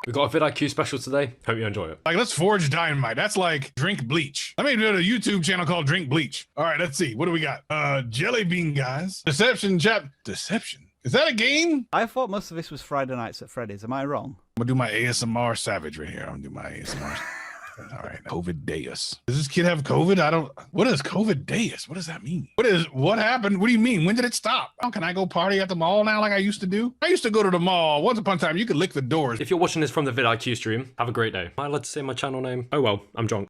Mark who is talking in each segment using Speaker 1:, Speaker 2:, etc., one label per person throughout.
Speaker 1: We've got a vidIQ special today. Hope you enjoy it.
Speaker 2: Like, let's forge dynamite. That's like drink bleach. I made a YouTube channel called Drink Bleach. All right, let's see. What do we got? Jelly bean guys. Deception. Is that a game?
Speaker 3: I thought most of this was Friday Nights at Freddy's. Am I wrong?
Speaker 2: I'm gonna do my ASMR savage right here. I'm gonna do my ASMR. All right, COVID Deus. Does this kid have COVID? What is COVID Deus? What does that mean? What happened? What do you mean? When did it stop? How can I go party at the mall now like I used to do? I used to go to the mall. Once upon a time, you could lick the doors.
Speaker 1: If you're watching this from the vidIQ stream, have a great day. Am I allowed to say my channel name? Oh well, I'm John.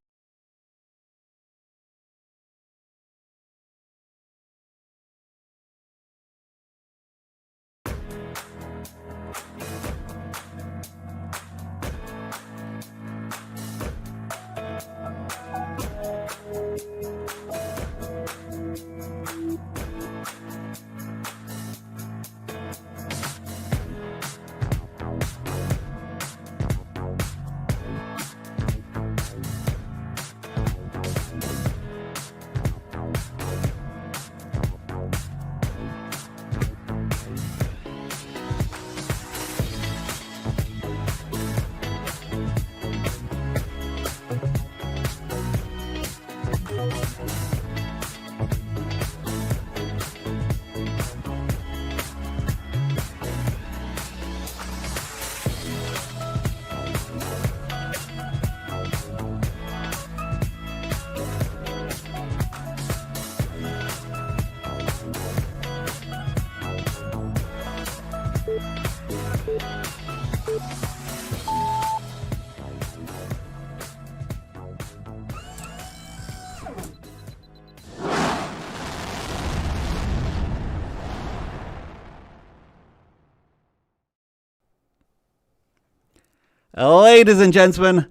Speaker 3: Ladies and gentlemen,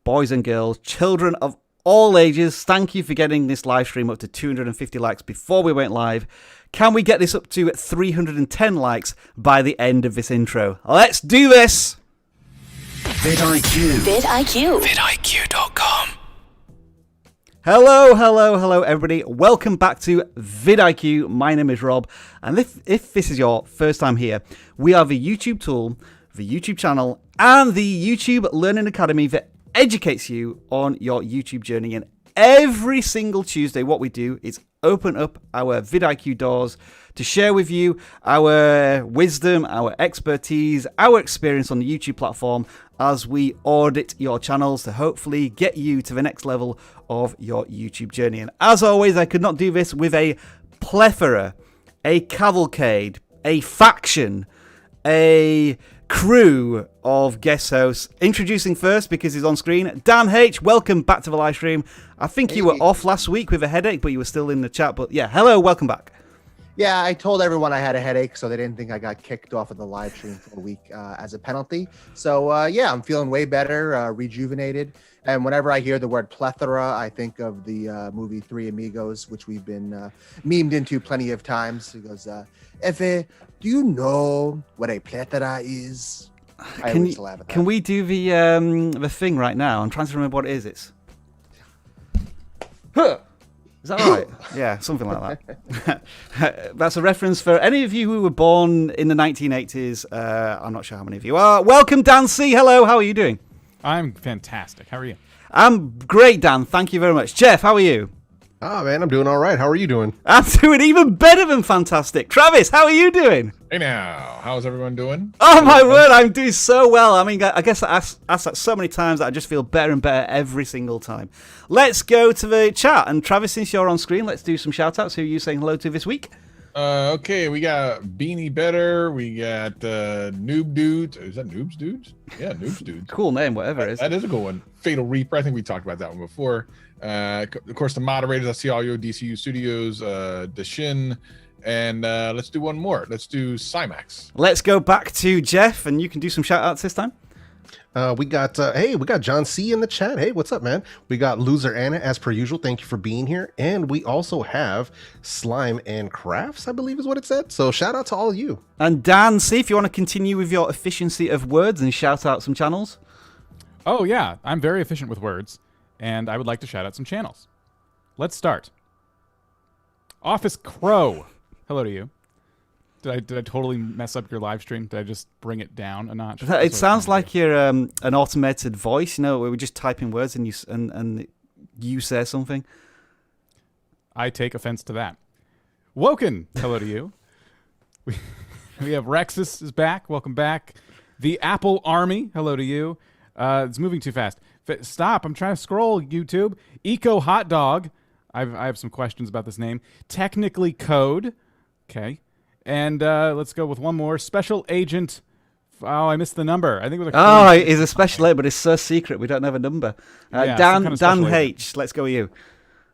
Speaker 3: boys and girls, children of all ages, thank you for getting this live stream up to 250 likes before we went live. Can we get this up to 310 likes by the end of this intro? Let's do this!
Speaker 4: vidIQ.
Speaker 5: vidIQ.
Speaker 4: vidIQ.com.
Speaker 3: Hello everybody. Welcome back to vidIQ. My name is Rob, and if this is your first time here, we are the YouTube tool, the YouTube channel, and the YouTube Learning Academy that educates you on your YouTube journey. And every single Tuesday, what we do is open up our vidIQ doors to share with you our wisdom, our expertise, our experience on the YouTube platform as we audit your channels to hopefully get you to the next level of your YouTube journey. And as always, I could not do this with a plethora, a cavalcade, a faction, a crew of guest hosts. Introducing first, because he's on screen, Dan H. Welcome back to the live stream. I think you were off last week with a headache, but you were still in the chat. But yeah, hello, welcome back.
Speaker 6: Yeah, I told everyone I had a headache, so they didn't think I got kicked off of the live stream for a week as a penalty. So yeah, I'm feeling way better, rejuvenated. And whenever I hear the word plethora, I think of the movie Three Amigos, which we've been memed into plenty of times. He goes, Efe, do you know what a plethora is?
Speaker 3: Can we do the thing right now? I'm trying to remember what it is. It's... Is that right? Yeah, something like that. That's a reference for any of you who were born in the 1980s. I'm not sure how many of you are. Welcome, Dan C. Hello, how are you doing?
Speaker 7: I'm fantastic. How are you?
Speaker 3: I'm great, Dan. Thank you very much. Jeff, how are you?
Speaker 5: Oh, man, I'm doing all right. How are you doing?
Speaker 3: I'm doing even better than fantastic. Travis, how are you doing?
Speaker 2: Hey now, how's everyone doing?
Speaker 3: Oh my word, I'm doing so well. I mean, I guess I asked that so many times that I just feel better and better every single time. Let's go to the chat. And Travis, since you're on screen, let's do some shout outs. Who are you saying hello to this week?
Speaker 2: Okay, we got Beanie Better. We got Noob Dudes. Is that Noobs Dudes? Yeah, Noobs Dudes.
Speaker 3: Cool name, whatever it is.
Speaker 2: That is a cool one. Fatal Reaper. I think we talked about that one before. Of course, the moderators. I see all your DCU Studios, Deshin, and let's do one more. Let's do Cymax.
Speaker 3: Let's go back to Jeff, and you can do some shout outs this time.
Speaker 5: We got John C in the chat. Hey, what's up, man? We got Loser Anna, as per usual. Thank you for being here. And we also have Slime and Crafts, I believe is what it said. So shout out to all of you.
Speaker 3: And Dan, see if you want to continue with your efficiency of words and shout out some channels.
Speaker 7: Oh, yeah. I'm very efficient with words, and I would like to shout out some channels. Let's start. Office Crow. Hello to you. Did I totally mess up your live stream? Did I just bring it down a notch?
Speaker 3: It sounds like you're an automated voice, where we just type in words and you say something.
Speaker 7: I take offense to that. Woken. Hello to you. We have Rexus is back. Welcome back. The Apple Army. Hello to you. It's moving too fast. Stop. I'm trying to scroll, YouTube. Eco Hot Dog. I have some questions about this name. Technically Code. Okay. And let's go with one more. Special Agent. Oh, I missed the number. I think it was
Speaker 3: he's a special agent, but it's so secret. We don't have a number. Dan H. Let's go with you.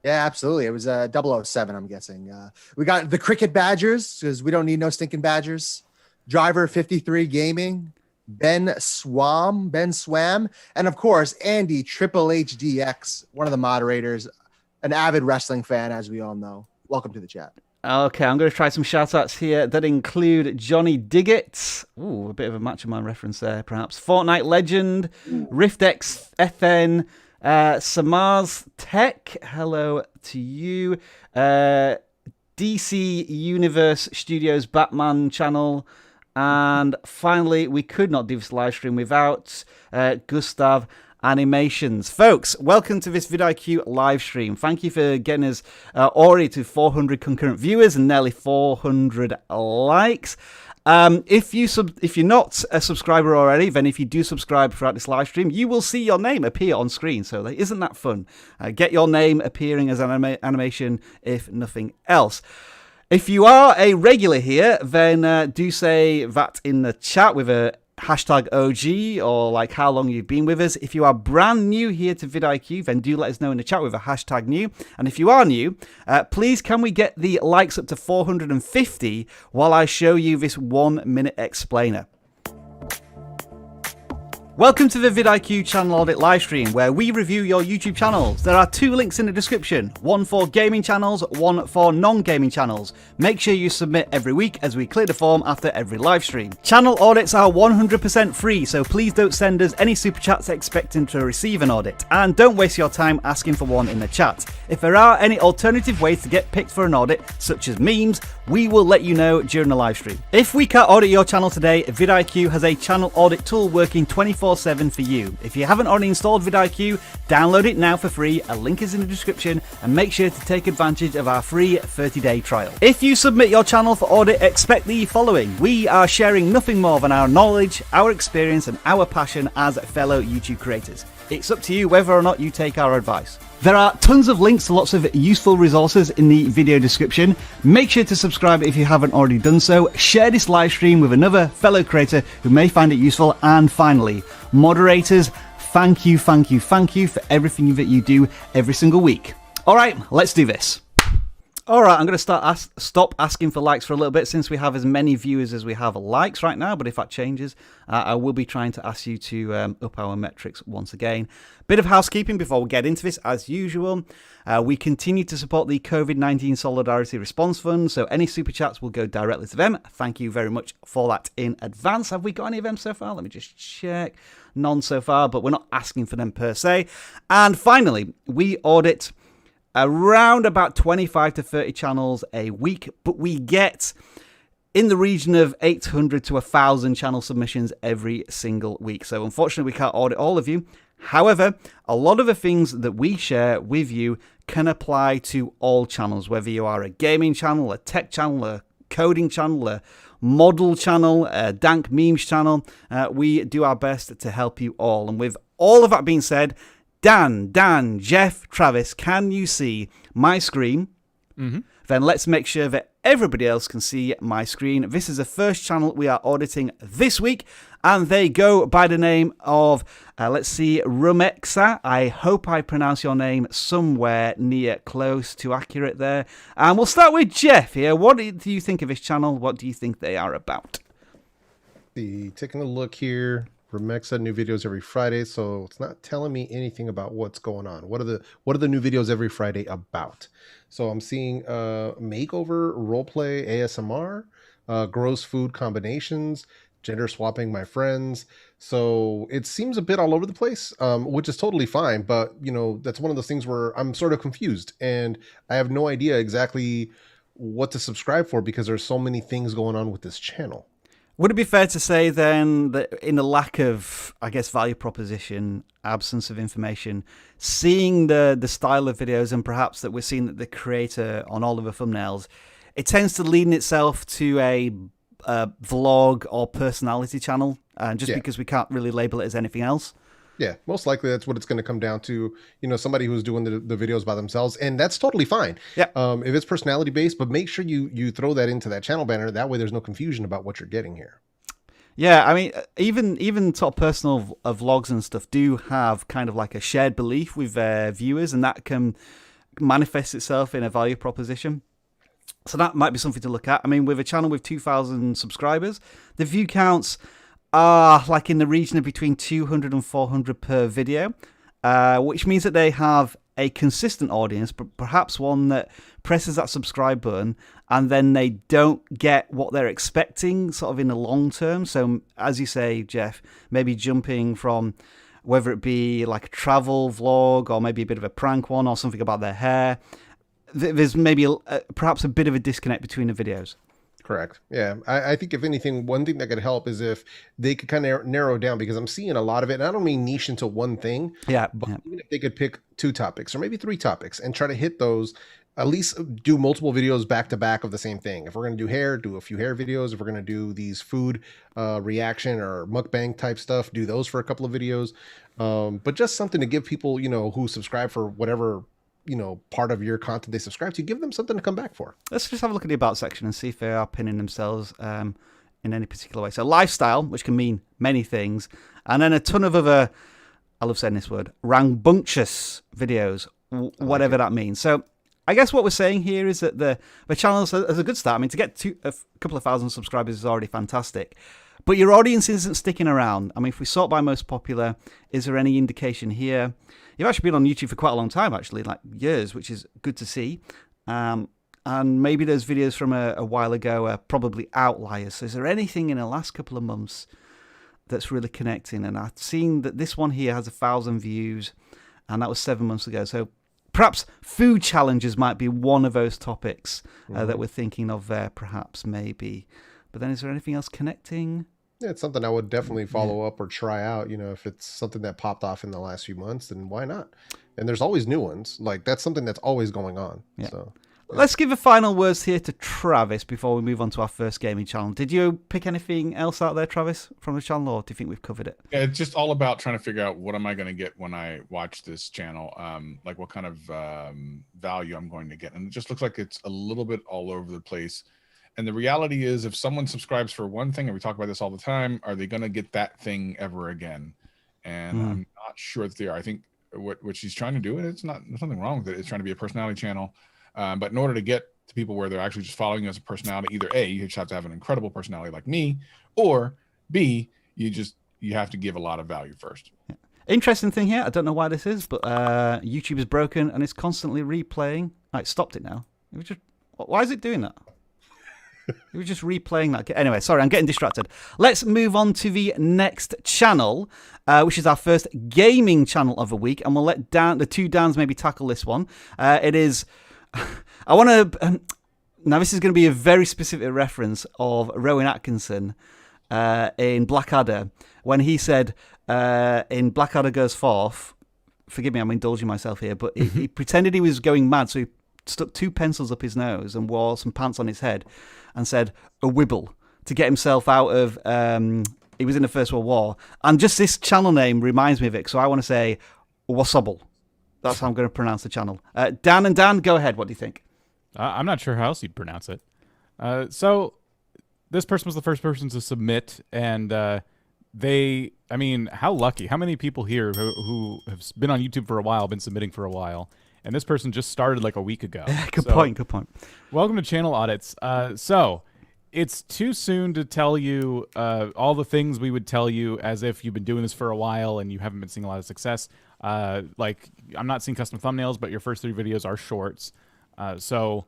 Speaker 6: Yeah, absolutely. It was 007, I'm guessing. We got the Cricket Badgers, because we don't need no stinking Badgers. Driver 53 Gaming. Ben Swam, and of course, Andy Triple HDX, one of the moderators, an avid wrestling fan, as we all know. Welcome to the chat.
Speaker 3: Okay, I'm going to try some shout-outs here that include Johnny Diggett. Ooh, a bit of a Macho Man reference there, perhaps. Fortnite Legend, RiftX FN, Samars Tech, hello to you. DC Universe Studios Batman channel. And finally, we could not do this live stream without Gustav Animations. Folks, welcome to this vidIQ live stream. Thank you for getting us already to 400 concurrent viewers and nearly 400 likes. If you're not a subscriber already, then if you do subscribe throughout this live stream, you will see your name appear on screen. So isn't that fun? Get your name appearing as an animation, if nothing else. If you are a regular here, then do say that in the chat with a hashtag OG or like how long you've been with us. If you are brand new here to vidIQ, then do let us know in the chat with a hashtag new. And if you are new, please can we get the likes up to 450 while I show you this 1 minute explainer. Welcome to the vidIQ channel audit livestream, where we review your YouTube channels. There are 2 links in the description, one for gaming channels, one for non-gaming channels. Make sure you submit every week as we clear the form after every livestream. Channel audits are 100% free, so please don't send us any super chats expecting to receive an audit. And don't waste your time asking for one in the chat. If there are any alternative ways to get picked for an audit, such as memes, we will let you know during the livestream. If we can't audit your channel today, vidIQ has a channel audit tool working 24/7 for you. If you haven't already installed vidIQ, download it now for free. A link is in the description, and make sure to take advantage of our free 30-day trial. If you submit your channel for audit, expect the following. We are sharing nothing more than our knowledge, our experience, and our passion as fellow YouTube creators. It's up to you whether or not you take our advice. There are tons of links to lots of useful resources in the video description. Make sure to subscribe if you haven't already done so. Share this live stream with another fellow creator who may find it useful. And finally, moderators, thank you for everything that you do every single week. All right, let's do this. All right, I'm going to stop asking for likes for a little bit since we have as many viewers as we have likes right now. But if that changes, I will be trying to ask you to up our metrics once again. Bit of housekeeping before we get into this, as usual. We continue to support the COVID-19 Solidarity Response Fund, so any super chats will go directly to them. Thank you very much for that in advance. Have we got any of them so far? Let me just check. None so far, but we're not asking for them per se. And finally, we audit around about 25 to 30 channels a week, but we get in the region of 800 to 1,000 channel submissions every single week. So unfortunately, we can't audit all of you. However, a lot of the things that we share with you can apply to all channels, whether you are a gaming channel, a tech channel, a coding channel, a model channel, a dank memes channel. We do our best to help you all. And with all of that being said, Dan, Jeff, Travis, can you see my screen?
Speaker 7: Mm-hmm.
Speaker 3: Then let's make sure that everybody else can see my screen. This is the first channel we are auditing this week, and they go by the name of, let's see, Rumexa. I hope I pronounce your name somewhere near close to accurate there. And we'll start with Jeff here. What do you think of this channel? What do you think they are about?
Speaker 5: Taking a look here. Remexa, new videos every Friday, so it's not telling me anything about what's going on. What are the new videos every Friday about? So I'm seeing makeover, roleplay, ASMR, gross food combinations, gender swapping my friends. So it seems a bit all over the place, which is totally fine. But you know, that's one of those things where I'm sort of confused and I have no idea exactly what to subscribe for because there's so many things going on with this channel.
Speaker 3: Would it be fair to say then that in the lack of, I guess, value proposition, absence of information, seeing the style of videos and perhaps that we're seeing that the creator on all of the thumbnails, it tends to lean itself to a vlog or personality channel, just because we can't really label it as anything else?
Speaker 5: Yeah, most likely that's what it's going to come down to. You know, somebody who's doing the videos by themselves, and that's totally fine.
Speaker 3: Yeah.
Speaker 5: If it's personality based, but make sure you throw that into that channel banner. That way, there's no confusion about what you're getting here.
Speaker 3: Yeah, I mean, even sort of personal vlogs and stuff do have kind of like a shared belief with viewers, and that can manifest itself in a value proposition. So that might be something to look at. I mean, with a channel with 2,000 subscribers, the view counts are like in the region of between 200 and 400 per video, which means that they have a consistent audience, but perhaps one that presses that subscribe button and then they don't get what they're expecting sort of in the long term. So as you say, Jeff, maybe jumping from whether it be like a travel vlog or maybe a bit of a prank one or something about their hair, there's maybe perhaps a bit of a disconnect between the videos.
Speaker 5: Correct. Yeah. I think if anything, one thing that could help is if they could kind of narrow down, because I'm seeing a lot of it. And I don't mean niche into one thing.
Speaker 3: Yeah.
Speaker 5: But even if they could pick 2 topics or maybe 3 topics and try to hit those, at least do multiple videos back to back of the same thing. If we're going to do hair, do a few hair videos. If we're going to do these food reaction or mukbang type stuff, do those for a couple of videos. But just something to give people, you know, who subscribe for whatever, you know, part of your content they subscribe to, give them something to come back for. Let's
Speaker 3: just have a look at the about section and see if they are pinning themselves in any particular way. So lifestyle, which can mean many things, and then a ton of other, I love saying this word, rambunctious videos, whatever that means. So I guess what we're saying here is that the channel is a good start. I mean, to get to a couple of thousand subscribers is already fantastic. But your audience isn't sticking around. I mean, if we sort by most popular, is there any indication here? You've actually been on YouTube for quite a long time, actually, like years, which is good to see. And maybe those videos from a while ago are probably outliers. So is there anything in the last couple of months that's really connecting? And I've seen that this one here has 1,000 views, and that was 7 months ago. So perhaps food challenges might be one of those topics that we're thinking of there, perhaps, maybe. But then is there anything else connecting?
Speaker 5: Yeah, it's something I would definitely follow up or try out. You know, if it's something that popped off in the last few months, then why not? And there's always new ones. Like, that's something that's always going on.
Speaker 3: Yeah.
Speaker 5: So
Speaker 3: let's give the final words here to Travis before we move on to our first gaming channel. Did you pick anything else out there, Travis, from the channel, or do you think we've covered it?
Speaker 2: Yeah, it's just all about trying to figure out what am I going to get when I watch this channel, like what kind of value I'm going to get. And it just looks like it's a little bit all over the place. And the reality is, if someone subscribes for one thing, and we talk about this all the time, are they going to get that thing ever again? And I'm not sure that they are. I think what she's trying to do, and there's nothing wrong with it, it's trying to be a personality channel. But in order to get to people where they're actually just following you as a personality, either A, you just have to have an incredible personality like me, or B, you have to give a lot of value first.
Speaker 3: Yeah. Interesting thing here, I don't know why this is, but YouTube is broken and it's constantly replaying. It stopped it now. Why is it doing that? It was just replaying that. Anyway, sorry, I'm getting distracted. Let's move on to the next channel, which is our first gaming channel of the week, and we'll let the 2 Dans maybe tackle this one. It is, I want to, now this is going to be a very specific reference of Rowan Atkinson in Blackadder, when he said, in Blackadder Goes Forth, forgive me, I'm indulging myself here, but he pretended he was going mad, so he stuck 2 pencils up his nose and wore some pants on his head and said, "a wibble," to get himself out of, he was in the First World War. And just this channel name reminds me of it, so I want to say, Wassobble. That's how I'm going to pronounce the channel. Dan, go ahead. What do you think?
Speaker 7: I'm not sure how else you'd pronounce it. So this person was the first person to submit, and I mean, how lucky. How many people here who have been on YouTube for a while, been submitting for a while, and this person just started like a week ago.
Speaker 3: Good point.
Speaker 7: Welcome to Channel Audits. So it's too soon to tell you all the things we would tell you as if you've been doing this for a while and you haven't been seeing a lot of success. Like, I'm not seeing custom thumbnails, but your first 3 videos are shorts. So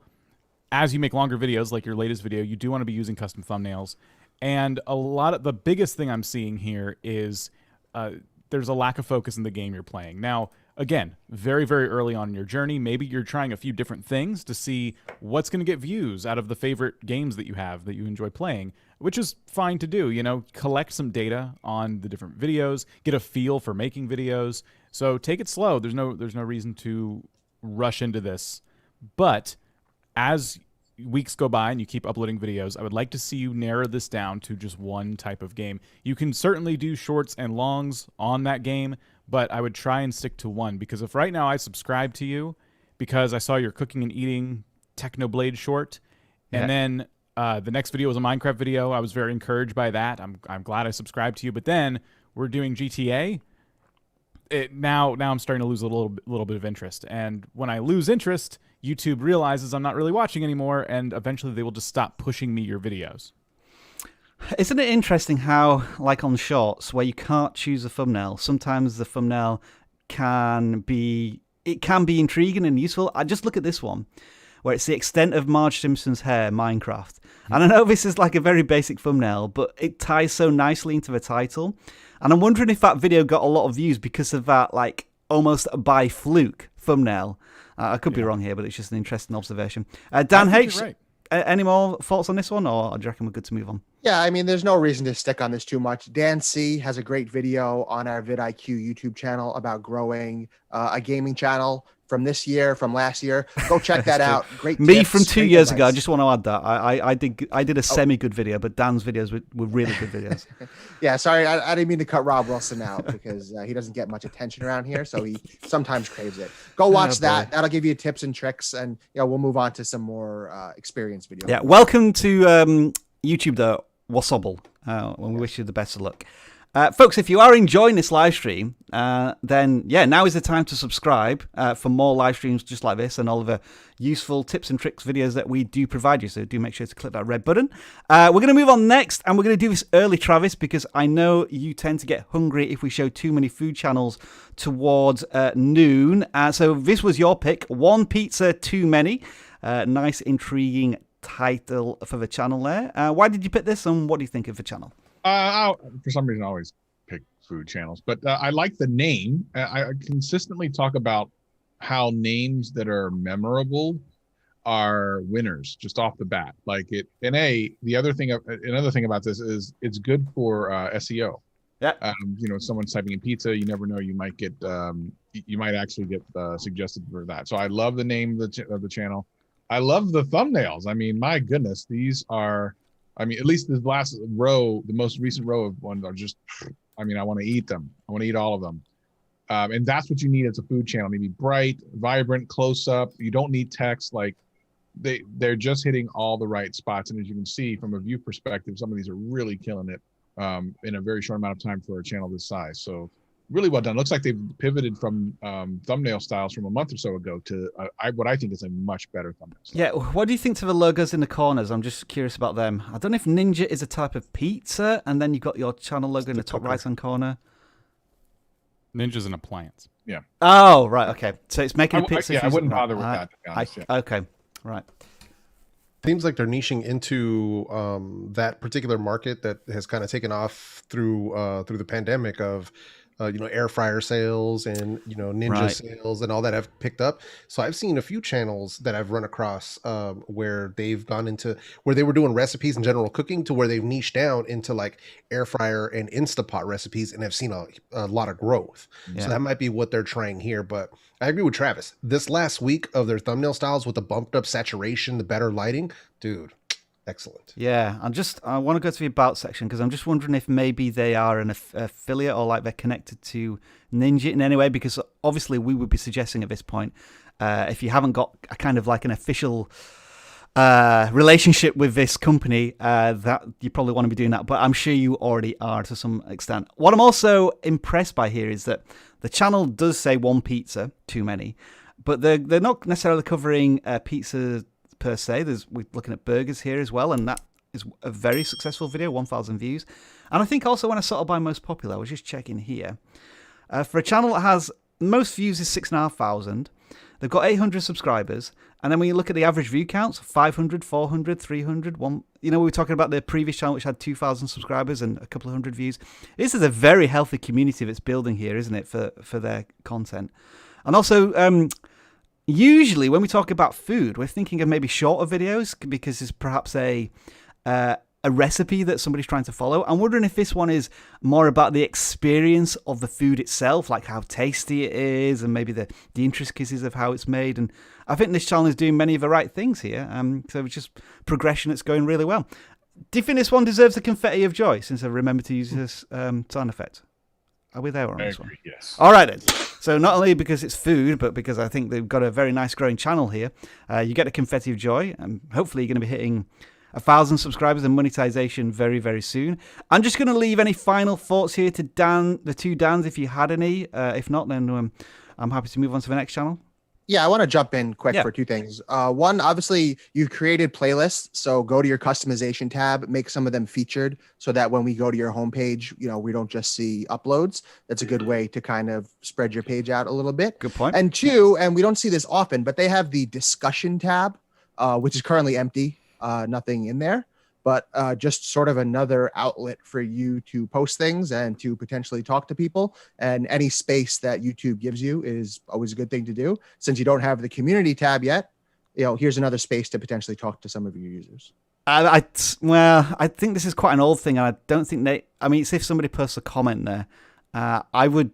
Speaker 7: as you make longer videos, like your latest video, you do want to be using custom thumbnails. And a lot of the biggest thing I'm seeing here is there's a lack of focus in the game you're playing. Now, again, very, very early on in your journey, maybe you're trying a few different things to see what's going to get views out of the favorite games that you have that you enjoy playing, which is fine to do. You know, collect some data on the different videos, get a feel for making videos. So take it slow. There's no reason to rush into this. But as weeks go by and you keep uploading videos, I would like to see you narrow this down to just one type of game. You can certainly do shorts and longs on that game, but I would try and stick to one, because if right now I subscribe to you because I saw your cooking and eating Technoblade short, and then the next video was a Minecraft video, I was very encouraged by that. I'm glad I subscribed to you, but then we're doing GTA. Now I'm starting to lose a little bit of interest, and when I lose interest, YouTube realizes I'm not really watching anymore, and eventually they will just stop pushing me your videos.
Speaker 3: Isn't it interesting how, like on Shorts, where you can't choose a thumbnail, sometimes the thumbnail can be intriguing and useful. I just look at this one, where it's the extent of Marge Simpson's hair, Minecraft. And I know this is like a very basic thumbnail, but it ties so nicely into the title. And I'm wondering if that video got a lot of views because of that, like, almost by fluke thumbnail. I could be wrong here, but it's just an interesting observation. Dan H,
Speaker 7: right.
Speaker 3: Any more thoughts on this one, or do you reckon we're good to move on?
Speaker 6: Yeah, I mean, there's no reason to stick on this too much. Dan C has a great video on our vidIQ YouTube channel about growing a gaming channel from this year, from last year. Go check that out. Great
Speaker 3: Me
Speaker 6: tips,
Speaker 3: from 2
Speaker 6: great
Speaker 3: years
Speaker 6: advice.
Speaker 3: ago. I just want to add that I did a semi-good video, but Dan's videos were really good videos.
Speaker 6: Yeah, sorry, I didn't mean to cut Rob Wilson out because he doesn't get much attention around here, so he sometimes craves it. Go watch that. That'll give you tips and tricks, and we'll move on to some more experience videos.
Speaker 3: Yeah, welcome to YouTube, though, Wassobble. We wish you the best of luck. Folks, if you are enjoying this live stream, then now is the time to subscribe for more live streams just like this and all of the useful tips and tricks videos that we do provide you. So do make sure to click that red button. We're going to move on next, and we're going to do this early, Travis, because I know you tend to get hungry if we show too many food channels towards noon. So this was your pick, One Pizza Too Many. Nice, intriguing title for the channel there. Why did you pick this, and what do you think of the channel?
Speaker 2: For some reason, I always pick food channels, but I like the name. I consistently talk about how names that are memorable are winners just off the bat. Like it. And another thing about this is it's good for SEO.
Speaker 3: Yeah.
Speaker 2: Someone's typing in pizza, you never know, you might get you might actually get suggested for that. So I love the name of the channel. I love the thumbnails. I mean, my goodness, these are. I mean, at least the last row, the most recent row of ones are just, I mean, I want to eat them. I want to eat all of them. And that's what you need as a food channel. Maybe bright, vibrant, close up. You don't need text. Like they're just hitting all the right spots. And as you can see from a view perspective, some of these are really killing it in a very short amount of time for a channel this size. So really well done. Looks like they've pivoted from thumbnail styles from a month or so ago to what I think is a much better thumbnail style.
Speaker 3: Yeah, what do you think to the logos in the corners? I'm just curious about them. I don't know if Ninja is a type of pizza, and then you've got your channel logo in the top right-hand corner.
Speaker 7: Ninja's an appliance.
Speaker 2: Yeah.
Speaker 3: Oh, right, okay. So it's making a pizza.
Speaker 2: I wouldn't bother with that, to be honest.
Speaker 3: Okay, right.
Speaker 5: Seems like they're niching into that particular market that has kind of taken off through the pandemic of air fryer sales and Ninja
Speaker 3: Right.
Speaker 5: sales and all that have picked up. So I've seen a few channels that I've run across where they've gone into where they were doing recipes and general cooking to where they've niched down into like air fryer and Instapot recipes and have seen a lot of growth.
Speaker 3: Yeah.
Speaker 5: So that might be what they're trying here. But I agree with Travis. This last week of their thumbnail styles with the bumped up saturation, the better lighting, dude, excellent.
Speaker 3: Yeah, I want to go to the about section because I'm just wondering if maybe they are an affiliate or like they're connected to Ninja in any way, because obviously we would be suggesting at this point, if you haven't got a kind of like an official relationship with this company, that you probably want to be doing that, but I'm sure you already are to some extent. What I'm also impressed by here is that the channel does say one pizza too many, but they're not necessarily covering pizza per se. We're looking at burgers here as well, and that is a very successful video, 1,000 views. And I think also when I sorted by most popular, I was just checking here. For a channel that has most views is 6,500, they've got 800 subscribers, and then when you look at the average view counts, 500, 400, 300, we were talking about the previous channel which had 2,000 subscribers and a couple of hundred views. This is a very healthy community that's building here, isn't it, for their content. And also, usually when we talk about food, we're thinking of maybe shorter videos because it's perhaps a recipe that somebody's trying to follow. I'm wondering if this one is more about the experience of the food itself, like how tasty it is and maybe the intricacies of how it's made. And I think this channel is doing many of the right things here. So it's just progression that's going really well. Do you think this one deserves a confetti of joy, since I remember to use this sound effect? Are we there on this one?
Speaker 2: Yes.
Speaker 3: All right then. So not only because it's food, but because I think they've got a very nice growing channel here, you get a confetti of joy, and hopefully you're going to be hitting 1,000 subscribers and monetization very, very soon. I'm just going to leave any final thoughts here to Dan, the two Dans, if you had any. If not, then I'm happy to move on to the next channel.
Speaker 6: Yeah, I want to jump in quick for two things. One, obviously, you've created playlists. So go to your customization tab, make some of them featured so that when we go to your homepage, we don't just see uploads. That's a good way to kind of spread your page out a little bit.
Speaker 3: Good point.
Speaker 6: And two, and we don't see this often, but they have the discussion tab, which is currently empty, nothing in there. But just sort of another outlet for you to post things and to potentially talk to people. And any space that YouTube gives you is always a good thing to do. Since you don't have the community tab yet, here's another space to potentially talk to some of your users.
Speaker 3: I think this is quite an old thing, and I don't think it's if somebody posts a comment there, I would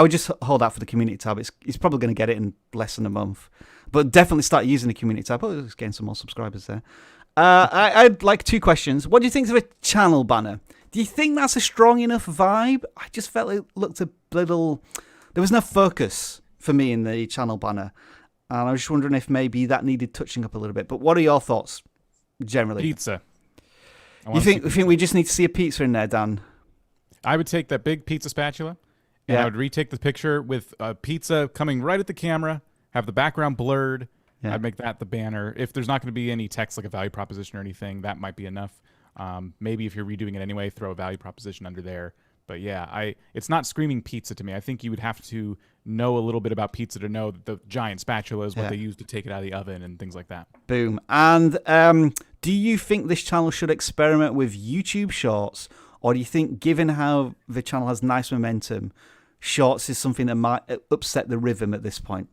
Speaker 3: just hold out for the community tab. It's probably going to get it in less than a month, but definitely start using the community tab. Oh, let's gain some more subscribers there. I'd like two questions. What do you think of a channel banner? Do you think that's a strong enough vibe? I just felt it looked a little... There was no focus for me in the channel banner. And I was just wondering if maybe that needed touching up a little bit. But what are your thoughts, generally?
Speaker 7: Pizza.
Speaker 3: You think we just need to see a pizza in there, Dan?
Speaker 7: I would take that big pizza spatula, and I would retake the picture with a pizza coming right at the camera, have the background blurred. Yeah. I'd make that the banner. If there's not going to be any text like a value proposition or anything, that might be enough. Maybe if you're redoing it anyway, throw a value proposition under there. But yeah, it's not screaming pizza to me. I think you would have to know a little bit about pizza to know that the giant spatula is what they use to take it out of the oven and things like that.
Speaker 3: Boom. And do you think this channel should experiment with YouTube Shorts, or do you think, given how the channel has nice momentum, Shorts is something that might upset the rhythm at this point?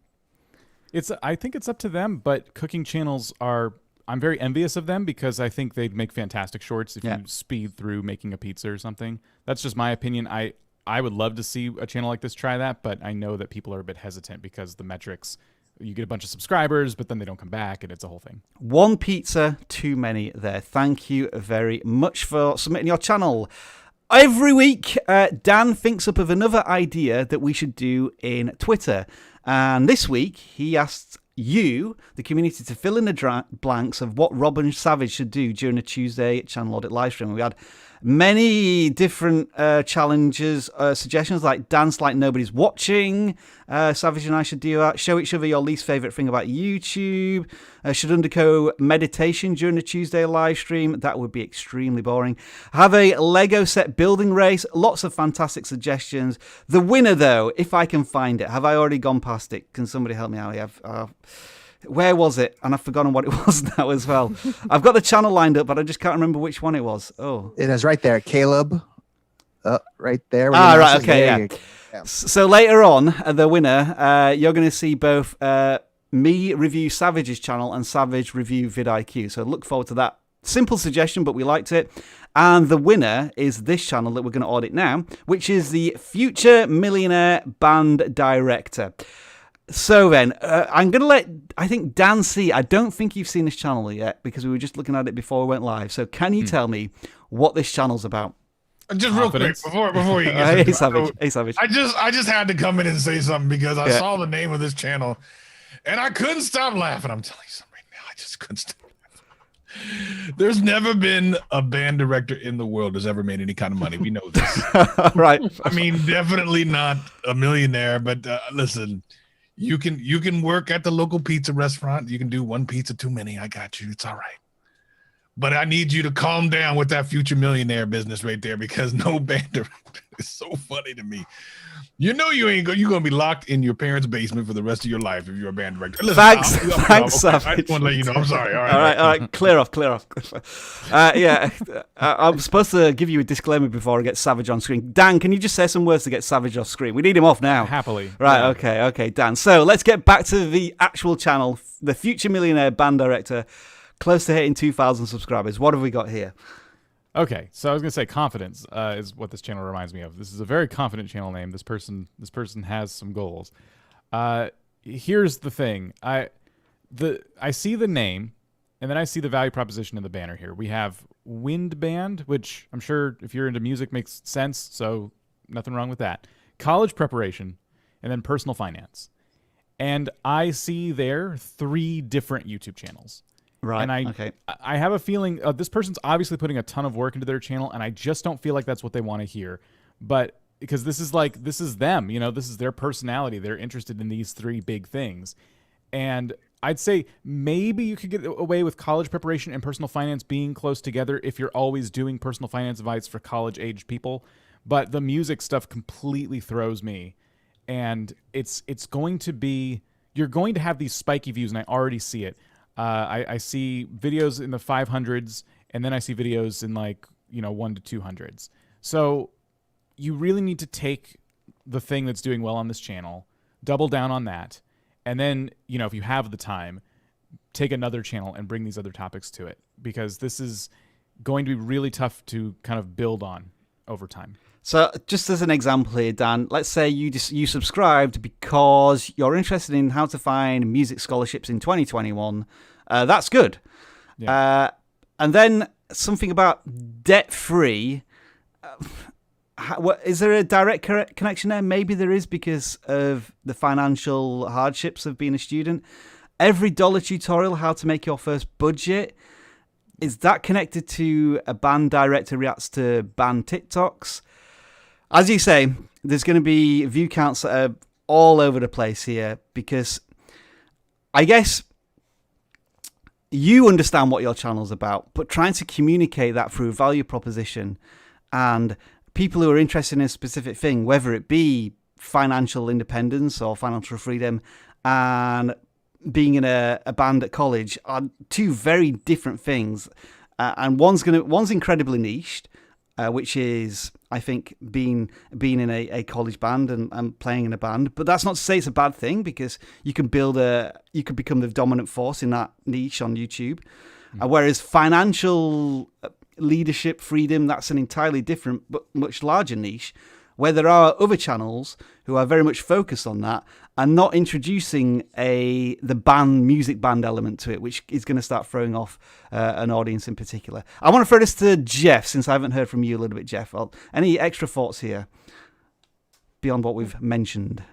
Speaker 7: I think it's up to them, but cooking channels I'm very envious of them because I think they'd make fantastic shorts if you speed through making a pizza or something. That's just my opinion. I would love to see a channel like this try that, but I know that people are a bit hesitant because the metrics, you get a bunch of subscribers, but then they don't come back, and it's a whole thing.
Speaker 3: One pizza too many there. Thank you very much for submitting your channel. Every week, Dan thinks up of another idea that we should do in Twitter. And this week, he asked you, the community, to fill in the blanks of what Rob and Savage should do during a Tuesday channel audit live stream. We had many different challenges, suggestions like dance like nobody's watching. Savage and I should do that. Show each other your least favorite thing about YouTube. Should undergo meditation during the Tuesday live stream. That would be extremely boring. Have a Lego set building race. Lots of fantastic suggestions. The winner, though, if I can find it. Have I already gone past it? Can somebody help me out? Where was it? And I've forgotten what it was now as well. I've got the channel lined up, but I just can't remember which one it was. Oh,
Speaker 6: it is right there, Caleb. Right there.
Speaker 3: Right. Okay. Yeah.
Speaker 6: Yeah.
Speaker 3: So later on, the winner, you're going to see both me review Savage's channel and Savage review vidIQ. So look forward to that. Simple suggestion, but we liked it. And the winner is this channel that we're going to audit now, which is the Future Millionaire Band Director. So then, I'm going to I think Dan C, I don't think you've seen this channel yet because we were just looking at it before we went live. So can you tell me what this channel's about?
Speaker 2: Just real quick before you get
Speaker 3: Hey, Savage. Hey, Savage.
Speaker 2: I just had to come in and say something because I saw the name of this channel and I couldn't stop laughing. I'm telling you something right now. I just couldn't stop laughing. There's never been a band director in the world that's ever made any kind of money. We know this.
Speaker 3: Right.
Speaker 2: I mean, definitely not a millionaire, but listen, you can work at the local pizza restaurant. You can do one pizza too many. I got you. It's all right. But I need you to calm down with that future millionaire business right there because no band director is so funny to me. You know you're gonna be locked in your parents' basement for the rest of your life if you're a band director. Listen,
Speaker 3: Thanks, Savage.
Speaker 2: I just want to let you know. I'm sorry. All
Speaker 3: right. Clear off. I'm supposed to give you a disclaimer before I get Savage on screen. Dan, can you just say some words to get Savage off screen? We need him off now.
Speaker 7: Happily.
Speaker 3: Right. Yeah. Okay, Dan. So let's get back to the actual channel. The Future Millionaire Band Director, close to hitting 2,000 subscribers. What have we got here?
Speaker 7: Okay, so I was gonna say confidence is what this channel reminds me of. This is a very confident channel name. This person has some goals. Here's the thing. I see the name, and then I see the value proposition in the banner here. We have wind band, which I'm sure if you're into music makes sense. So nothing wrong with that. College preparation, and then personal finance. And I see there 3 different YouTube channels.
Speaker 3: Right.
Speaker 7: And I have a feeling this person's obviously putting a ton of work into their channel, and I just don't feel like that's what they want to hear. But because this is them, this is their personality. They're interested in these 3 big things. And I'd say maybe you could get away with college preparation and personal finance being close together if you're always doing personal finance advice for college-aged people. But the music stuff completely throws me. And it's going to be, you're going to have these spiky views, and I already see it. I see videos in the 500s, and then I see videos in 1 to 200s. So you really need to take the thing that's doing well on this channel, double down on that, and then, if you have the time, take another channel and bring these other topics to it, because this is going to be really tough to kind of build on over time.
Speaker 3: So just as an example here, Dan, let's say you subscribed because you're interested in how to find music scholarships in 2021. That's good. Yeah. And then something about debt-free. Is there a direct connection there? Maybe there is because of the financial hardships of being a student. Every dollar tutorial, how to make your first budget. Is that connected to a band director reacts to band TikToks? As you say, there's going to be view counts that are all over the place here because I guess you understand what your channel's about, but trying to communicate that through value proposition and people who are interested in a specific thing, whether it be financial independence or financial freedom and being in a band at college, are 2 very different things. And one's incredibly niched, which is, I think, being in a college band and playing in a band. But that's not to say it's a bad thing because you can you could become the dominant force in that niche on YouTube. Whereas financial leadership, freedom, that's an entirely different but much larger niche where there are other channels who are very much focused on that and not introducing the music band element to it, which is going to start throwing off an audience in particular. I want to throw this to Jeff, since I haven't heard from you a little bit, Jeff. Any extra thoughts here beyond what we've mentioned?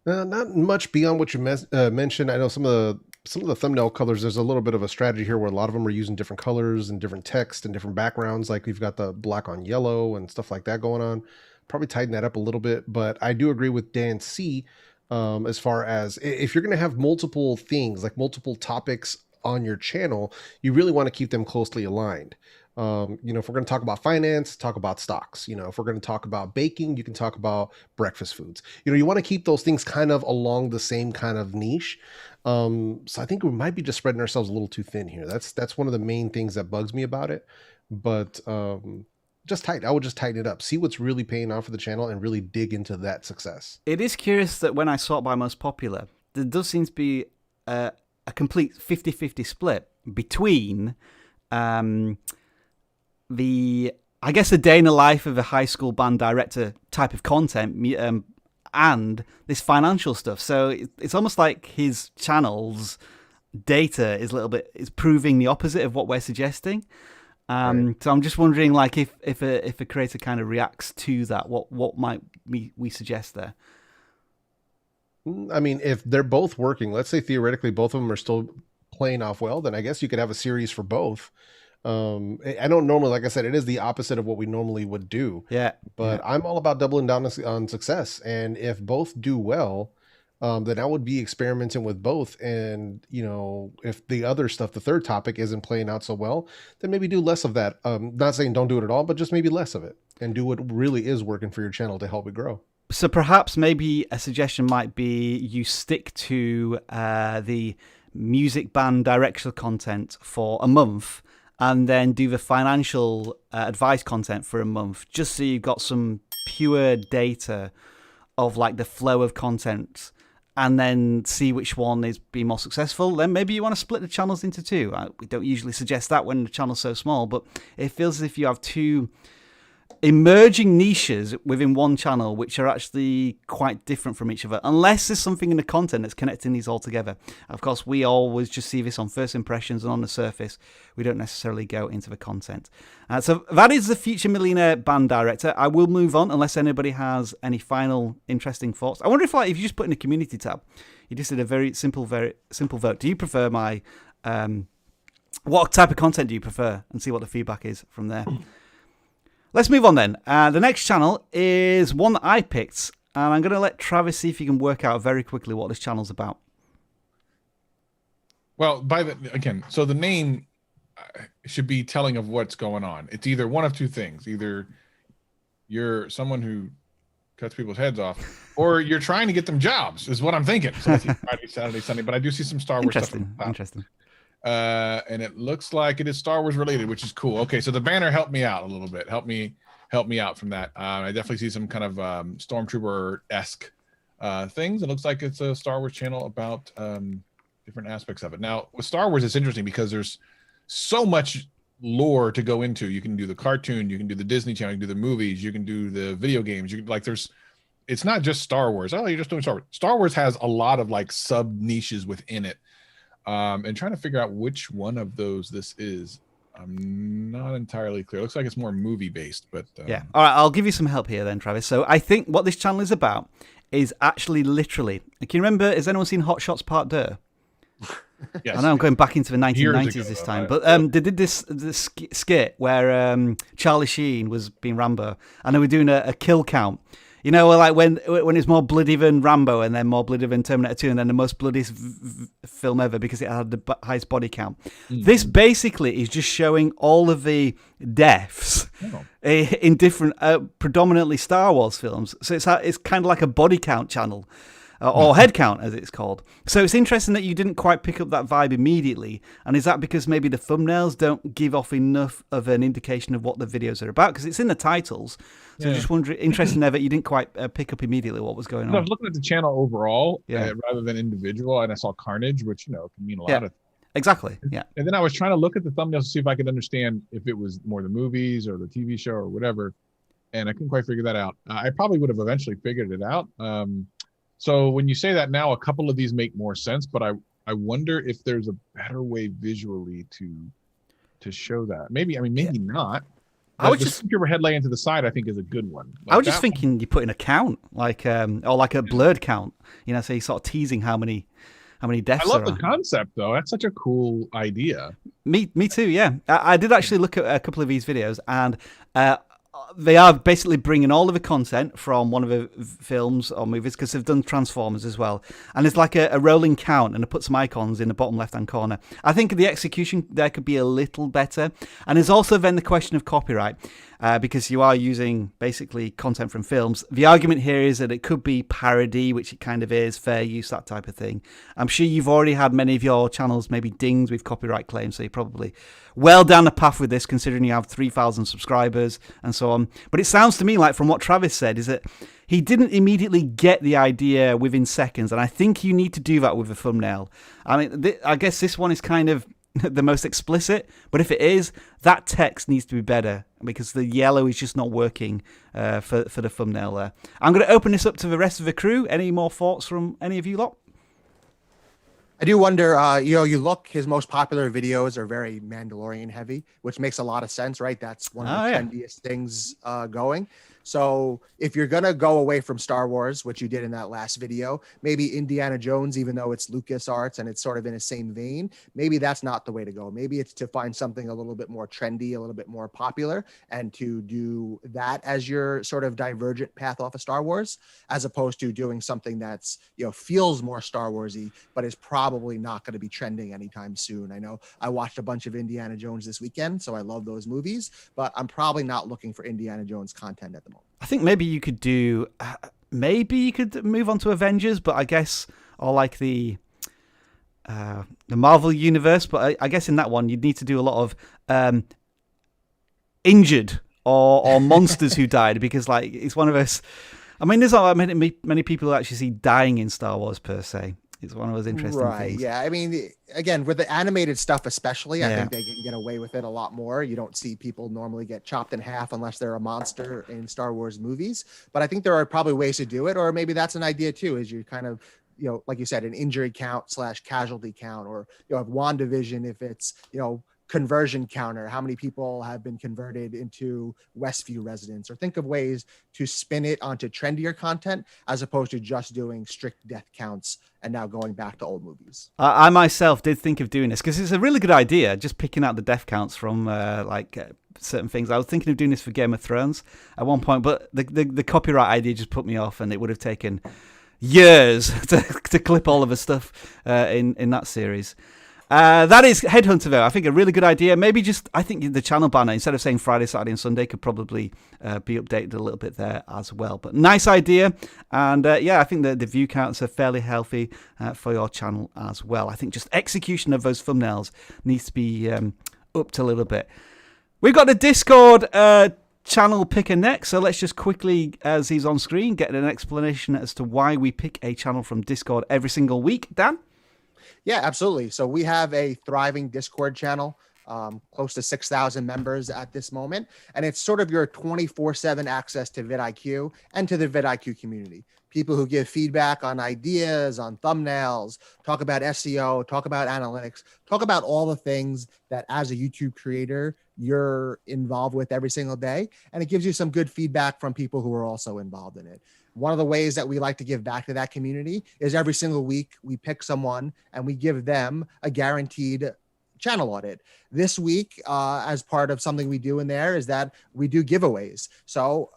Speaker 5: Not much beyond what you mentioned. I know some of the thumbnail colors, there's a little bit of a strategy here where a lot of them are using different colors and different text and different backgrounds. Like we've got the black on yellow and stuff like that going on. Probably tighten that up a little bit, but I do agree with Dan C. As far as if you're going to have multiple things, like multiple topics on your channel, you really want to keep them closely aligned. If we're going to talk about finance, talk about stocks. If we're going to talk about baking, you can talk about breakfast foods. You want to keep those things kind of along the same kind of niche. So I think we might be just spreading ourselves a little too thin here. That's one of the main things that bugs me about it. But I would just tighten it up, see what's really paying off for the channel, and really dig into that success.
Speaker 3: It is curious that when I sort by most popular, there does seem to be a complete 50-50 split between the day in the life of a high school band director type of content and this financial stuff. So it's almost like his channel's data is proving the opposite of what we're suggesting.
Speaker 5: Right.
Speaker 3: So I'm just wondering, like, if a creator kind of reacts to that, what might we suggest there?
Speaker 5: I mean, if they're both working, let's say theoretically both of them are still playing off well, then I guess you could have a series for both. I don't normally, like I said, it is the opposite of what we normally would do.
Speaker 3: Yeah.
Speaker 5: But I'm all about doubling down on success. And if both do well, then I would be experimenting with both. And, if the other stuff, the third topic isn't playing out so well, then maybe do less of that. Not saying don't do it at all, but just maybe less of it and do what really is working for your channel to help it grow.
Speaker 3: So perhaps maybe a suggestion might be you stick to the music band directional content for a month and then do the financial advice content for a month, just so you've got some pure data of like the flow of content, and then see which one is being more successful. Then maybe you want to split the channels into two. We don't usually suggest that when the channel's so small, but it feels as if you have two emerging niches within one channel which are actually quite different from each other, unless there's something in the content that's connecting these all together. Of course, we always just see this on first impressions and on the surface. We don't necessarily go into the content. So that is the Future Millionaire Band Director. I will move on unless anybody has any final interesting thoughts. I wonder if you just put in the community tab, you just did a very simple vote. Do you prefer my what type of content do you prefer, and see what the feedback is from there. Let's move on then. The next channel is one that I picked, and I'm going to let Travis see if he can work out very quickly what this channel's about.
Speaker 2: Well, so the name should be telling of what's going on. It's either one of two things. Either you're someone who cuts people's heads off, or you're trying to get them jobs, is what I'm thinking. So I see Friday, Saturday, Sunday, but I do see some Star Wars stuff.
Speaker 3: Interesting.
Speaker 2: And it looks like it is Star Wars related, which is cool. Okay, so the banner helped me out a little bit. Help me out from that. I definitely see some kind of Stormtrooper-esque things. It looks like it's a Star Wars channel about different aspects of it. Now, with Star Wars, it's interesting because there's so much lore to go into. You can do the cartoon, you can do the Disney Channel, you can do the movies, you can do the video games. It's not just Star Wars. Oh, you're just doing Star Wars. Star Wars has a lot of like sub niches within it. And trying to figure out which one of those this is, I'm not entirely clear. It looks like it's more movie based, but
Speaker 3: yeah. All right, I'll give you some help here then, Travis. So I think what this channel is about is actually literally. Can you remember? Has anyone seen Hot Shots Part 2?
Speaker 2: Yes.
Speaker 3: I know I'm going back into the 1990s this time, but they did this skit where Charlie Sheen was being Rambo, and they were doing a kill count. You know, like when it's more bloody than Rambo, and then more bloody than Terminator 2, and then the most bloodiest film ever because it had the highest body count. Mm-hmm. This basically is just showing all of the deaths in different, predominantly Star Wars films. So it's kind of like a body count channel. Or head count, as it's called. So it's interesting that you didn't quite pick up that vibe immediately. And is that because maybe the thumbnails don't give off enough of an indication of what the videos are about? Because it's in the titles. So just wondering, interesting there that you didn't quite pick up immediately what was going on.
Speaker 2: I was looking at the channel overall rather than individual, and I saw Carnage, which can mean a lot of.
Speaker 3: Exactly. Yeah.
Speaker 2: And then I was trying to look at the thumbnails to see if I could understand if it was more the movies or the TV show or whatever, and I couldn't quite figure that out. I probably would have eventually figured it out. So when you say that now, a couple of these make more sense, but I wonder if there's a better way visually to show that. Maybe not.
Speaker 3: I was just
Speaker 2: your head laying to the side, I think, is a good one.
Speaker 3: I was just thinking you put in a count, like or like a blurred count. So you're sort of teasing how many deaths.
Speaker 2: I love the concept though. That's such a cool idea.
Speaker 3: Me too. Yeah, I did actually look at a couple of these videos, and they are basically bringing all of the content from one of the films or movies, because they've done Transformers as well. And it's like a rolling count, and they put some icons in the bottom left-hand corner. I think the execution there could be a little better. And there's also then the question of copyright, because you are using basically content from films. The argument here is that it could be parody, which it kind of is, fair use, that type of thing. I'm sure you've already had many of your channels maybe dinged with copyright claims, so you're probably well down the path with this, considering you have 3,000 subscribers and so on. But it sounds to me like, from what Travis said, is that he didn't immediately get the idea within seconds, and I think you need to do that with a thumbnail. I mean, I guess this one is kind of the most explicit, but if it is, that text needs to be better, because the yellow is just not working for the thumbnail there. I'm going to open this up to the rest of the crew. Any more thoughts from any of you lot?
Speaker 6: I do wonder, you look, his most popular videos are very Mandalorian heavy, which makes a lot of sense, right? That's one of the trendiest things going. So if you're going to go away from Star Wars, which you did in that last video, maybe Indiana Jones, even though it's LucasArts and it's sort of in the same vein, maybe that's not the way to go. Maybe it's to find something a little bit more trendy, a little bit more popular, and to do that as your sort of divergent path off of Star Wars, as opposed to doing something that's, feels more Star Wars-y, but is probably not going to be trending anytime soon. I know I watched a bunch of Indiana Jones this weekend, so I love those movies, but I'm probably not looking for Indiana Jones content at the moment.
Speaker 3: I think maybe you could do, maybe you could move on to Avengers, but I guess, or like the Marvel universe, but I guess in that one you'd need to do a lot of injured or monsters who died, because like it's one of us. I mean, there's not many people who actually see dying in Star Wars per se. It's one of those interesting things.
Speaker 6: Yeah. I mean, again, with the animated stuff especially, I think they can get away with it a lot more. You don't see people normally get chopped in half unless they're a monster in Star Wars movies. But I think there are probably ways to do it, or maybe that's an idea too, is you kind of, like you said, an injury count / casualty count, or, if WandaVision, if it's, conversion counter, how many people have been converted into Westview residents, or think of ways to spin it onto trendier content as opposed to just doing strict death counts and now going back to old movies.
Speaker 3: I myself did think of doing this because it's a really good idea, just picking out the death counts from certain things. I was thinking of doing this for Game of Thrones at one point, but the copyright idea just put me off, and it would have taken years to clip all of the stuff in that series. That is Headhunter, though. I think a really good idea. Maybe I think the channel banner, instead of saying Friday, Saturday, and Sunday, could probably be updated a little bit there as well. But nice idea. And I think the view counts are fairly healthy for your channel as well. I think just execution of those thumbnails needs to be upped a little bit. We've got the Discord channel picker next. So let's just quickly, as he's on screen, get an explanation as to why we pick a channel from Discord every single week. Dan?
Speaker 6: Yeah, absolutely. So we have a thriving Discord channel, close to 6,000 members at this moment. And it's sort of your 24/7 access to vidIQ and to the vidIQ community. People who give feedback on ideas, on thumbnails, talk about SEO, talk about analytics, talk about all the things that as a YouTube creator, you're involved with every single day. And it gives you some good feedback from people who are also involved in it. One of the ways that we like to give back to that community is every single week we pick someone and we give them a guaranteed channel audit. This week, as part of something we do in there, is that we do giveaways. So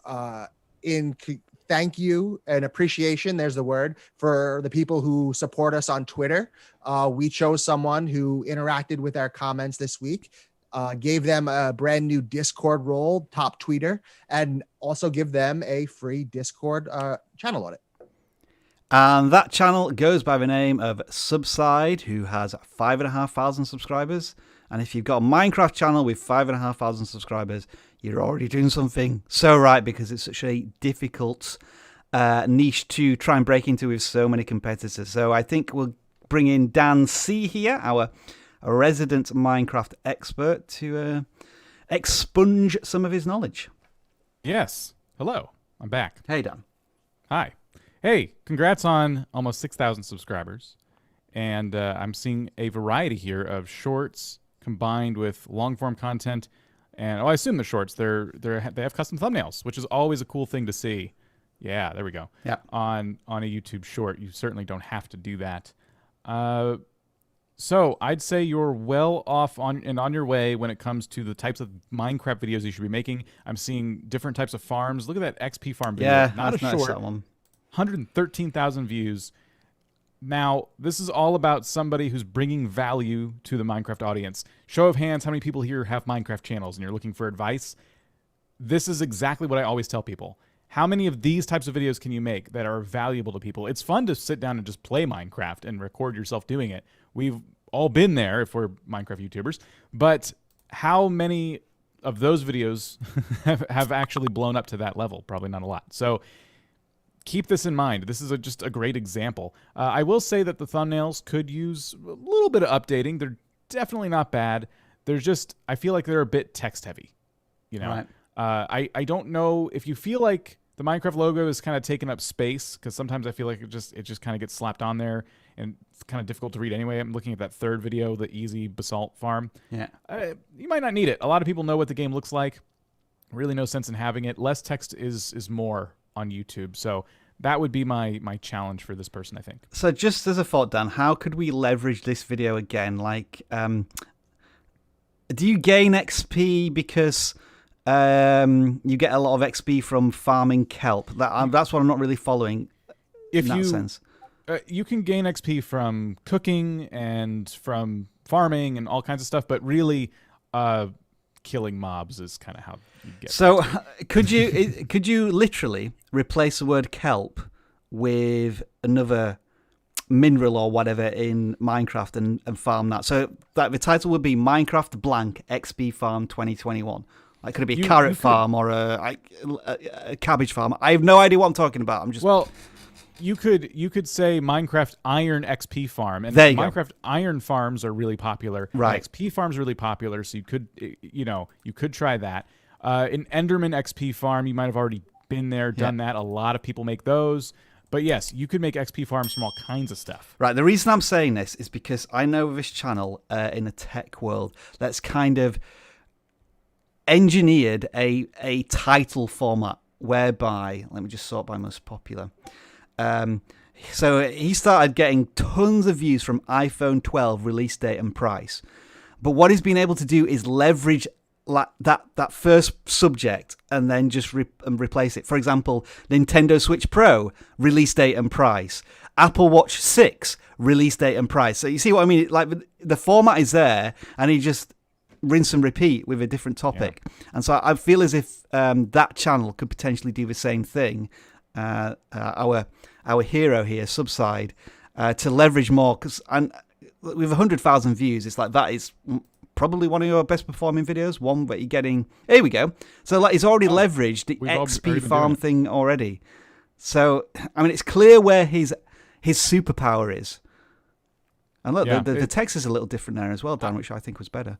Speaker 6: thank you and appreciation, there's the word, for the people who support us on Twitter. We chose someone who interacted with our comments this week, gave them a brand new Discord role, top tweeter, and also give them a free Discord channel audit.
Speaker 3: And that channel goes by the name of Subside, who has 5,500 subscribers. And if you've got a Minecraft channel with 5,500 subscribers, you're already doing something so right, because it's such a difficult niche to try and break into with so many competitors. So I think we'll bring in Dan C here, our resident Minecraft expert, to expunge some of his knowledge.
Speaker 7: Yes. Hello. I'm back.
Speaker 3: Hey, Dan.
Speaker 7: Hi. Hey, congrats on almost 6,000 subscribers. And I'm seeing a variety here of shorts combined with long-form content. And I assume the shorts, they have custom thumbnails, which is always a cool thing to see. Yeah, there we go. Yeah. On a YouTube short, you certainly don't have to do that. So I'd say you're well off on your way when it comes to the types of Minecraft videos you should be making. I'm seeing different types of farms. Look at that XP farm video.
Speaker 3: Yeah,
Speaker 7: not
Speaker 3: I've
Speaker 7: a
Speaker 3: noticed
Speaker 7: short.
Speaker 3: that one.
Speaker 7: 113,000 views. Now, this is all about somebody who's bringing value to the Minecraft audience. Show of hands, how many people here have Minecraft channels and you're looking for advice? This is exactly what I always tell people. How many of these types of videos can you make that are valuable to people? It's fun to sit down and just play Minecraft and record yourself doing it. We've all been there if we're Minecraft YouTubers, but how many of those videos have actually blown up to that level? Probably not a lot. So keep this in mind. This is just a great example. I will say that the thumbnails could use a little bit of updating. They're definitely not bad. They're just, I feel like they're a bit text heavy, you know?
Speaker 3: Right.
Speaker 7: I don't know if you feel like the Minecraft logo is kind of taking up space, because sometimes I feel like it just kind of gets slapped on there and it's kind of difficult to read anyway. I'm looking at that third video, the easy basalt farm.
Speaker 3: Yeah.
Speaker 7: You might not need it. A lot of people know what the game looks like. Really no sense in having it. Less text is more on YouTube. So that would be my challenge for this person, I think.
Speaker 3: So just as a thought, Dan, how could we leverage this video again? Like, do you gain XP because you get a lot of XP from farming kelp? That's what I'm not really following in that sense.
Speaker 7: You can gain XP from cooking and from farming and all kinds of stuff, but really killing mobs is kind of how you get.
Speaker 3: So could you literally replace the word kelp with another mineral or whatever in Minecraft and farm that? So that the title would be Minecraft blank XP Farm 2021. Like, could it be a carrot farm or a cabbage farm? I have no idea what I'm talking about. I'm just
Speaker 7: you could say Minecraft Iron XP Farm, and Minecraft Iron farms are really popular.
Speaker 3: Right.
Speaker 7: XP Farm's really popular, so you could try that. An Enderman XP Farm, you might have already been there, done that. A lot of people make those. But yes, you could make XP farms from all kinds of stuff.
Speaker 3: Right. The reason I'm saying this is because I know this channel in the tech world that's kind of engineered a title format whereby, let me just sort by most popular. So he started getting tons of views from iPhone 12 release date and price. But what he's been able to do is leverage like that first subject and then just replace it. For example, Nintendo Switch Pro, release date and price. Apple Watch 6, release date and price. So you see what I mean? Like, the format is there, and he just rinse and repeat with a different topic. Yeah. And so I feel as if that channel could potentially do the same thing. Our hero here, Subside, to leverage more, because with 100,000 views, it's like that is probably one of your best performing videos. One that you're getting. Here we go. So like, he's already leveraged the XP farm thing already. So I mean, it's clear where his superpower is. And look, the text is a little different there as well, Dan, which I think was better.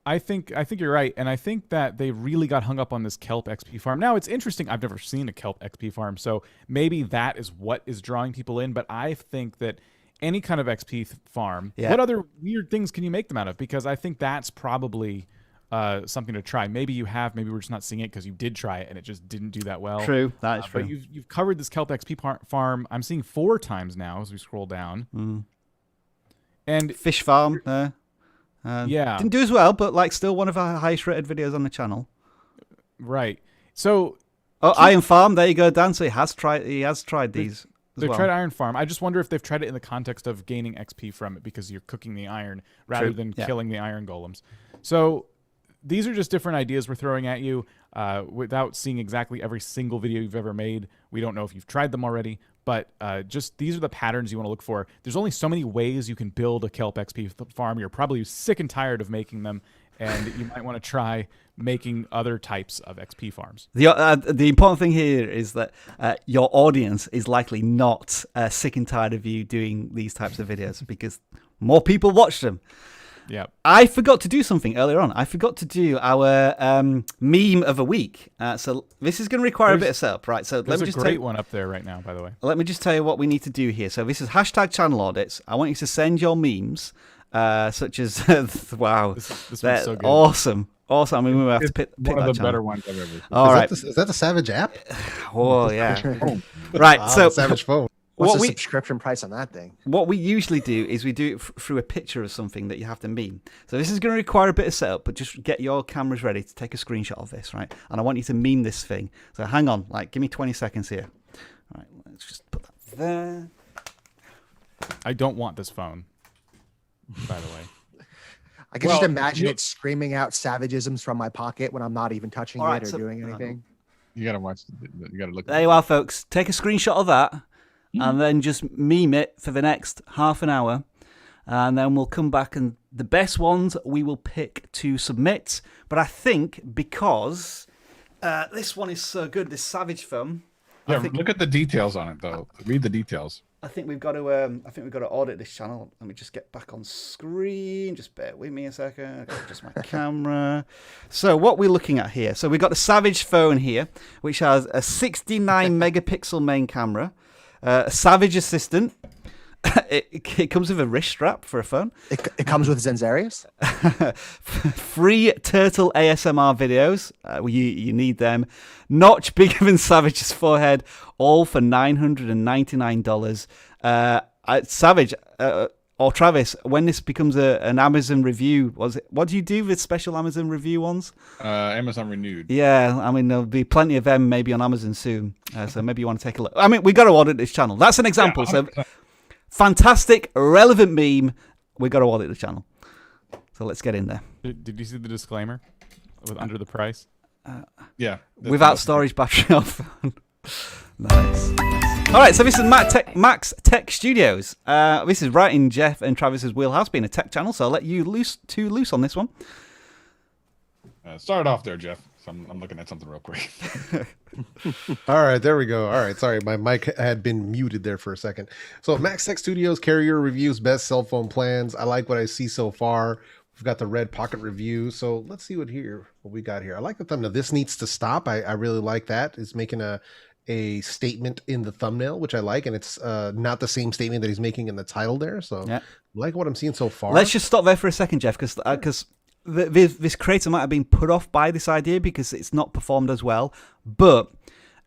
Speaker 7: I think you're right, and I think that they really got hung up on this kelp XP farm. Now, it's interesting. I've never seen a kelp XP farm, so maybe that is what is drawing people in. But I think that any kind of XP farm, what other weird things can you make them out of? Because I think that's probably something to try. Maybe you have, maybe we're just not seeing it because you did try it and it just didn't do that well.
Speaker 3: True, that is true.
Speaker 7: But you've covered this kelp XP farm. I'm seeing 4 times now as we scroll down. And
Speaker 3: fish farm there. Didn't do as well, but like still one of our highest rated videos on the channel.
Speaker 7: Right. So
Speaker 3: Iron Farm, there you go, Dan. So he has tried these.
Speaker 7: They've tried Iron Farm. I just wonder if they've tried it in the context of gaining XP from it, because you're cooking the iron rather than killing the iron golems. So these are just different ideas we're throwing at you without seeing exactly every single video you've ever made. We don't know if you've tried them already, but just these are the patterns you want to look for. There's only so many ways you can build a kelp XP farm. You're probably sick and tired of making them, and you might want to try making other types of XP farms.
Speaker 3: The important thing here is that your audience is likely not sick and tired of you doing these types of videos, because more people watch them.
Speaker 7: Yeah,
Speaker 3: I forgot to do something earlier on. I forgot to do our meme of a week. So this is going to require a bit of setup, right? So
Speaker 7: let me just great one up there right now, by the way.
Speaker 3: Let me just tell you what we need to do here. So this is #ChannelAudits. I want you to send your memes, such as wow,
Speaker 7: this one's so good.
Speaker 3: Awesome. I mean, we will have to pick
Speaker 2: one
Speaker 3: that
Speaker 2: of the better ones I've ever seen.
Speaker 3: All right.
Speaker 5: Is that the Savage app?
Speaker 3: Oh yeah. Right. So
Speaker 5: Savage phone.
Speaker 6: What's
Speaker 3: what
Speaker 6: the subscription price on that thing?
Speaker 3: What we usually do is we do it through a picture of something that you have to meme. So this is going to require a bit of setup, but just get your cameras ready to take a screenshot of this, right? And I want you to meme this thing. So hang on, like give me 20 seconds here. All right, let's just put that there.
Speaker 7: I don't want this phone, by the way.
Speaker 6: I can just imagine it screaming out savagisms from my pocket when I'm not even touching
Speaker 3: All right,
Speaker 6: it or doing anything.
Speaker 2: You gotta watch. You gotta look.
Speaker 3: There you are, folks. Take a screenshot of that, and then just meme it for the next half an hour, and then we'll come back and the best ones we will pick to submit. But I think because this one is so good, this Savage film.
Speaker 2: Yeah, look at the details on it though. Read the details.
Speaker 3: I think we've got to audit this channel. Let me just get back on screen. Just bear with me a second. Just my camera. So what we're looking at here. So we've got the Savage phone here, which has a 69 megapixel main camera, a Savage Assistant. It comes with a wrist strap for a phone.
Speaker 6: It comes with Zenzarius.
Speaker 3: Free turtle ASMR videos. You need them. Notch bigger than Savage's forehead. All for $999. Savage or Travis, when this becomes an Amazon review, what do you do with special Amazon review ones?
Speaker 2: Amazon Renewed.
Speaker 3: Yeah, I mean, there'll be plenty of them maybe on Amazon soon. So maybe you want to take a look. I mean, we got to audit this channel. That's an example.
Speaker 2: Yeah,
Speaker 3: so fantastic, relevant meme. We got to audit the channel. So let's get in there.
Speaker 7: Did you see the disclaimer with under the price?
Speaker 2: Yeah.
Speaker 3: Without storage, battery off. Nice. All right, so this is Max Tech Studios. This is right in Jeff and Travis's wheelhouse, being a tech channel. So I'll let you loose on this one.
Speaker 2: Start off there, Jeff. So I'm looking at something real quick.
Speaker 5: All right, there we go. All right, sorry, my mic had been muted there for a second. So Max Tech Studios, carrier reviews, best cell phone plans. I like what I see so far. We've got the red pocket review. So let's see what we got here. I like the thumbnail. This needs to stop. I really like that. It's making a statement in the thumbnail, which I like, and it's not the same statement that he's making in the title there. So yeah. I like what I'm seeing so far.
Speaker 3: Let's just stop there for a second, Jeff, because this creator might have been put off by this idea because it's not performed as well. But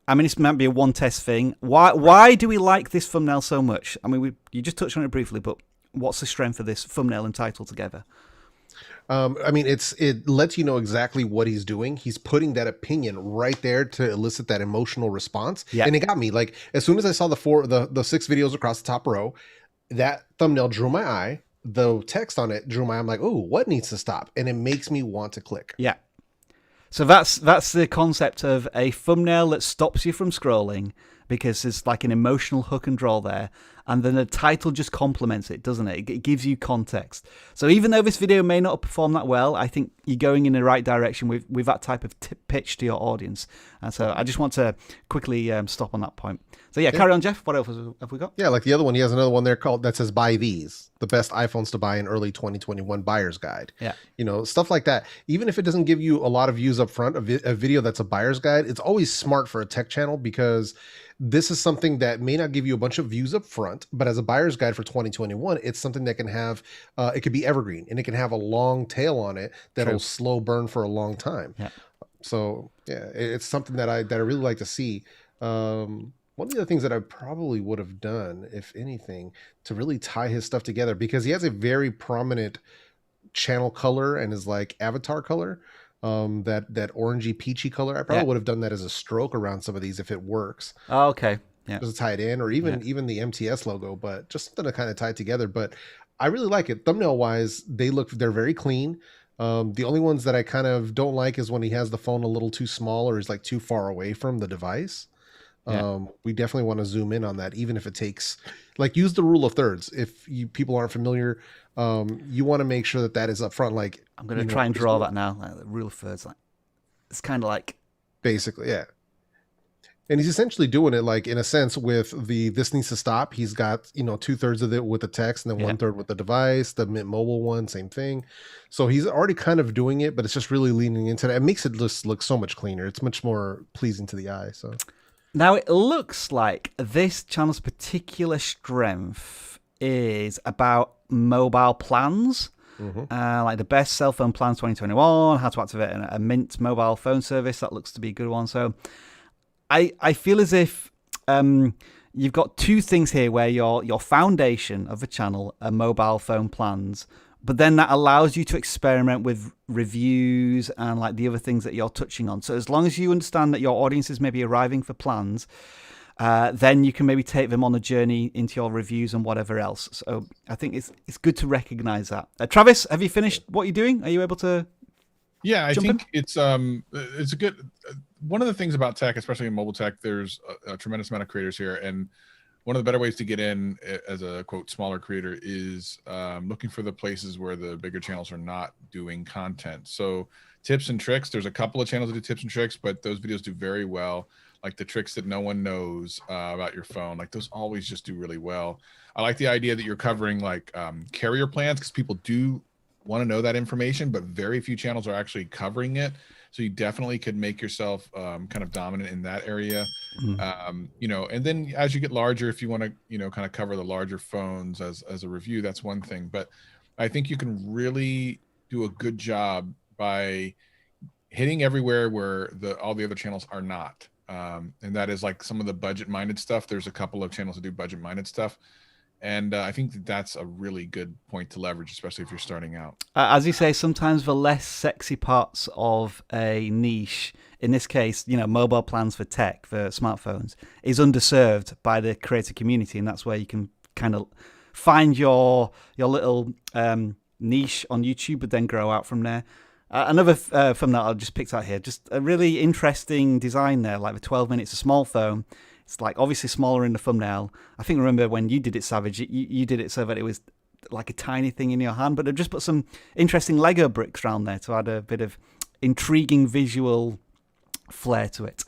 Speaker 3: I mean, this might be a one test thing. Why do we like this thumbnail so much? I mean, you just touched on it briefly, but what's the strength of this thumbnail and title together?
Speaker 5: I mean, it lets you know exactly what he's doing. He's putting that opinion right there to elicit that emotional response. Yeah. And it got me. Like, as soon as I saw the 6 videos across the top row, that thumbnail drew my eye. The text on it drew my eye. I'm like, oh, what needs to stop? And it makes me want to click.
Speaker 3: Yeah. So that's the concept of a thumbnail that stops you from scrolling because there's like an emotional hook and draw there. And then the title just complements it, doesn't it? It gives you context. So even though this video may not have performed that well, I think you're going in the right direction with that type of pitch to your audience. And so I just want to quickly stop on that point. So yeah, carry on, Jeff. What else have we got?
Speaker 5: Yeah, like the other one, he has another one there that says buy these, the best iPhones to buy in early 2021 buyer's guide.
Speaker 3: Yeah.
Speaker 5: You know, stuff like that. Even if it doesn't give you a lot of views up front, a video that's a buyer's guide, it's always smart for a tech channel because this is something that may not give you a bunch of views up front, but as a buyer's guide for 2021, it's something that can have, it could be evergreen and it can have a long tail on it that'll slow burn for a long time. Yeah. So yeah, it's something that I really like to see. One of the other things that I probably would have done, if anything, to really tie his stuff together, because he has a very prominent channel color and his like avatar color, that orangey peachy color. I probably would have done that as a stroke around some of these if it works.
Speaker 3: Oh, okay. Yeah.
Speaker 5: Just to tie it in, or even the MTS logo, but just something to kind of tie it together. But I really like it. Thumbnail wise, they're very clean. The only ones that I kind of don't like is when he has the phone a little too small or is like too far away from the device. We definitely want to zoom in on that, even if it takes, like, use the rule of thirds. If people aren't familiar, you want to make sure that is up front. Like,
Speaker 3: I'm going to try and draw that now. Like the rule of thirds, like it's kind of like
Speaker 5: basically, yeah. And he's essentially doing it like in a sense with this needs to stop. He's got 2/3 of it with the text and then 1/3 with the device. The Mint Mobile one, same thing. So he's already kind of doing it, but it's just really leaning into that. It makes it just look so much cleaner. It's much more pleasing to the eye. So.
Speaker 3: Now, it looks like this channel's particular strength is about mobile plans, like the best cell phone plans 2021, how to activate a Mint mobile phone service. That looks to be a good one. So I feel as if you've got two things here where your foundation of a channel are mobile phone plans, but then that allows you to experiment with reviews and like the other things that you're touching on. So as long as you understand that your audience is maybe arriving for plans, then you can maybe take them on a journey into your reviews and whatever else. So I think it's good to recognize that. Travis, have you finished what you're doing? Are you able to?
Speaker 2: Yeah, I think it's a good. One of the things about tech, especially in mobile tech, there's a tremendous amount of creators here, and one of the better ways to get in as a quote smaller creator is looking for the places where the bigger channels are not doing content. So tips and tricks, there's a couple of channels that do tips and tricks, but those videos do very well. Like the tricks that no one knows about your phone, like those always just do really well. I like the idea that you're covering like carrier plans, because people do want to know that information, but very few channels are actually covering it. So you definitely could make yourself kind of dominant in that area. You know, and then as you get larger, if you want to, you know, kind of cover the larger phones as a review, that's one thing. But I think you can really do a good job by hitting everywhere where all the other channels are not. And that is like some of the budget-minded stuff. There's a couple of channels that do budget-minded stuff. And I think that's a really good point to leverage, especially if you're starting out.
Speaker 3: As you say, sometimes the less sexy parts of a niche, in this case, you know, mobile plans for tech, for smartphones, is underserved by the creator community. And that's where you can kind of find your little niche on YouTube, but then grow out from there. Another thumbnail I just picked out here, just a really interesting design there, like the 12 minutes, a small phone. It's like obviously smaller in the thumbnail. I think remember when you did it, Savage, you did it so that it was like a tiny thing in your hand, but they've just put some interesting Lego bricks around there to add a bit of intriguing visual flair to it.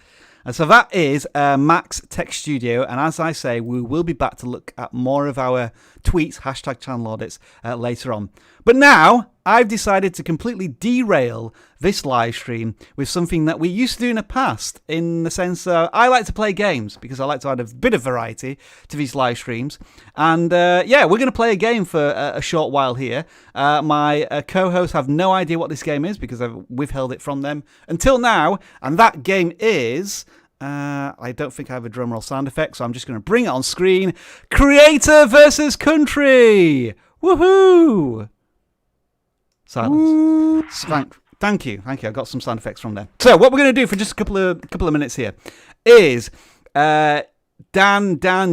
Speaker 3: And so that is Max Tech Studio. And as I say, we will be back to look at more of our tweets, hashtag channel audits later on. But now I've decided to completely derail this live stream with something that we used to do in the past, in the sense I like to play games because I like to add a bit of variety to these live streams. And yeah, we're going to play a game for a short while here. My co-hosts have no idea what this game is because I've withheld it from them until now. And that game is... I don't think I have a drum roll sound effect, so I'm just going to bring it on screen. Creator versus country! Woohoo! Silence. Thank you. I got some sound effects from there. So what we're going to do for just a couple of minutes here is Dan,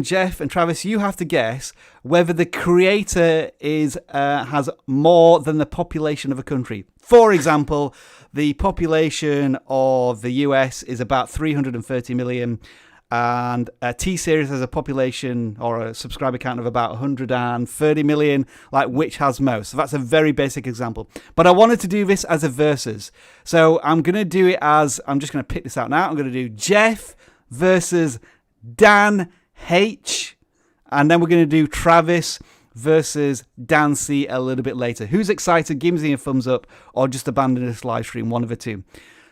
Speaker 3: Jeff, and Travis, you have to guess whether the creator has more than the population of a country. For example, the population of the US is about 330 million, and T-Series has a population or a subscriber count of about 130 million. Like, which has most? So that's a very basic example. But I wanted to do this as a versus. So I'm going to do it as, I'm just going to pick this out now. I'm going to do Jeff versus Dan H. And then we're going to do Travis versus Dan C a little bit later. Who's excited? Give me a thumbs up or just abandon this live stream, one of the two.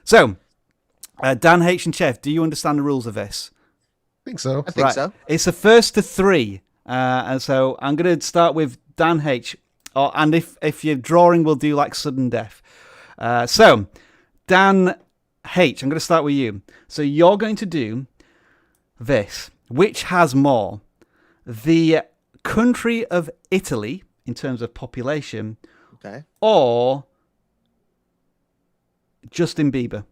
Speaker 3: So, Dan H and Jeff, do you understand the rules of this?
Speaker 5: I think so.
Speaker 6: I think so.
Speaker 3: It's a first to three. And so I'm going to start with Dan H. And if you're drawing, we'll do like sudden death. So, Dan H, I'm going to start with you. So you're going to do this. Which has more? The country of Italy in terms of population,
Speaker 6: Okay.
Speaker 3: or Justin Bieber?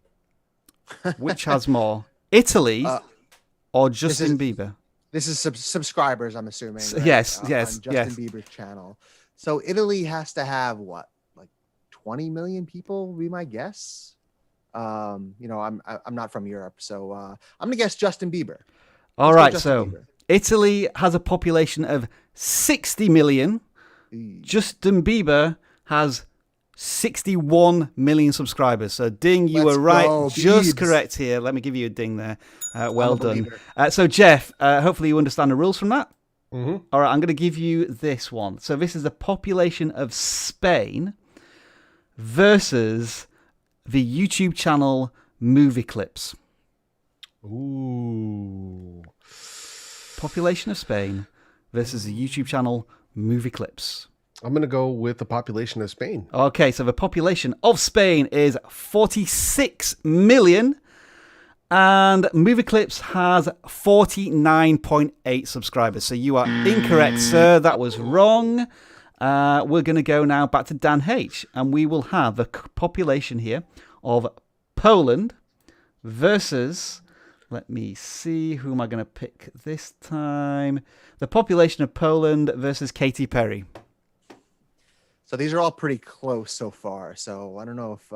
Speaker 3: Which has more? Italy or Justin Bieber?
Speaker 6: This is subscribers, I'm assuming. Right?
Speaker 3: Yes,
Speaker 6: On Justin Bieber's channel. So Italy has to have what, like 20 million people? Would be my guess. You know, I'm not from Europe, so I'm gonna guess Justin Bieber.
Speaker 3: All right, so Bieber. Italy has a population of 60 million. Justin Bieber has 61 million subscribers. So, ding, you were right. Just correct here. Let me give you a ding there. Well done. So, Jeff, hopefully you understand the rules from that.
Speaker 5: Mm-hmm.
Speaker 3: All right, I'm going to give you this one. So, this is the population of Spain versus the YouTube channel Movie Clips.
Speaker 5: Ooh.
Speaker 3: Population of Spain versus the YouTube channel Movie Clips.
Speaker 5: I'm going to go with the population of Spain.
Speaker 3: Okay, so the population of Spain is 46 million. And Movie Clips has 49.8 subscribers. So you are incorrect, sir. That was wrong. We're going to go now back to Dan H. And we will have the population here of Poland versus... Let me see. Who am I going to pick this time? The population of Poland versus Katy Perry.
Speaker 6: So these are all pretty close so far. So I don't know if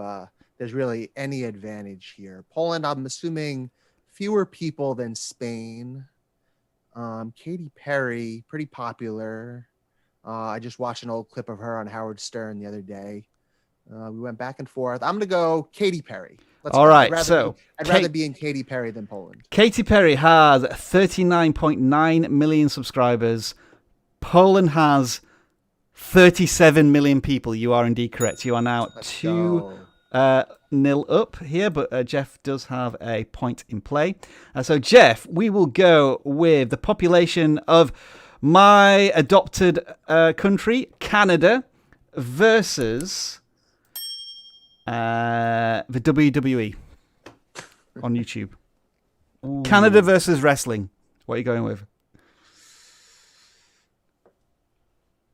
Speaker 6: there's really any advantage here. Poland, I'm assuming fewer people than Spain. Katy Perry, pretty popular. I just watched an old clip of her on Howard Stern the other day. We went back and forth. I'm going to go Katy Perry.
Speaker 3: All right,
Speaker 6: I'd rather be in Katy Perry than Poland.
Speaker 3: Katy Perry has 39.9 million subscribers. Poland has 37 million people. You are indeed correct. You are now 2-0 up here, but Jeff does have a point in play. So, Jeff, we will go with the population of my adopted country, Canada, versus... the WWE on YouTube. Ooh. Canada versus wrestling. What are you going with?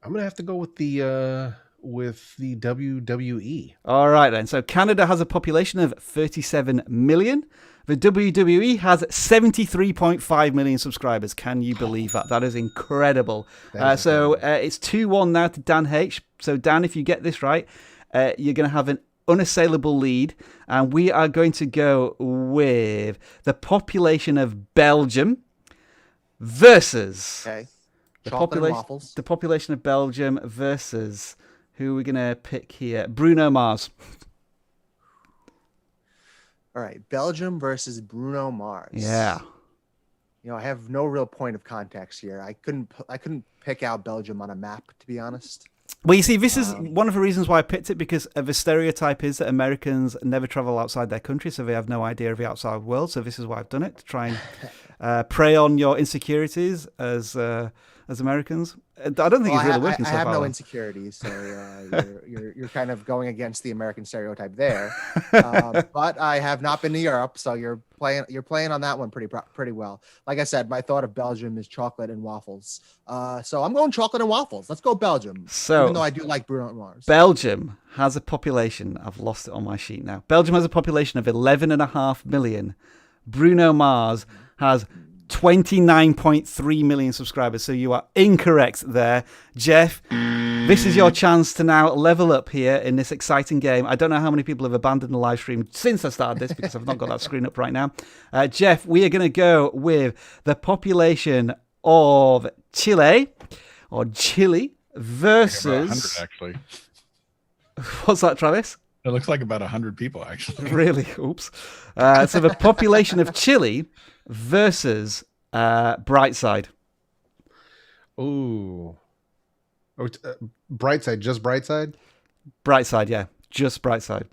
Speaker 5: I'm gonna have to go with the WWE.
Speaker 3: All right then. So Canada has a population of 37 million. The WWE has 73.5 million subscribers. Can you believe that? That is incredible. It's 2-1 now to Dan H. So Dan, if you get this right, you're going to have an unassailable lead, and we are going to go with the population of Belgium versus the population of Belgium versus who are we going to pick here? Bruno Mars.
Speaker 6: All right, Belgium versus Bruno Mars.
Speaker 3: Yeah.
Speaker 6: You know, I have no real point of context here. I couldn't pick out Belgium on a map, to be honest.
Speaker 3: Well, you see, this is one of the reasons why I picked it, because the stereotype is that Americans never travel outside their country, so they have no idea of the outside world. So this is why I've done it, to try and prey on your insecurities as Americans. I don't think it's really working so far.
Speaker 6: I have no insecurities, so you're kind of going against the American stereotype there. But I have not been to Europe, so you're playing on that one pretty well. Like I said, my thought of Belgium is chocolate and waffles. So I'm going chocolate and waffles. Let's go Belgium. So even though I do like Bruno Mars.
Speaker 3: Belgium has a population. I've lost it on my sheet now. Belgium has a population of 11.5 million. Bruno Mars has 29.3 million subscribers. So you are incorrect there, Jeff. This is your chance to now level up here in this exciting game. I don't know how many people have abandoned the live stream since I started this, because I've not got that screen up right now. Jeff, we are going to go with the population of Chile versus...
Speaker 2: 100, actually.
Speaker 3: What's that, Travis?
Speaker 2: It looks like about 100 people, actually.
Speaker 3: Really? Oops. So the population of Chile versus Brightside.
Speaker 5: Ooh. Brightside, just Brightside?
Speaker 3: Brightside, yeah. Just Brightside.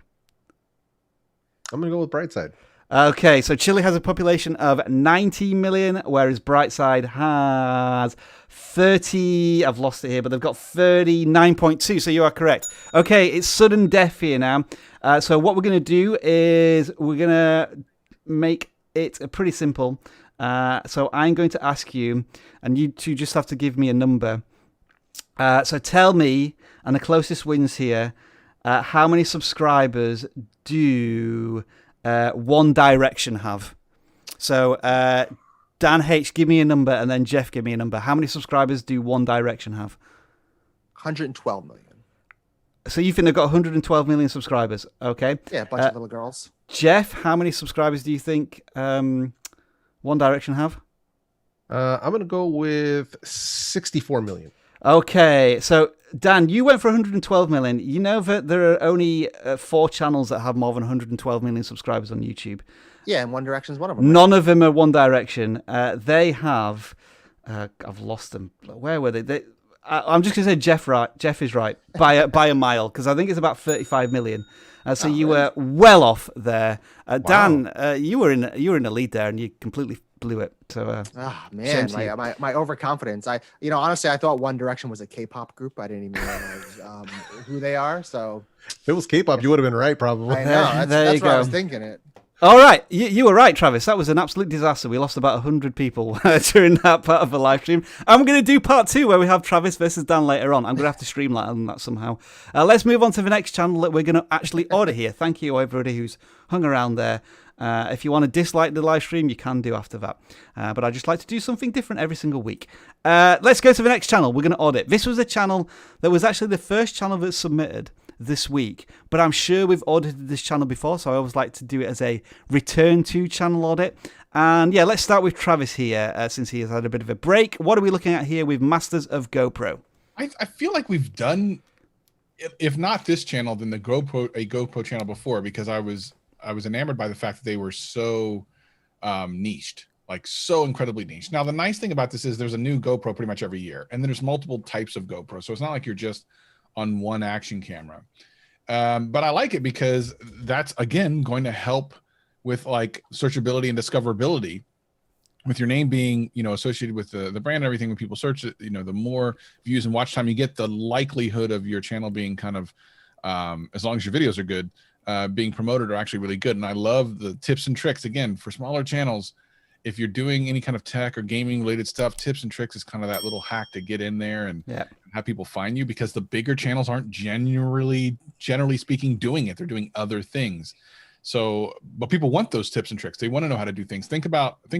Speaker 5: I'm going to go with Brightside.
Speaker 3: Okay, so Chile has a population of 90 million, whereas Brightside has 30... I've lost it here, but they've got 39.2, so you are correct. Okay, it's sudden death here now. So what we're going to do is we're going to make it pretty simple. So I'm going to ask you, and you two just have to give me a number. So tell me, and the closest wins here, how many subscribers do One Direction have? So Dan H, give me a number, and then Jeff, give me a number. How many subscribers do One Direction have?
Speaker 6: 112 million.
Speaker 3: So you think they've got 112 million subscribers? Okay.
Speaker 6: Yeah, a bunch of little girls.
Speaker 3: Jeff, how many subscribers do you think One Direction have?
Speaker 5: I'm going to go with 64 million.
Speaker 3: Okay, so Dan, you went for 112 million. You know that there are only 4 channels that have more than 112 million subscribers on YouTube.
Speaker 6: Yeah, and One Direction is one of them.
Speaker 3: None of them are One Direction. They have... I've lost them. Where were they? I'm just going to say Jeff is right by a mile, because I think it's about 35 million. So you were well off there. Dan, you were in the lead there, and you completely blew it. So,
Speaker 6: man, my overconfidence. Honestly, I thought One Direction was a K-pop group. I didn't even realize who they are. So
Speaker 5: if it was K-pop, you would have been right, probably.
Speaker 6: I know. That's what I was thinking.
Speaker 3: All right, you were right, Travis. That was an absolute disaster. We lost about 100 people during that part of the live stream. I'm going to do part 2 where we have Travis versus Dan later on. I'm going to have to streamline that somehow. Let's move on to the next channel that we're going to actually order here. Thank you, everybody who's hung around there. If you want to dislike the live stream, you can do after that. But I just like to do something different every single week. Let's go to the next channel. We're going to audit. This was a channel that was actually the first channel that submitted this week, but I'm sure we've audited this channel before, so I always like to do it as a return to channel audit. And yeah, let's start with Travis here, since he has had a bit of a break. What are we looking at here with Masters of GoPro?
Speaker 2: I feel like we've done, if not this channel, then a GoPro channel before, because I was enamored by the fact that they were so niched, like so incredibly niche. Now, the nice thing about this is there's a new GoPro pretty much every year, and then there's multiple types of GoPro, so it's not like you're just on one action camera. But I like it because that's, again, going to help with like searchability and discoverability, with your name being, you know, associated with the brand and everything. When people search it, you know, the more views and watch time you get, the likelihood of your channel being kind of, as long as your videos are good, being promoted are actually really good. And I love the tips and tricks. Again, for smaller channels, if you're doing any kind of tech or gaming related stuff, tips and tricks is kind of that little hack to get in there and have people find you, because the bigger channels aren't generally speaking doing it. They're doing other things. So, but people want those tips and tricks. They want to know how to do things. Think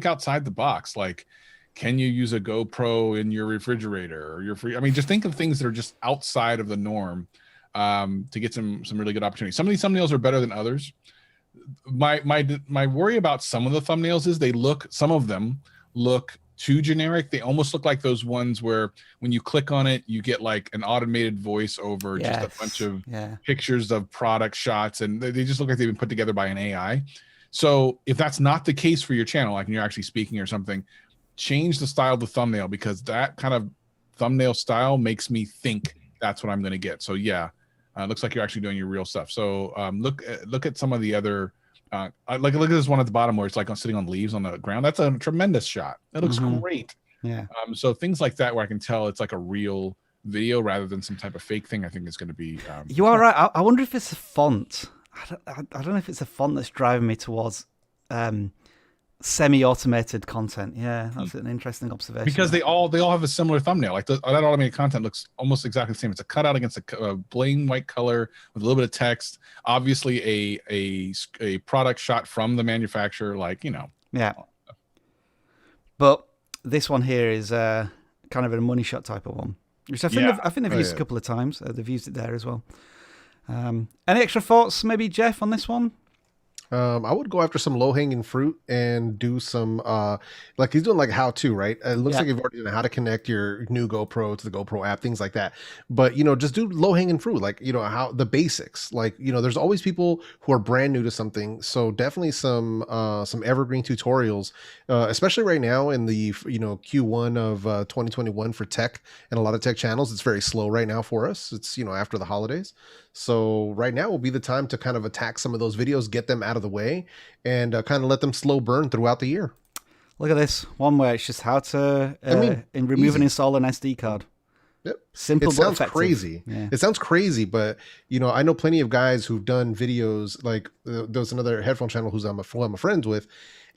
Speaker 2: outside the box. Like, can you use a GoPro in your refrigerator or I mean, just think of things that are just outside of the norm, to get some really good opportunities. Some of these thumbnails are better than others. My worry about some of the thumbnails is some of them look too generic. They almost look like those ones where when you click on it, you get like an automated voice over just a bunch of pictures of product shots, and they just look like they've been put together by an AI. So if that's not the case for your channel, like when you're actually speaking or something, change the style of the thumbnail, because that kind of thumbnail style makes me think that's what I'm going to get. So yeah. Looks like you're actually doing your real stuff. So look at some of the other, look at this one at the bottom where it's like sitting on leaves on the ground. That's a tremendous shot. It looks great. Yeah. So things like that where I can tell it's like a real video rather than some type of fake thing, I think is going to be.
Speaker 3: You are right. I wonder if it's a font. I don't know if it's a font that's driving me towards semi-automated content. Yeah, that's an interesting observation.
Speaker 2: Because they all have a similar thumbnail. Like that automated content looks almost exactly the same. It's a cutout against a plain white color with a little bit of text. Obviously, a product shot from the manufacturer. Like, you know. Yeah.
Speaker 3: But this one here is kind of a money shot type of one, which I think they've used a couple of times. They've used it there as well. Any extra thoughts, maybe, Jeff, on this one?
Speaker 5: I would go after some low-hanging fruit and do some, like he's doing like how-to, right? It looks like you've already done how to connect your new GoPro to the GoPro app, things like that. But, you know, just do low-hanging fruit, like, you know, how the basics, like, you know, there's always people who are brand new to something. So definitely some evergreen tutorials, especially right now in the, you know, Q1 of 2021 for tech and a lot of tech channels. It's very slow right now for us. It's, you know, after the holidays. So right now will be the time to kind of attack some of those videos, get them out of the way, and kind of let them slow burn throughout the year.
Speaker 3: Look at this one where it's just how to remove and install an SD card.
Speaker 5: Yep.
Speaker 3: Simple.
Speaker 5: It sounds crazy. Yeah. It sounds crazy, but you know, I know plenty of guys who've done videos. Like there's another headphone channel who's I'm friends with,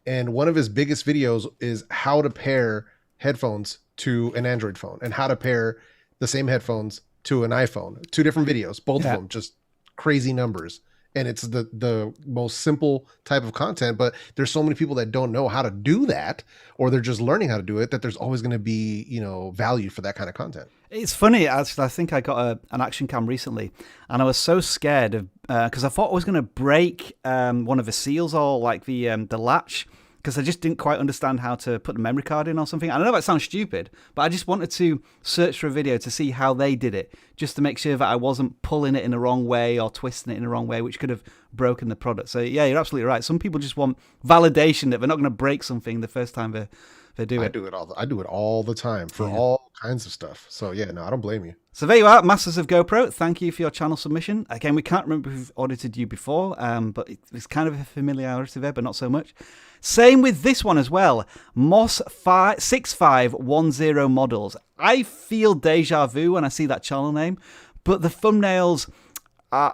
Speaker 5: and one of his biggest videos is how to pair headphones to an Android phone and how to pair the same headphones to an iPhone. 2 different videos, both of them, just crazy numbers. And it's the most simple type of content, but there's so many people that don't know how to do that, or they're just learning how to do it, that there's always going to be, you know, value for that kind of content.
Speaker 3: It's funny, actually, I think I got an action cam recently, and I was so scared of, because I thought I was going to break one of the seals or like the latch, because I just didn't quite understand how to put the memory card in or something. I know that sounds stupid, but I just wanted to search for a video to see how they did it, just to make sure that I wasn't pulling it in the wrong way or twisting it in the wrong way, which could have broken the product. So yeah, you're absolutely right. Some people just want validation that they're not going to break something the first time they do it.
Speaker 5: I do it all the time for all kinds of stuff. So yeah, no, I don't blame you.
Speaker 3: So there you are, Masters of GoPro. Thank you for your channel submission. Again, we can't remember if we've audited you before, but it's kind of a familiarity there, but not so much. Same with this one as well. Moss 6510 models. I feel deja vu when I see that channel name, but the thumbnails,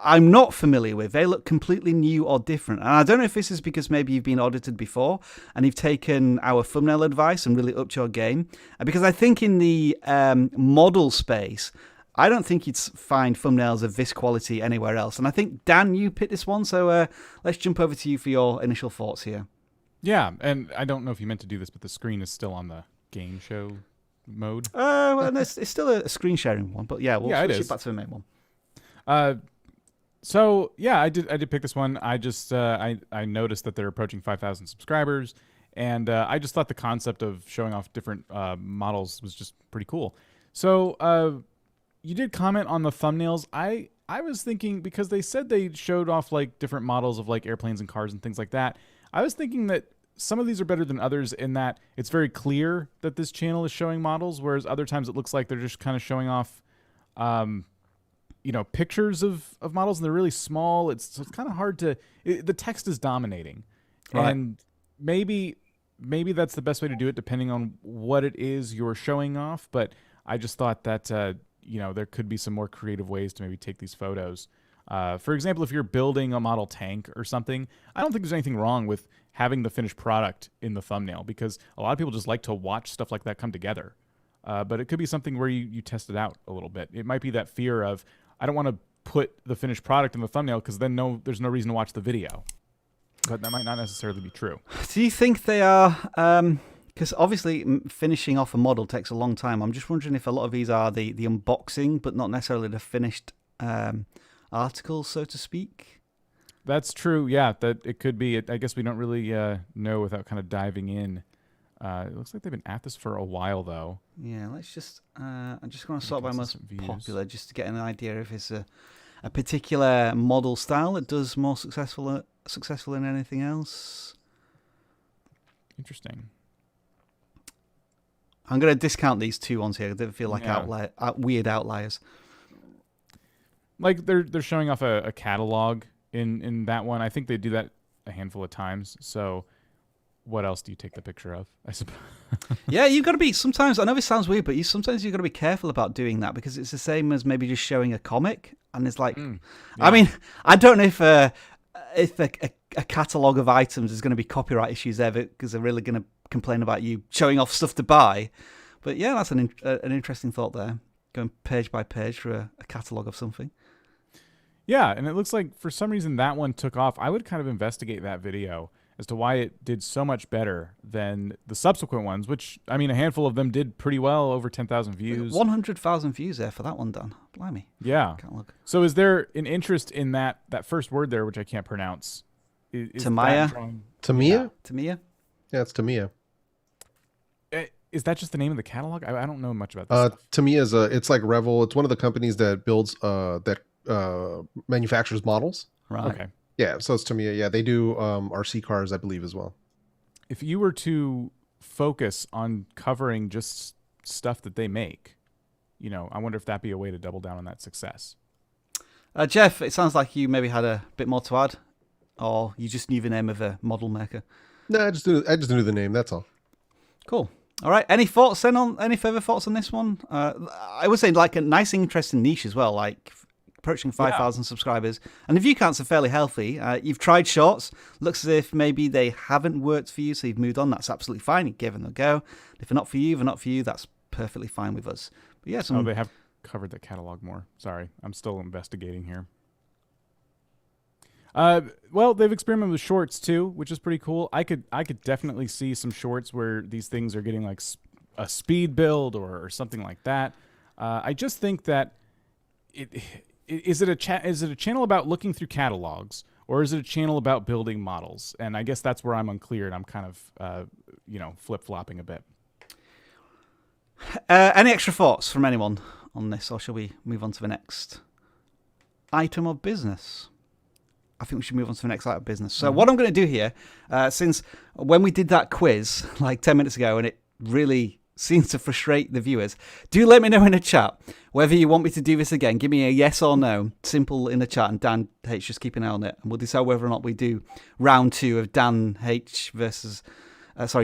Speaker 3: I'm not familiar with. They look completely new or different. And I don't know if this is because maybe you've been audited before and you've taken our thumbnail advice and really upped your game. Because I think in the model space, I don't think you'd find thumbnails of this quality anywhere else. And I think, Dan, you picked this one. So let's jump over to you for your initial thoughts here.
Speaker 7: Yeah, and I don't know if you meant to do this, but the screen is still on the game show mode.
Speaker 3: Well, it's still a screen sharing one. But yeah, we'll switch it back to the main one.
Speaker 7: So yeah, I did pick this one. I just I noticed that they're approaching 5,000 subscribers, and I just thought the concept of showing off different models was just pretty cool. So you did comment on the thumbnails. I was thinking, because they said they showed off like different models of like airplanes and cars and things like that. I was thinking that some of these are better than others in that it's very clear that this channel is showing models, whereas other times it looks like they're just kind of showing off pictures of models, and they're really small. It's kind of hard to. The text is dominating,
Speaker 3: right.
Speaker 7: And maybe that's the best way to do it, depending on what it is you're showing off. But I just thought that there could be some more creative ways to maybe take these photos. For example, if you're building a model tank or something, I don't think there's anything wrong with having the finished product in the thumbnail, because a lot of people just like to watch stuff like that come together. But it could be something where you test it out a little bit. It might be that fear of, I don't want to put the finished product in the thumbnail because then there's no reason to watch the video. But that might not necessarily be true.
Speaker 3: Do you think they are... because obviously finishing off a model takes a long time. I'm just wondering if a lot of these are the unboxing, but not necessarily the finished articles, so to speak.
Speaker 7: That's true, yeah. That it could be. I guess we don't really know without kind of diving in. It looks like they've been at this for a while, though.
Speaker 3: Yeah, let's just... I'm just going to sort by most popular, just to get an idea if it's a particular model style that does more successful than anything else.
Speaker 7: Interesting.
Speaker 3: I'm going to discount these two ones here. They feel like weird outliers.
Speaker 7: Like they're showing off a catalog in that one. I think they do that a handful of times. So what else do you take the picture of, I suppose?
Speaker 3: Yeah, you've got to be, sometimes, I know this sounds weird, but sometimes you've got to be careful about doing that, because it's the same as maybe just showing a comic. And it's like,
Speaker 7: yeah.
Speaker 3: I mean, I don't know if a catalogue of items is going to be copyright issues there, because they're really going to complain about you showing off stuff to buy. But yeah, that's an interesting thought there, going page by page for a catalogue of something.
Speaker 7: Yeah, and it looks like for some reason that one took off. I would kind of investigate that video as to why it did so much better than the subsequent ones, which, I mean, a handful of them did pretty well, over 10,000 views.
Speaker 3: 100,000 views there for that one, Dan. Blimey.
Speaker 7: Yeah.
Speaker 3: Can't look.
Speaker 7: So is there an interest in that first word there, which I can't pronounce?
Speaker 3: Tamaya?
Speaker 5: Tamiya?
Speaker 3: Tamiya?
Speaker 5: Yeah, it's Tamiya.
Speaker 7: Is that just the name of the catalog? I don't know much about this stuff.
Speaker 5: Tamiya is it's like Revel. It's one of the companies that builds manufactures models.
Speaker 3: Right.
Speaker 7: Okay.
Speaker 5: Yeah, so it's Tamiya. Yeah, they do RC cars, I believe, as well.
Speaker 7: If you were to focus on covering just stuff that they make, I wonder if that'd be a way to double down on that success.
Speaker 3: Jeff, it sounds like you maybe had a bit more to add, or you just knew the name of a model maker.
Speaker 5: No, I just knew the name. That's all.
Speaker 3: Cool. All right. Any thoughts then any further thoughts on this one? I would say like a nice, interesting niche as well, like approaching 5,000 subscribers. And the view counts are fairly healthy. You've tried shorts. Looks as if maybe they haven't worked for you, so you've moved on. That's absolutely fine. You've given them a go. If they're not for you, that's perfectly fine with us. But yeah,
Speaker 7: they have covered the catalog more. Sorry, I'm still investigating here. Well, they've experimented with shorts too, which is pretty cool. I could definitely see some shorts where these things are getting like a speed build or something like that. I just think that is it a channel about looking through catalogs, or is it a channel about building models? And I guess that's where I'm unclear, and I'm kind of flip-flopping a bit.
Speaker 3: Any extra thoughts from anyone on this, or shall we move on to the next item of business? I think we should move on to the next item of business. So what I'm going to do here, since when we did that quiz like 10 minutes ago, and it really seems to frustrate the viewers, do let me know in the chat whether you want me to do this again. Give me a yes or no, simple in the chat, and Dan H, just keep an eye on it, and we'll decide whether or not we do round 2 of Dan H versus...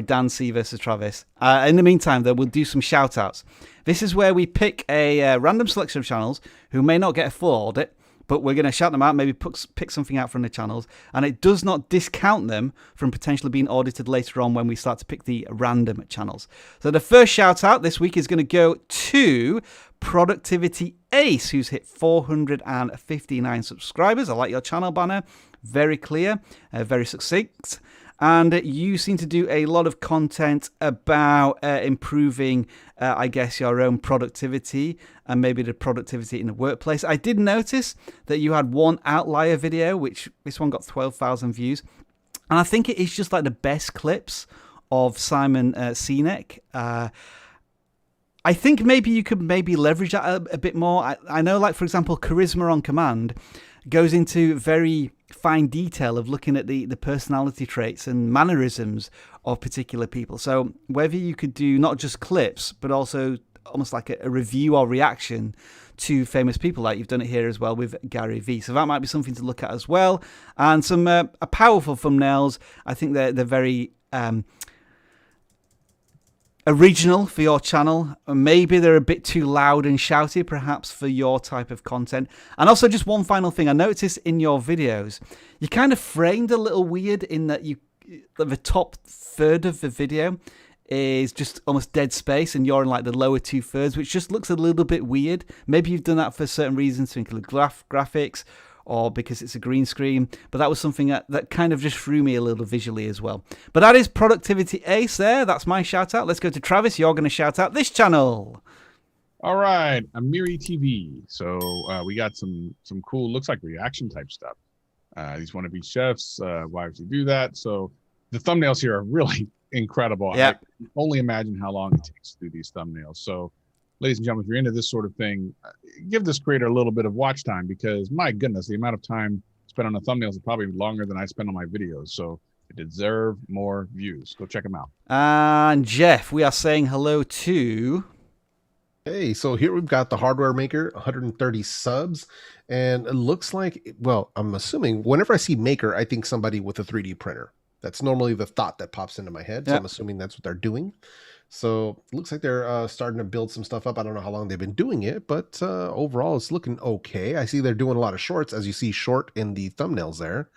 Speaker 3: Dan C versus Travis. In the meantime, though, we'll do some shout-outs. This is where we pick a random selection of channels who may not get a full audit, but we're going to shout them out, maybe pick something out from the channels, and it does not discount them from potentially being audited later on when we start to pick the random channels. So the first shout out this week is going to go to Productivity Ace, who's hit 459 subscribers. I like your channel banner. Very clear, very succinct. And you seem to do a lot of content about improving, I guess, your own productivity and maybe the productivity in the workplace. I did notice that you had one outlier video, which this one got 12,000 views. And I think it is just like the best clips of Simon Sinek. I think maybe you could leverage that a bit more. I know, like, for example, Charisma on Command goes into very fine detail of looking at the personality traits and mannerisms of particular people. So whether you could do not just clips, but also almost like a review or reaction to famous people, like you've done it here as well with Gary Vee. So that might be something to look at as well. And some powerful thumbnails. I think they're very original for your channel. Maybe they're a bit too loud and shouty, perhaps, for your type of content. And also, just one final thing, I noticed in your videos, you kind of framed a little weird in that the top third of the video is just almost dead space, and you're in like the lower 2/3, which just looks a little bit weird. Maybe you've done that for certain reasons, to include graphics, or because it's a green screen, but that was something that kind of just threw me a little visually as well. But that is Productivity Ace there. That's my shout out. Let's go to Travis. You're going to shout out this channel.
Speaker 2: All right, Amiri TV. So we got some cool, looks like reaction type stuff. These wannabe chefs, why would you do that? So the thumbnails here are really incredible.
Speaker 3: Yeah.
Speaker 2: I can only imagine how long it takes to do these thumbnails. So ladies and gentlemen, if you're into this sort of thing, give this creator a little bit of watch time, because my goodness, the amount of time spent on the thumbnails is probably longer than I spend on my videos. So they deserve more views. Go check them out.
Speaker 3: And Jeff, we are saying hello to...
Speaker 5: Hey, so here we've got the hardware maker, 130 subs, and it looks like, well, I'm assuming whenever I see maker, I think somebody with a 3D printer. That's normally the thought that pops into my head. So I'm assuming that's what they're doing. So it looks like they're starting to build some stuff up. I don't know how long they've been doing it, but overall it's looking okay. I see they're doing a lot of shorts, as you see short in the thumbnails there.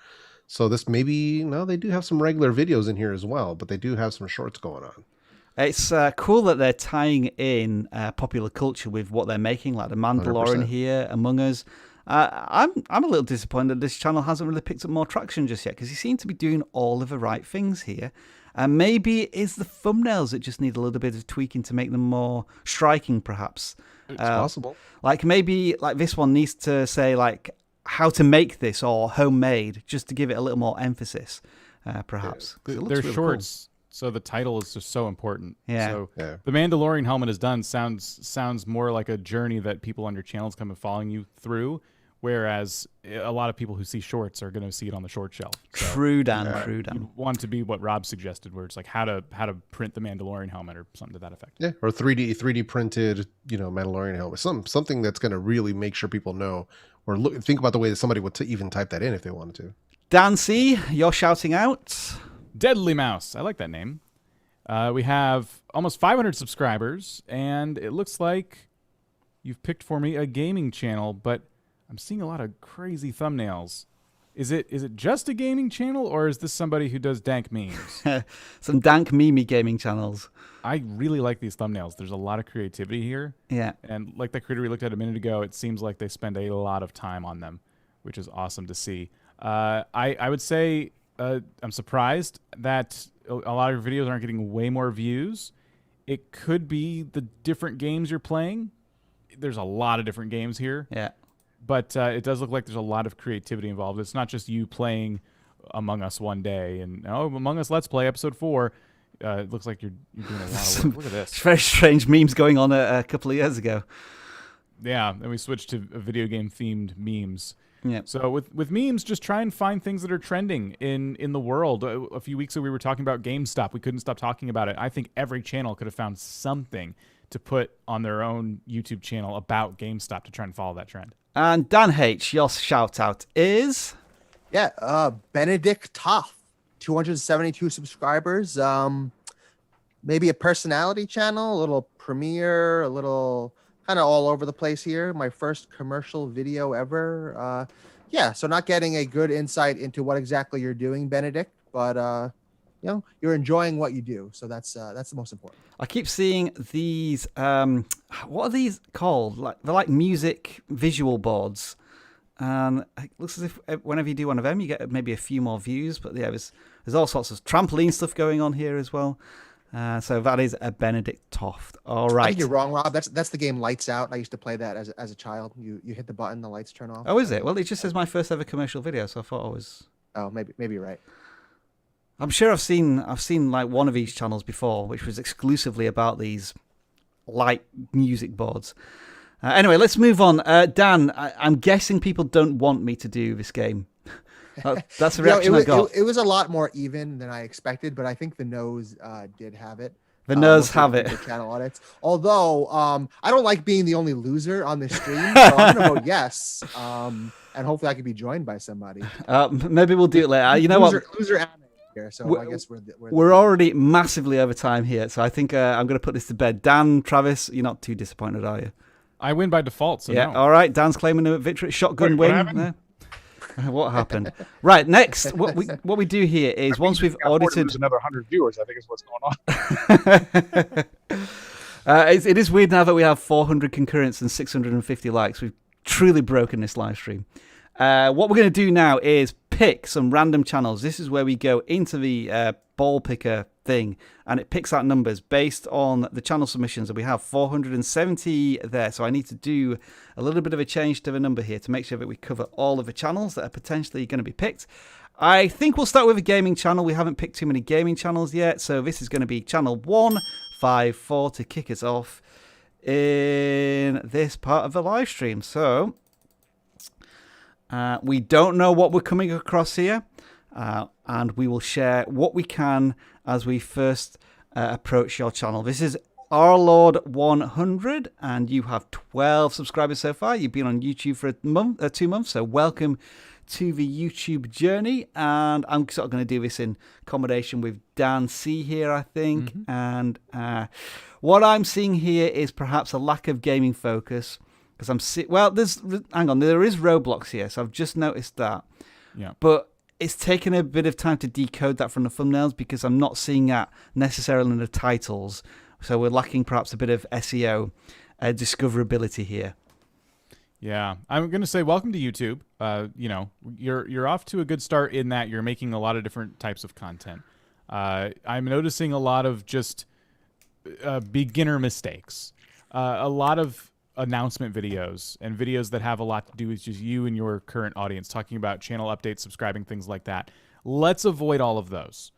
Speaker 5: So this maybe, no, they do have some regular videos in here as well, but they do have some shorts going on.
Speaker 3: It's cool that they're tying in popular culture with what they're making, like The Mandalorian
Speaker 5: 100%.
Speaker 3: here, Among Us. I'm a little disappointed that this channel hasn't really picked up more traction just yet, because he seems to be doing all of the right things here. And maybe it's the thumbnails that just need a little bit of tweaking to make them more striking, perhaps.
Speaker 5: It's possible.
Speaker 3: Like maybe like this one needs to say like how to make this or homemade, just to give it a little more emphasis, perhaps.
Speaker 7: They're
Speaker 3: really
Speaker 7: shorts, so the title is just so important.
Speaker 3: Yeah.
Speaker 7: So the Mandalorian helmet is done sounds more like a journey that people on your channels come and following you through. Whereas a lot of people who see shorts are going to see it on the short shelf. So,
Speaker 3: True, Dan. True, Dan.
Speaker 7: you want to be what Rob suggested, where it's like how to print the Mandalorian helmet or something to that effect.
Speaker 5: Yeah, or 3D printed, Mandalorian helmet. Something that's going to really make sure people know, or think about the way that somebody would even type that in if they wanted to.
Speaker 3: Dan C, you're shouting out.
Speaker 7: Deadly Mouse. I like that name. We have almost 500 subscribers, and it looks like you've picked for me a gaming channel, but I'm seeing a lot of crazy thumbnails. Is it just a gaming channel, or is this somebody who does dank memes?
Speaker 3: Some dank meme gaming channels.
Speaker 7: I really like these thumbnails. There's a lot of creativity here.
Speaker 3: Yeah.
Speaker 7: And like the creator we looked at a minute ago, it seems like they spend a lot of time on them, which is awesome to see. I would say I'm surprised that a lot of your videos aren't getting way more views. It could be the different games you're playing. There's a lot of different games here.
Speaker 3: Yeah.
Speaker 7: But it does look like there's a lot of creativity involved. It's not just you playing Among Us one day and, Among Us Let's Play episode 4. It looks like you're doing a lot of work. Look at this.
Speaker 3: Very strange memes going on a couple of years ago.
Speaker 7: Yeah, and we switched to video game themed memes.
Speaker 3: Yeah.
Speaker 7: So with memes, just try and find things that are trending in the world. A few weeks ago, we were talking about GameStop. We couldn't stop talking about it. I think every channel could have found something to put on their own YouTube channel about GameStop to try and follow that trend.
Speaker 3: And Dan H, your shout out is?
Speaker 6: Yeah, Benedict Toff, 272 subscribers. Maybe a personality channel, a little premiere, a little kind of all over the place here. My first commercial video ever. Yeah, so not getting a good insight into what exactly you're doing, Benedict, but you're enjoying what you do, so that's the most important.
Speaker 3: I keep seeing these. What are these called? They're like music visual boards, and it looks as if whenever you do one of them, you get maybe a few more views. But yeah, there's all sorts of trampoline stuff going on here as well. So that is a Benedict Toft. All right.
Speaker 6: I think you're wrong, Rob. That's the game Lights Out. I used to play that as a child. You hit the button, the lights turn off.
Speaker 3: Oh, is it? Well, it just says my first ever commercial video, so I thought I was.
Speaker 6: Oh, maybe you're right.
Speaker 3: I'm sure I've seen like one of these channels before, which was exclusively about these light music boards. Anyway, let's move on. Dan, I'm guessing people don't want me to do this game. That's the reaction I got.
Speaker 6: It was a lot more even than I expected, but I think the nose did have it.
Speaker 3: The nose have it.
Speaker 6: The channel audits. Although I don't like being the only loser on this stream, so I'm gonna vote yes. And hopefully I can be joined by somebody.
Speaker 3: Maybe we'll do it later. You know what?
Speaker 6: Loser anime here, so I guess
Speaker 3: we're already massively over time here, so I think I'm going to put this to bed. Dan, Travis, you're not too disappointed, are you?
Speaker 7: I win by default, so
Speaker 3: yeah.
Speaker 7: no.
Speaker 3: All right, Dan's claiming a victory. Shotgun win. What happened? Right, next, what we do here is once we've audited
Speaker 2: another 100 viewers, I think is what's going on.
Speaker 3: It is weird now that we have 400 concurrents and 650 likes. We've truly broken this live stream. What we're going to do now is pick some random channels. This is where we go into the ball picker thing, and it picks out numbers based on the channel submissions, and we have 470 there. So I need to do a little bit of a change to the number here to make sure that we cover all of the channels that are potentially going to be picked. I think we'll start with a gaming channel. We haven't picked too many gaming channels yet, so this is going to be channel 154 to kick us off in this part of the live stream. So we don't know what we're coming across here, and we will share what we can as we first approach your channel. This is Our Lord 100, and you have 12 subscribers so far. You've been on YouTube for 2 months, so welcome to the YouTube journey. And I'm sort of going to do this in combination with Dan C here, I think. Mm-hmm. And what I'm seeing here is perhaps a lack of gaming focus. Because there is Roblox here, so I've just noticed that. Yeah. But it's taken a bit of time to decode that from the thumbnails because I'm not seeing that necessarily in the titles. So we're lacking perhaps a bit of SEO discoverability here.
Speaker 7: Yeah, I'm going to say welcome to YouTube. You're off to a good start in that you're making a lot of different types of content. I'm noticing a lot of just beginner mistakes. A lot of announcement videos and videos that have a lot to do with just you and your current audience, talking about channel updates, subscribing, things like that. Let's avoid all of those.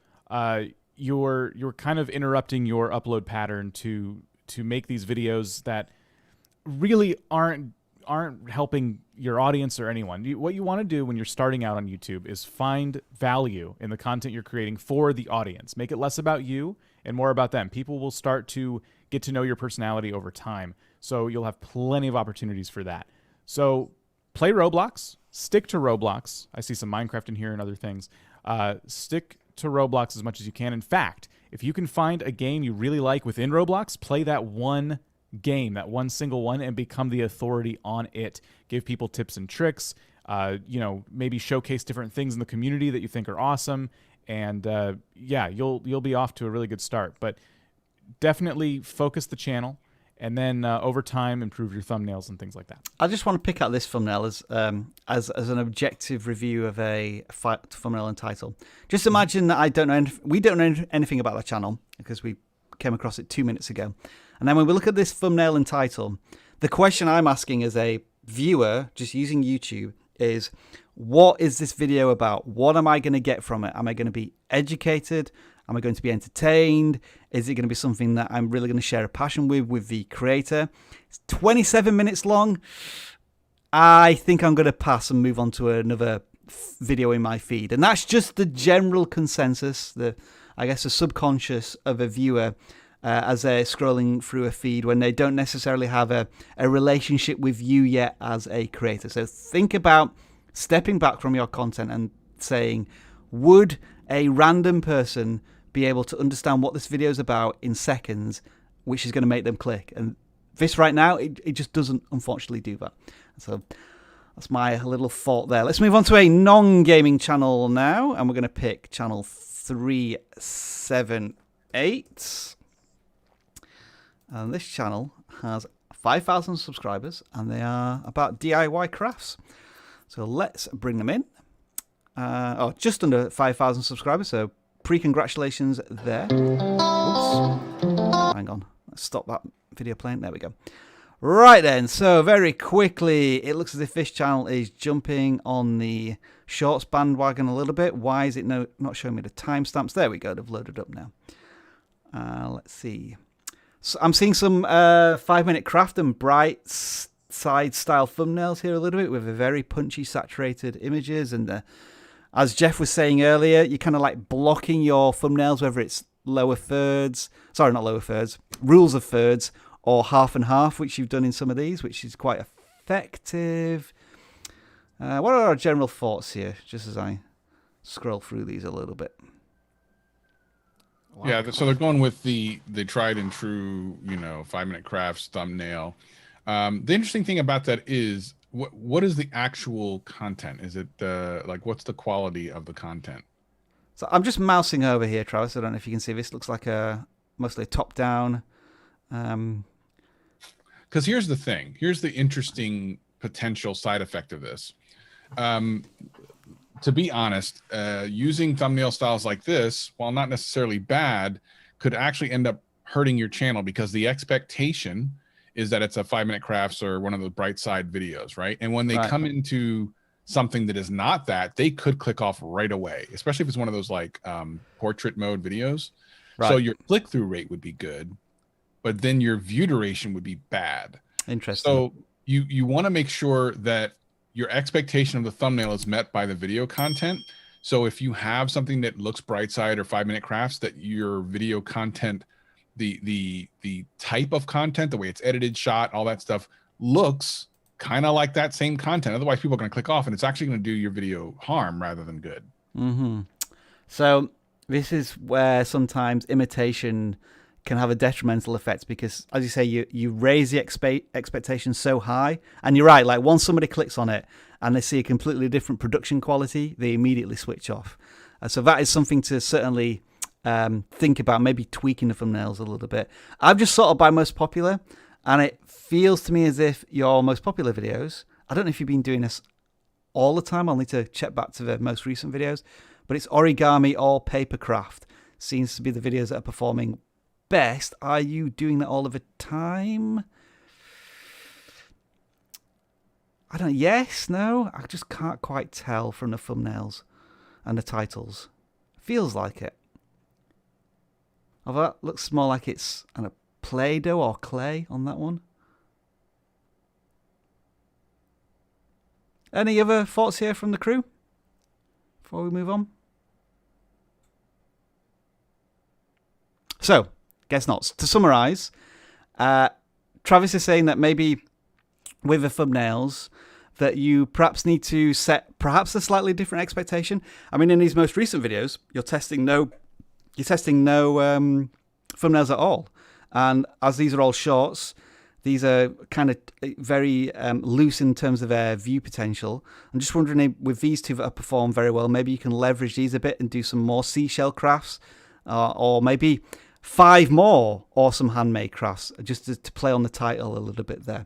Speaker 7: You're kind of interrupting your upload pattern to make these videos that really aren't helping your audience or anyone. What you want to do when you're starting out on YouTube is find value in the content you're creating for the audience. Make it less about you and more about them. People will start to get to know your personality over time. So you'll have plenty of opportunities for that. So play Roblox, stick to Roblox. I see some Minecraft in here and other things. Stick to Roblox as much as you can. In fact, if you can find a game you really like within Roblox, play that one game, that one single one, and become the authority on it. Give people tips and tricks, maybe showcase different things in the community that you think are awesome. And you'll be off to a really good start. But definitely focus the channel. And then over time, improve your thumbnails and things like that.
Speaker 3: I just want to pick out this thumbnail as an objective review of a thumbnail and title. Just imagine that we don't know anything about the channel because we came across it 2 minutes ago. And then when we look at this thumbnail and title, the question I'm asking as a viewer, just using YouTube, is what is this video about? What am I going to get from it? Am I going to be educated? Am I going to be entertained? Is it going to be something that I'm really going to share a passion with the creator? It's 27 minutes long. I think I'm going to pass and move on to another video in my feed. And that's just the general consensus, the subconscious of a viewer as they're scrolling through a feed when they don't necessarily have a relationship with you yet as a creator. So think about stepping back from your content and saying, would a random person be able to understand what this video is about in seconds, which is going to make them click? And this right now, it just doesn't, unfortunately, do that. So that's my little fault there. Let's move on to a non-gaming channel now, and we're going to pick channel 378. And this channel has 5,000 subscribers, and they are about DIY crafts. So let's bring them in. Just under 5,000 subscribers, so pre-congratulations there. Oops. Hang on. Let's stop that video playing. There we go. Right then, so very quickly, it looks as if this channel is jumping on the shorts bandwagon a little bit. Why is it not showing me the timestamps? There we go. They've loaded up now. Let's see. So I'm seeing some 5-minute craft and bright side style thumbnails here a little bit with a very punchy, saturated images. And as Jeff was saying earlier, you're kind of like blocking your thumbnails, whether it's rules of thirds, or half and half, which you've done in some of these, which is quite effective. What are our general thoughts here, just as I scroll through these a little bit?
Speaker 2: Wow. Yeah, so they're going with the tried and true, 5-minute crafts thumbnail. The interesting thing about that is what is the actual content? Is it what's the quality of the content?
Speaker 3: So I'm just mousing over here, Travis. I don't know if you can see. This looks like mostly a top-down.
Speaker 2: Because here's the thing. Here's the interesting potential side effect of this. To be honest, using thumbnail styles like this, while not necessarily bad, could actually end up hurting your channel because the expectation is that it's a 5-minute crafts or one of the bright side videos, right? And when they come into something that is not that, they could click off right away, especially if it's one of those portrait mode videos. Right. So your click-through rate would be good, but then your view duration would be bad.
Speaker 3: Interesting.
Speaker 2: So you want to make sure that your expectation of the thumbnail is met by the video content. So if you have something that looks bright side or 5-minute crafts, that your video content, the type of content, the way it's edited, shot, all that stuff looks kind of like that same content. Otherwise, people are going to click off, and it's actually going to do your video harm rather than good.
Speaker 3: Mm-hmm. So this is where sometimes imitation can have a detrimental effect because, as you say, you raise the expectations so high, and you're right. Like once somebody clicks on it and they see a completely different production quality, they immediately switch off. So that is something to certainly think about. Maybe tweaking the thumbnails a little bit. I've just sorted by most popular, and it feels to me as if your most popular videos. I don't know if you've been doing this all the time. I'll need to check back to the most recent videos, but it's origami or paper craft. Seems to be the videos that are performing best. Are you doing that all of the time? I don't. Yes, no. I just can't quite tell from the thumbnails and the titles. Feels like it. Although that looks more like it's a Play-Doh or clay on that one. Any other thoughts here from the crew before we move on? So, guess not. To summarize, Travis is saying that maybe with the thumbnails that you perhaps need to set perhaps a slightly different expectation. I mean, in these most recent videos, you're testing no thumbnails at all. And as these are all shorts, these are kind of very loose in terms of their view potential. I'm just wondering, with these two that have performed very well, maybe you can leverage these a bit and do some more seashell crafts, or maybe 5 more awesome handmade crafts, just to play on the title a little bit there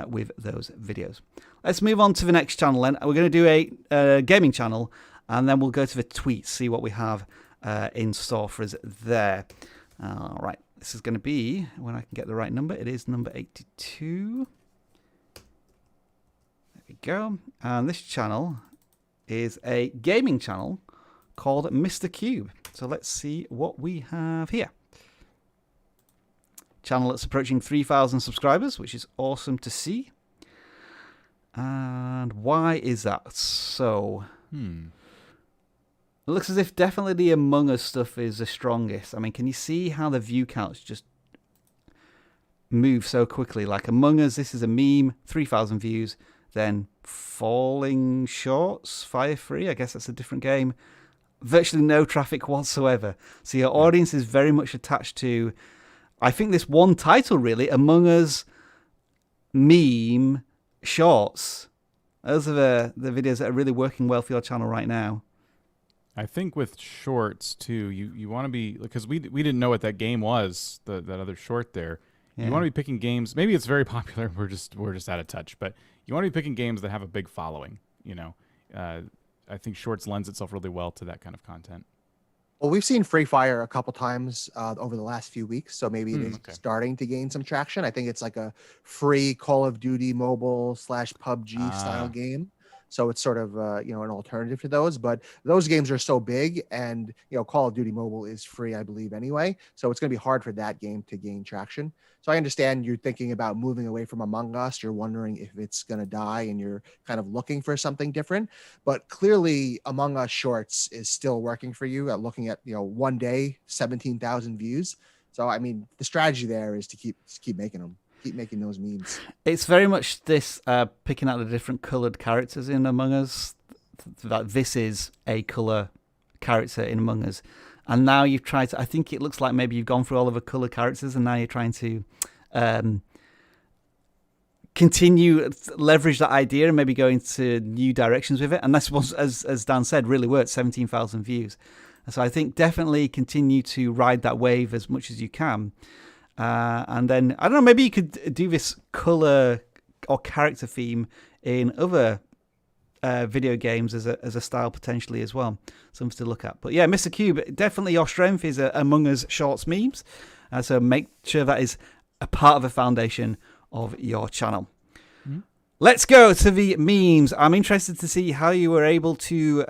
Speaker 3: with those videos. Let's move on to the next channel then. We're going to do a gaming channel, and then we'll go to the tweets, see what we have in store for us there. All right. This is going to be, when I can get the right number, it is number 82. There we go. And this channel is a gaming channel called Mr. Cube. So let's see what we have here. Channel that's approaching 3,000 subscribers, which is awesome to see. And why is that so? It looks as if definitely the Among Us stuff is the strongest. I mean, can you see how the view counts just move so quickly? Like Among Us, this is a meme, 3,000 views. Then Falling Shorts, Fire Free, I guess that's a different game. Virtually no traffic whatsoever. So your audience is very much attached to, I think, this one title really, Among Us meme shorts. Those are the videos that are really working well for your channel right now.
Speaker 7: I think with shorts too, you want to be, because we didn't know what that game was, that other short there.
Speaker 3: Yeah.
Speaker 7: You want to be picking games. Maybe it's very popular. We're just out of touch. But you want to be picking games that have a big following. I think shorts lends itself really well to that kind of content.
Speaker 6: Well, we've seen Free Fire a couple times over the last few weeks, so maybe it is starting to gain some traction. I think it's like a free Call of Duty mobile / PUBG style game. So it's sort of an alternative to those, but those games are so big, and Call of Duty Mobile is free, I believe, anyway. So it's going to be hard for that game to gain traction. So I understand you're thinking about moving away from Among Us. You're wondering if it's going to die, and you're kind of looking for something different. But clearly, Among Us Shorts is still working for you. Looking at one day, 17,000 views. So I mean, the strategy there is to keep making them. Keep making those memes.
Speaker 3: It's very much this picking out the different coloured characters in Among Us. That this is a colour character in Among Us, and now you've tried to. I think it looks like maybe you've gone through all of the colour characters, and now you're trying to continue leverage that idea and maybe go into new directions with it. And this was, as Dan said, really worked. 17,000 views. So I think definitely continue to ride that wave as much as you can. And then, I don't know, maybe you could do this color or character theme in other video games as a style potentially as well. Something to look at. But yeah, Mr. Cube, definitely your strength is Among Us Shorts memes. So make sure that is a part of the foundation of your channel. Mm-hmm. Let's go to the memes. I'm interested to see how you were able to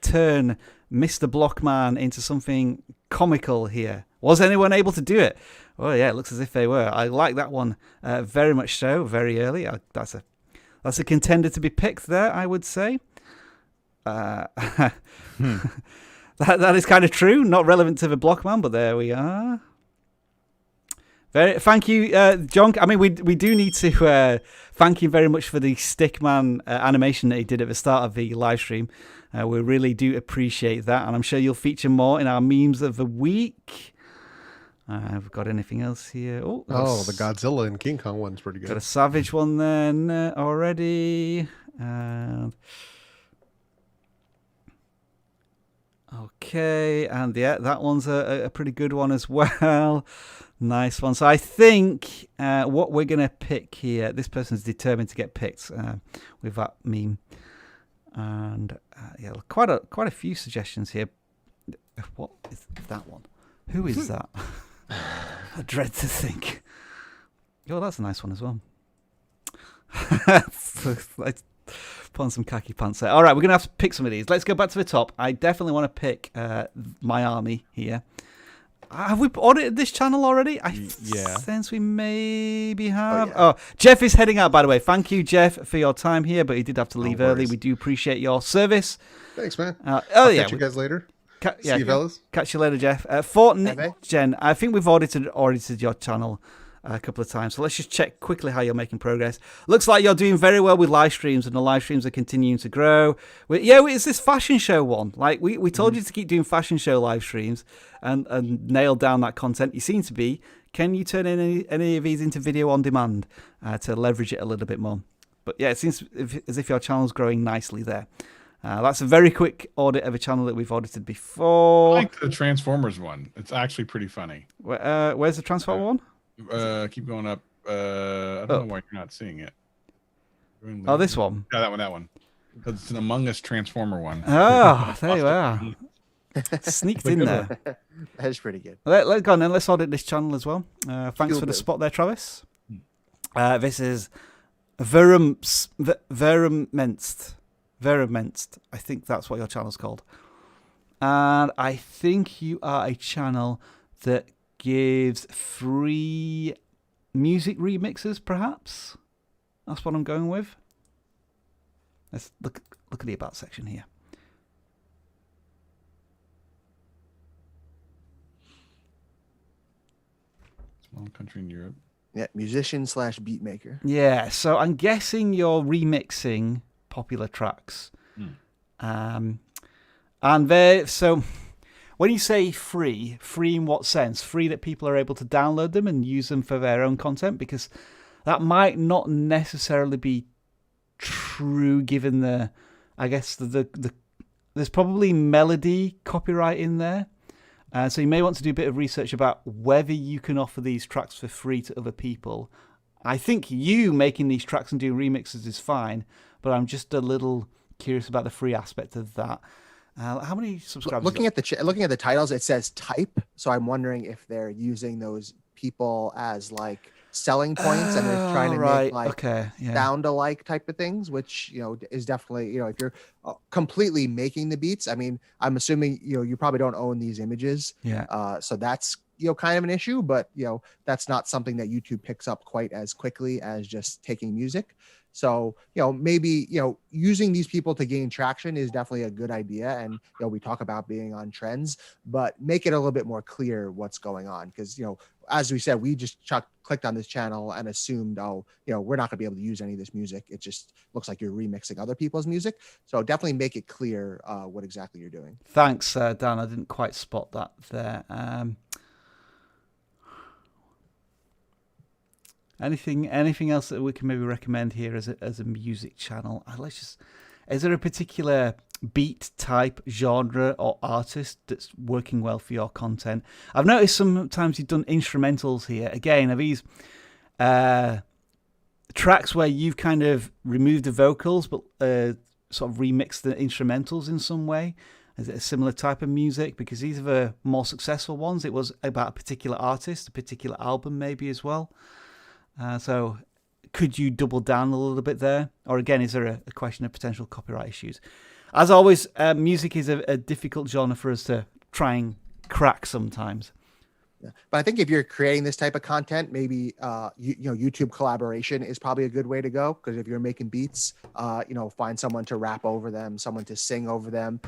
Speaker 3: turn Mr. Blockman into something comical here. Was anyone able to do it? Oh yeah, it looks as if they were. I like that one very much so, very early. That's a contender to be picked there, I would say. That is kind of true. Not relevant to the Blockman, but there we are. Thank you, John. I mean, we do need to thank you very much for the Stickman animation that he did at the start of the live stream. We really do appreciate that, and I'm sure you'll feature more in our memes of the week. Have we got anything else here?
Speaker 5: Oh, the Godzilla and King Kong one's pretty good.
Speaker 3: Got a Savage one then already. Okay, and yeah, that one's a pretty good one as well. Nice one. So I think what we're going to pick here, this person's determined to get picked with that meme. And yeah, quite a few suggestions here. What is that one? Who is that? I dread to think. Oh, that's a nice one as well. Let's put on some khaki pants there. All right, we're going to have to pick some of these. Let's go back to the top. I definitely want to pick my army here. Have we audited this channel already? I sense we maybe have. Oh, Jeff is heading out, by the way. Thank you, Jeff, for your time here, but he did have to leave early. We do appreciate your service.
Speaker 5: Thanks, man.
Speaker 3: I'll
Speaker 5: catch you guys later. See you, fellas.
Speaker 3: Catch you later, Jeff. Fortnite Gen, I think we've audited your channel a couple of times. So let's just check quickly how you're making progress. Looks like you're doing very well with live streams, and the live streams are continuing to grow. It's this fashion show one. Like we told you to keep doing fashion show live streams and nail down that content. You seem to be. Can you turn any of these into video on demand to leverage it a little bit more? But yeah, it seems as if your channel's growing nicely there. That's a very quick audit of a channel that we've audited before.
Speaker 2: I like the Transformers one. It's actually pretty funny.
Speaker 3: Where's the Transformer one?
Speaker 2: Keep going up. I don't know why you're not seeing it.
Speaker 3: Oh, this one?
Speaker 2: Yeah, that one. Because it's an Among Us Transformer one.
Speaker 3: Oh, there you are. Sneaked in there.
Speaker 6: That's pretty good.
Speaker 3: Let's go on then. Let's audit this channel as well. Thanks for the spot there, Travis. This is Verumenst. I think that's what your channel's called. And I think you are a channel that gives free music remixes, perhaps. That's what I'm going with. Let's look at the about section here.
Speaker 2: Small country in Europe.
Speaker 6: Yeah, musician / beat maker.
Speaker 3: Yeah, so I'm guessing you're remixing popular tracks. So when you say free in what sense? Free that people are able to download them and use them for their own content? Because That might not necessarily be true, given I guess there's probably melody copyright in there. So you may want to do a bit of research about whether you can offer these tracks for free to other people. I think you making these tracks and doing remixes is fine, but I'm just a little curious about the free aspect of that. How many subscribers?
Speaker 6: Looking at the titles, it says type, so I'm wondering if they're using those people as like selling points and they're trying to make like sound alike type of things, which is definitely if you're completely making the beats. I mean, I'm assuming you probably don't own these images, so that's kind of an issue, but that's not something that YouTube picks up quite as quickly as just taking music. So, maybe, using these people to gain traction is definitely a good idea. And, we talk about being on trends, but make it a little bit more clear what's going on. Because, as we said, we just clicked on this channel and assumed, we're not gonna be able to use any of this music. It just looks like you're remixing other people's music. So definitely make it clear what exactly you're doing.
Speaker 3: Thanks, Dan. I didn't quite spot that there. Anything else that we can maybe recommend here as a music channel? Is there a particular beat type, genre, or artist that's working well for your content? I've noticed sometimes you've done instrumentals here. Again, are these tracks where you've kind of removed the vocals but sort of remixed the instrumentals in some way? Is it a similar type of music? Because these are the more successful ones. It was about a particular artist, a particular album maybe as well. So could you double down a little bit there? Or again, is there a question of potential copyright issues? As always, music is a difficult genre for us to try and crack sometimes.
Speaker 6: Yeah. But I think if you're creating this type of content, maybe YouTube collaboration is probably a good way to go. Because if you're making beats, find someone to rap over them, someone to sing over them.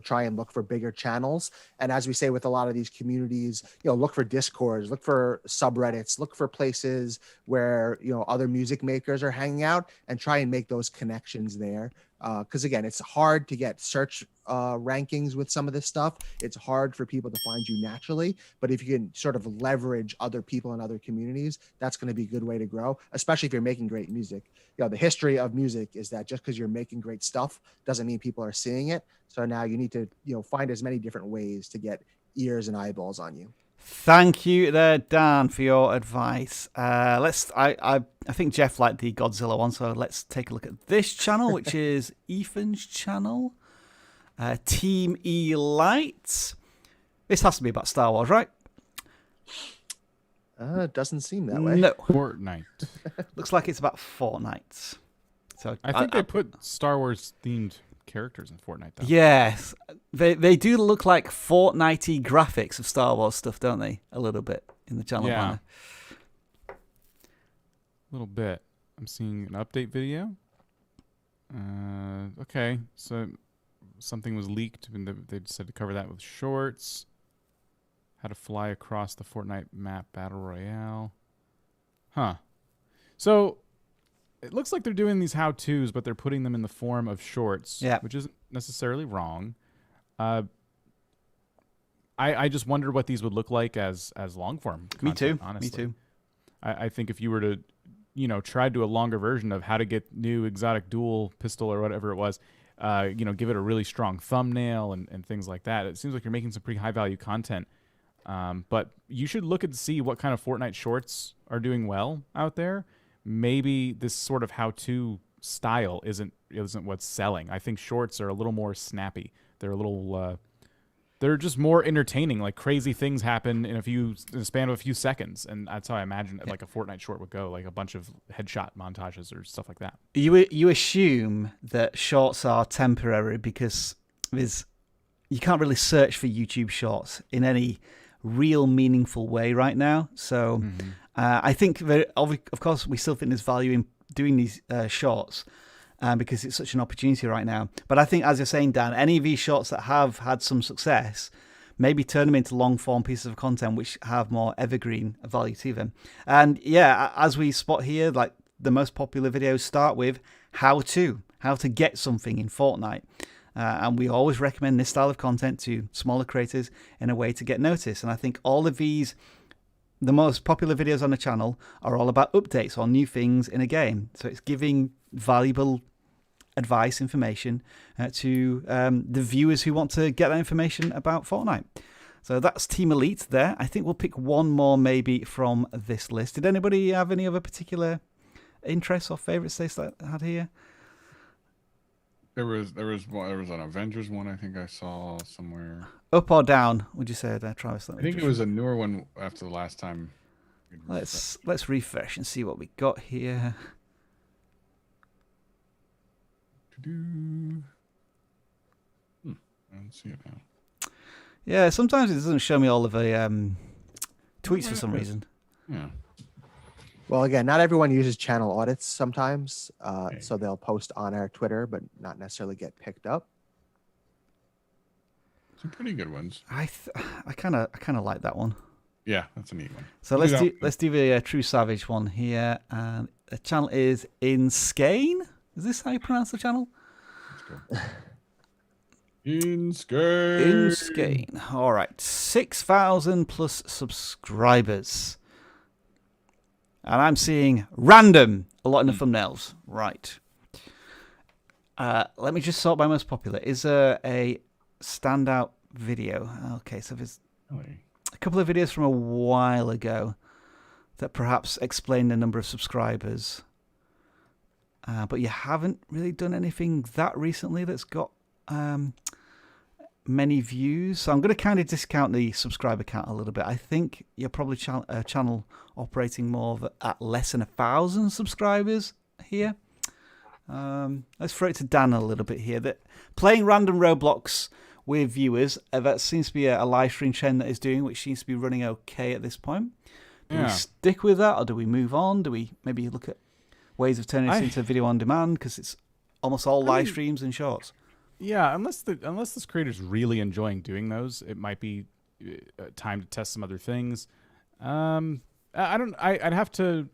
Speaker 6: Try and look for bigger channels. And as we say with a lot of these communities, look for Discords, look for subreddits, look for places where other music makers are hanging out, and try and make those connections there. Because again, it's hard to get search rankings with some of this stuff. It's hard for people to find you naturally, but if you can sort of leverage other people in other communities, that's going to be a good way to grow, especially if you're making great music. The history of music is that just because you're making great stuff doesn't mean people are seeing it. So now you need to find as many different ways to get ears and eyeballs on you.
Speaker 3: Thank you there, Dan, for your advice. I think Jeff liked the Godzilla one, so let's take a look at this channel, which is Ethan's channel. Team Elite. This has to be about Star Wars, right?
Speaker 6: It doesn't seem that way.
Speaker 3: No.
Speaker 7: Fortnite.
Speaker 3: Looks like it's about Fortnite. So
Speaker 7: I think they put Star Wars themed characters in Fortnite, though.
Speaker 3: Yes, they do look like Fortnite-y graphics of Star Wars stuff, don't they? A little bit in the channel banner.
Speaker 7: A little bit. I'm seeing an update video. Okay, so something was leaked, and they decided to cover that with shorts. How to fly across the Fortnite map battle royale. Huh. So it looks like they're doing these how-tos, but they're putting them in the form of shorts, which isn't necessarily wrong. I just wonder what these would look like as long-form content.
Speaker 3: Me too.
Speaker 7: Honestly.
Speaker 3: Me too.
Speaker 7: I think if you were to, try to do a longer version of how to get new exotic dual pistol or whatever it was, give it a really strong thumbnail and things like that. It seems like you're making some pretty high-value content. But you should look and see what kind of Fortnite shorts are doing well out there. Maybe this sort of how-to style isn't what's selling. I think shorts are a little more snappy. They're a little, they're just more entertaining. Like crazy things happen in the span of a few seconds, and that's how I imagine like a Fortnite short would go, like a bunch of headshot montages or stuff like that.
Speaker 3: You assume that shorts are temporary because you can't really search for YouTube shorts in any real meaningful way right now. So I think that, of course, we still think there's value in doing these shorts because it's such an opportunity right now. But I think, as you're saying, Dan, any of these shorts that have had some success, maybe turn them into long-form pieces of content which have more evergreen value to them. And yeah, as we spot here, like the most popular videos start with how to get something in Fortnite. And we always recommend this style of content to smaller creators in a way to get noticed. And I think all of these the most popular videos on the channel are all about updates or new things in a game. So it's giving valuable advice, information to the viewers who want to get that information about Fortnite. So that's Team Elite there. I think we'll pick one more maybe from this list. Did anybody have any other particular interests or favorites they had here?
Speaker 2: There was an Avengers one I think I saw somewhere.
Speaker 3: Up or down, would you say there, Travis?
Speaker 2: I think it was a newer one after the last time.
Speaker 3: Let's refresh and see what we got here.
Speaker 2: I don't see it now.
Speaker 3: Yeah, sometimes it doesn't show me all of the tweets for some reason.
Speaker 2: Yeah.
Speaker 6: Well, again, not everyone uses channel audits sometimes, so they'll post on our Twitter, but not necessarily get picked up.
Speaker 2: Some pretty good ones.
Speaker 3: I kind of like that one.
Speaker 2: Yeah, that's a neat one.
Speaker 3: So let's do the True Savage one here, and the channel is Insane. Is this how you pronounce the channel?
Speaker 2: Let's go. Insane.
Speaker 3: All right, 6,000 plus subscribers. And I'm seeing random a lot in the thumbnails. Right. Let me just sort by most popular. Is there a standout video? Okay, so there's a couple of videos from a while ago that perhaps explain the number of subscribers. But you haven't really done anything that recently that's got many views. So I'm going to kind of discount the subscriber count a little bit. I think you're probably channel operating more at less than 1,000 subscribers here. Let's throw it to Dan a little bit here. That playing random Roblox with viewers, that seems to be a live stream trend that is doing, which seems to be running okay at this point. Do we stick with that, or do we move on? Do we maybe look at ways of turning this into video on demand, because it's almost all live streams and shorts?
Speaker 7: Yeah, unless this creator's really enjoying doing those, it might be time to test some other things. I'd have to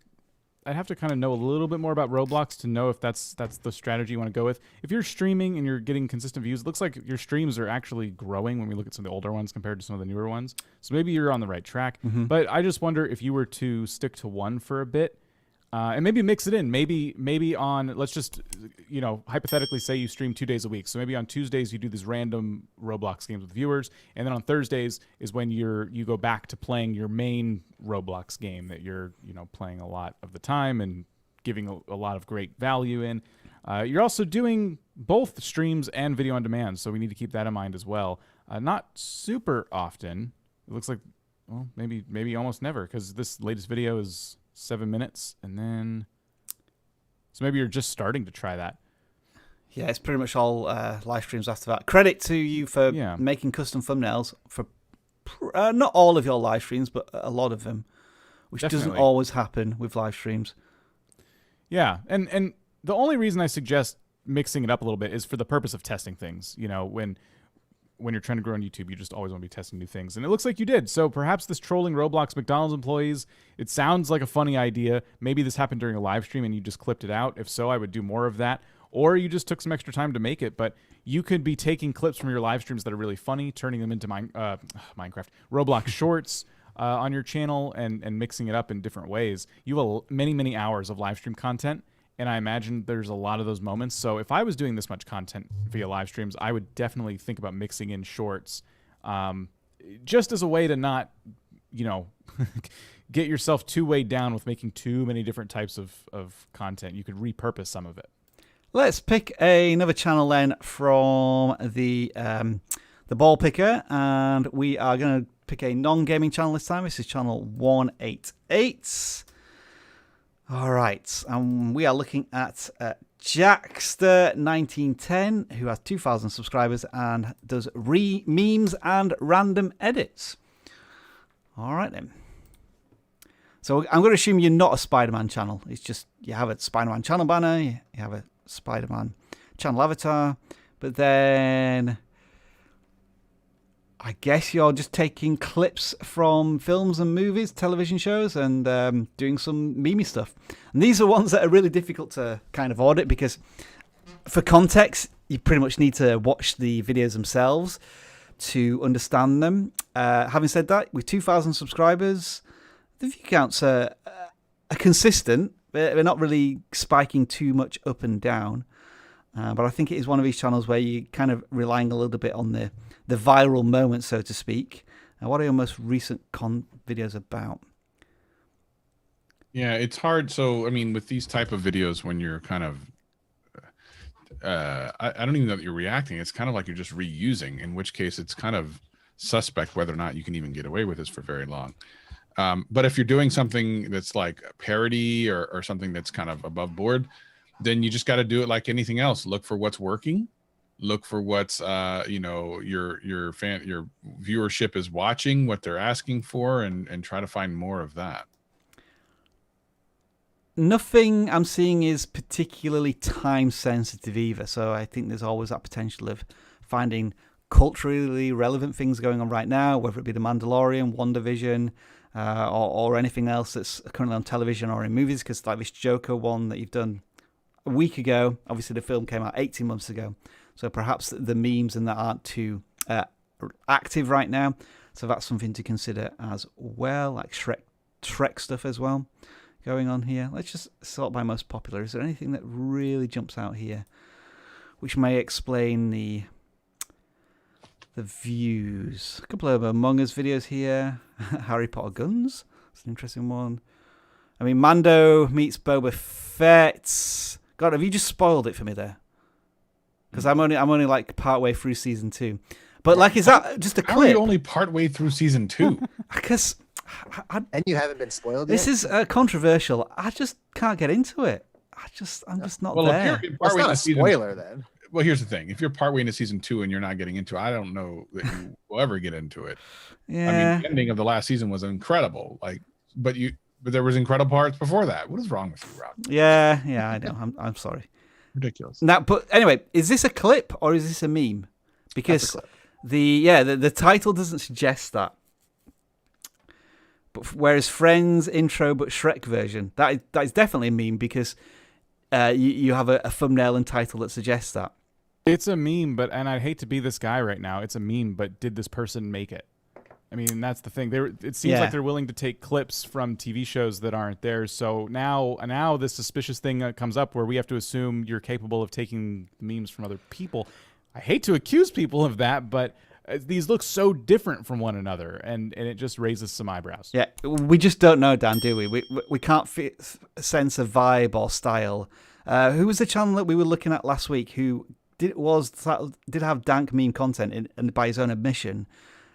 Speaker 7: kind of know a little bit more about Roblox to know if that's the strategy you want to go with. If you're streaming and you're getting consistent views, it looks like your streams are actually growing when we look at some of the older ones compared to some of the newer ones. So maybe you're on the right track.
Speaker 3: Mm-hmm.
Speaker 7: But I just wonder if you were to stick to one for a bit, and maybe mix it in. Maybe on, let's just, hypothetically say you stream 2 days a week. So maybe on Tuesdays you do these random Roblox games with viewers, and then on Thursdays is when you go back to playing your main Roblox game that you're playing a lot of the time and giving a lot of great value in. You're also doing both streams and video on demand, so we need to keep that in mind as well. Not super often. It looks like, well, maybe almost never, because this latest video is 7 minutes, and then so maybe you're just starting to try that.
Speaker 3: Yeah, it's pretty much all live streams after that. Credit to you for making custom thumbnails for not all of your live streams, but a lot of them, which doesn't always happen with live streams.
Speaker 7: Yeah, and the only reason I suggest mixing it up a little bit is for the purpose of testing things. When you're trying to grow on YouTube, you just always want to be testing new things. And it looks like you did. So perhaps this trolling Roblox McDonald's employees, it sounds like a funny idea. Maybe this happened during a live stream and you just clipped it out. If so, I would do more of that. Or you just took some extra time to make it. But you could be taking clips from your live streams that are really funny, turning them into Minecraft, Roblox shorts on your channel and mixing it up in different ways. You have many, many hours of live stream content. And I imagine there's a lot of those moments. So if I was doing this much content via live streams, I would definitely think about mixing in shorts, just as a way to not, get yourself too weighed down with making too many different types of content. You could repurpose some of it.
Speaker 3: Let's pick another channel then from the ball picker, and we are going to pick a non-gaming channel this time. This is channel 188. All right, and we are looking at Jackster1910, who has 2,000 subscribers and does memes and random edits. All right, then. So I'm going to assume you're not a Spider-Man channel. It's just you have a Spider-Man channel banner, you have a Spider-Man channel avatar, but then I guess you're just taking clips from films and movies, television shows, and doing some meme stuff. And these are ones that are really difficult to kind of audit because for context, you pretty much need to watch the videos themselves to understand them. Having said that, with 2,000 subscribers, the view counts are consistent. They're not really spiking too much up and down. But I think it is one of these channels where you're kind of relying a little bit on the viral moment, so to speak. What are your most recent videos about?
Speaker 2: Yeah, it's hard. So, I mean, with these type of videos, when you're kind of, I don't even know that you're reacting. It's kind of like you're just reusing, in which case it's kind of suspect whether or not you can even get away with this for very long. But if you're doing something that's like a parody or something that's kind of above board, then you just got to do it like anything else. Look for what's working. Look for what's, you know, your viewership is watching, what they're asking for, and try to find more of that.
Speaker 3: Nothing I'm seeing is particularly time sensitive either. So I think there's always that potential of finding culturally relevant things going on right now, whether it be The Mandalorian, WandaVision, or anything else that's currently on television or in movies, because like this Joker one that you've done a week ago, obviously the film came out 18 months ago, so perhaps the memes and that aren't too active right now, so that's something to consider as well, like Shrek stuff as well going on here. Let's just sort by most popular. Is there anything that really jumps out here which may explain the views? A couple of Among Us videos here. Harry Potter guns. That's an interesting one. I mean, Mando meets Boba Fett. God, have you just spoiled it for me there? Because I'm only like part way through season 2. But like, is that just a clip?
Speaker 2: How are you only part way through season 2?
Speaker 3: Because
Speaker 6: And you haven't been spoiled
Speaker 3: this
Speaker 6: yet?
Speaker 3: is controversial. I just can't get into it. I'm just not there.
Speaker 2: If you're
Speaker 6: Well, it's
Speaker 2: partway
Speaker 6: not a
Speaker 2: into season,
Speaker 6: spoiler then.
Speaker 2: well, here's the thing: if you're partway into season 2 and you're not getting into it, I don't know that you will ever get into it.
Speaker 3: Yeah.
Speaker 2: I mean, the ending of the last season was incredible. Like, but there was incredible parts before that. What is wrong with you, Rob?
Speaker 3: Yeah, I know. I'm sorry.
Speaker 2: Ridiculous.
Speaker 3: Now, but anyway, is this a clip or is this a meme? Because the title doesn't suggest that. But whereas Friends intro but Shrek version, that is definitely a meme, because you have a thumbnail and title that suggests that.
Speaker 7: It's a meme, and I hate to be this guy right now. It's a meme, but did this person make it? I mean, that's the thing. It seems like they're willing to take clips from TV shows that aren't theirs. So now this suspicious thing comes up where we have to assume you're capable of taking memes from other people. I hate to accuse people of that, but these look so different from one another, and it just raises some eyebrows.
Speaker 3: Yeah, we just don't know, Dan, do we? We can't sense a vibe or style. Who was the channel that we were looking at last week who did have dank meme content and by his own admission?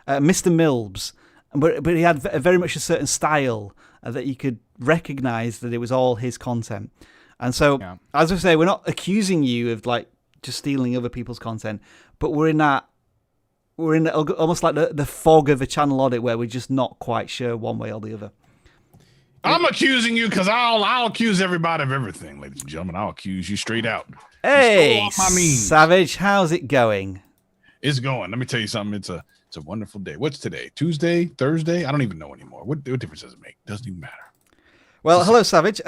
Speaker 3: Mr. Milbs, but he had very much a certain style that you could recognize that it was all his content. And so, as I say, we're not accusing you of like just stealing other people's content, but we're in almost like the fog of a channel audit where we're just not quite sure one way or the other.
Speaker 2: I'm accusing you because I'll accuse everybody of everything, ladies and gentlemen. I'll accuse you straight out.
Speaker 3: Hey, Savage, how's it going?
Speaker 2: It's going. Let me tell you something. It's a wonderful day. What's today? Tuesday? Thursday? I don't even know anymore. What difference does it make? Doesn't even matter.
Speaker 3: Well, hello, Savage.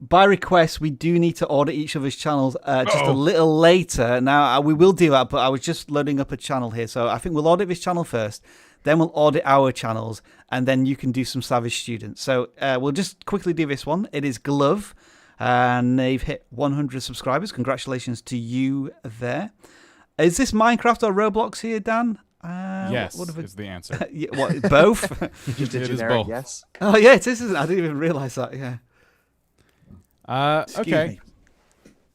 Speaker 3: By request, we do need to audit each other's channels just a little later. Now, we will do that, but I was just loading up a channel here. So I think we'll audit this channel first, then we'll audit our channels, and then you can do some Savage Students. So we'll just quickly do this one. It is Glove, and they've hit 100 subscribers. Congratulations to you there. Is this Minecraft or Roblox here, Dan?
Speaker 7: Yes, is the answer.
Speaker 3: What, both?
Speaker 6: Just a
Speaker 7: It is
Speaker 6: generic
Speaker 7: both.
Speaker 6: yes.
Speaker 3: Oh, yeah, it is, isn't it? I didn't even realize that, yeah. Excuse
Speaker 7: Okay.
Speaker 3: me.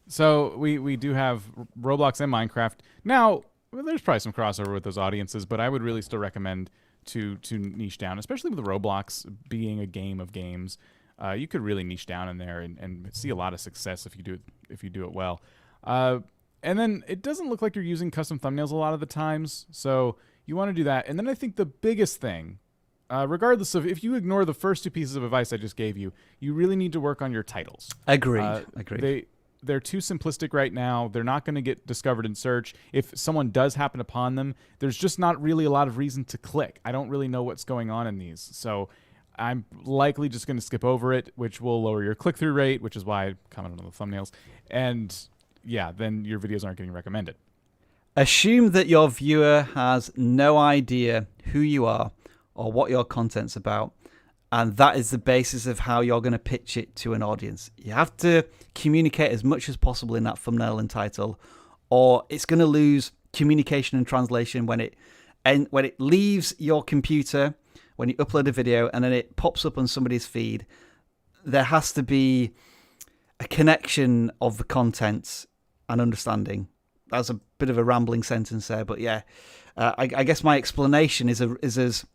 Speaker 7: So we do have Roblox and Minecraft. Now, there's probably some crossover with those audiences, but I would really still recommend to niche down, especially with Roblox being a game of games. You could really niche down in there and see a lot of success if you do it well. And then it doesn't look like you're using custom thumbnails a lot of the times, so you want to do that. And then I think the biggest thing, regardless of if you ignore the first two pieces of advice I just gave you, you really need to work on your titles.
Speaker 3: Agreed.
Speaker 7: They're too simplistic right now. They're not going to get discovered in search. If someone does happen upon them, there's just not really a lot of reason to click. I don't really know what's going on in these, so I'm likely just going to skip over it, which will lower your click-through rate, which is why I commented on the thumbnails. And yeah, then your videos aren't getting recommended.
Speaker 3: Assume that your viewer has no idea who you are or what your content's about, And that is the basis of how you're going to pitch it to an audience. You have to communicate as much as possible in that thumbnail and title, or it's going to lose communication and translation when it leaves your computer, when you upload a video, and then it pops up on somebody's feed. There has to be a connection of the content and understanding. That's a bit of a rambling sentence there, but yeah, I guess my explanation is as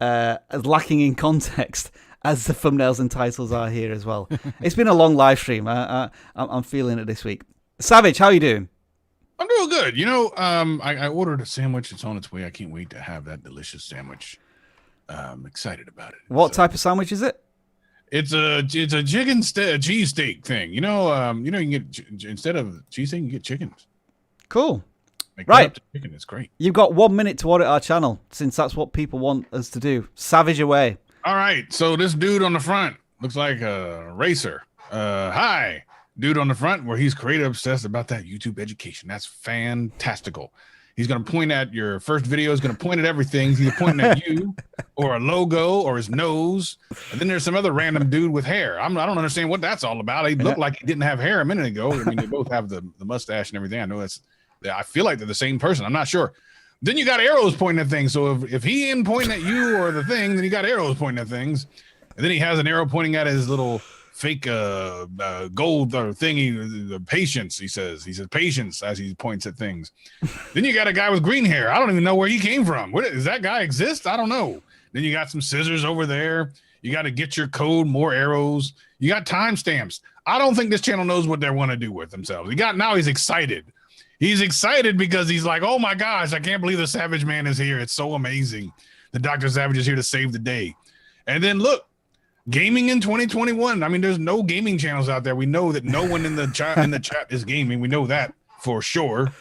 Speaker 3: lacking in context as the thumbnails and titles are here as well. It's been a long live stream. I'm feeling it this week. Savage, how are you doing?
Speaker 2: I'm doing good. You know, I ordered a sandwich. It's on its way. I can't wait to have that delicious sandwich. I'm excited about it.
Speaker 3: What type of sandwich is it?
Speaker 2: It's a chicken cheesesteak thing. You know, you can get instead of cheesesteak, you get chickens.
Speaker 3: Cool.
Speaker 2: Make
Speaker 3: Right.
Speaker 2: Up to chicken. It's great.
Speaker 3: You've got 1 minute to audit our channel, since that's what people want us to do. Savage away.
Speaker 2: All right. So this dude on the front looks like a racer. Hi. Dude on the front where he's creative obsessed about that YouTube education. That's fantastical. He's going to point at your first video. He's going to point at everything. He's either pointing at you or a logo or his nose. And then there's some other random dude with hair. I don't understand what that's all about. He looked like he didn't have hair a minute ago. I mean, they both have the mustache and everything. I know I feel like they're the same person. I'm not sure. Then you got arrows pointing at things. So if he ain't pointing at you or the thing, then you got arrows pointing at things. And then he has an arrow pointing at his little fake gold thingy, the patience. He says patience as he points at things. Then you got a guy with green hair. I don't even know where he came from. Does that guy exist? I don't know. Then you got some scissors over there. You got to get your code, more arrows. You got timestamps. I don't think this channel knows what they want to do with themselves. Now he's excited. He's excited because he's like, oh my gosh, I can't believe the Savage Man is here. It's so amazing. The Dr. Savage is here to save the day. And then look, gaming in 2021. I mean, there's no gaming channels out there. We know that no one in the chat is gaming. We know that for sure.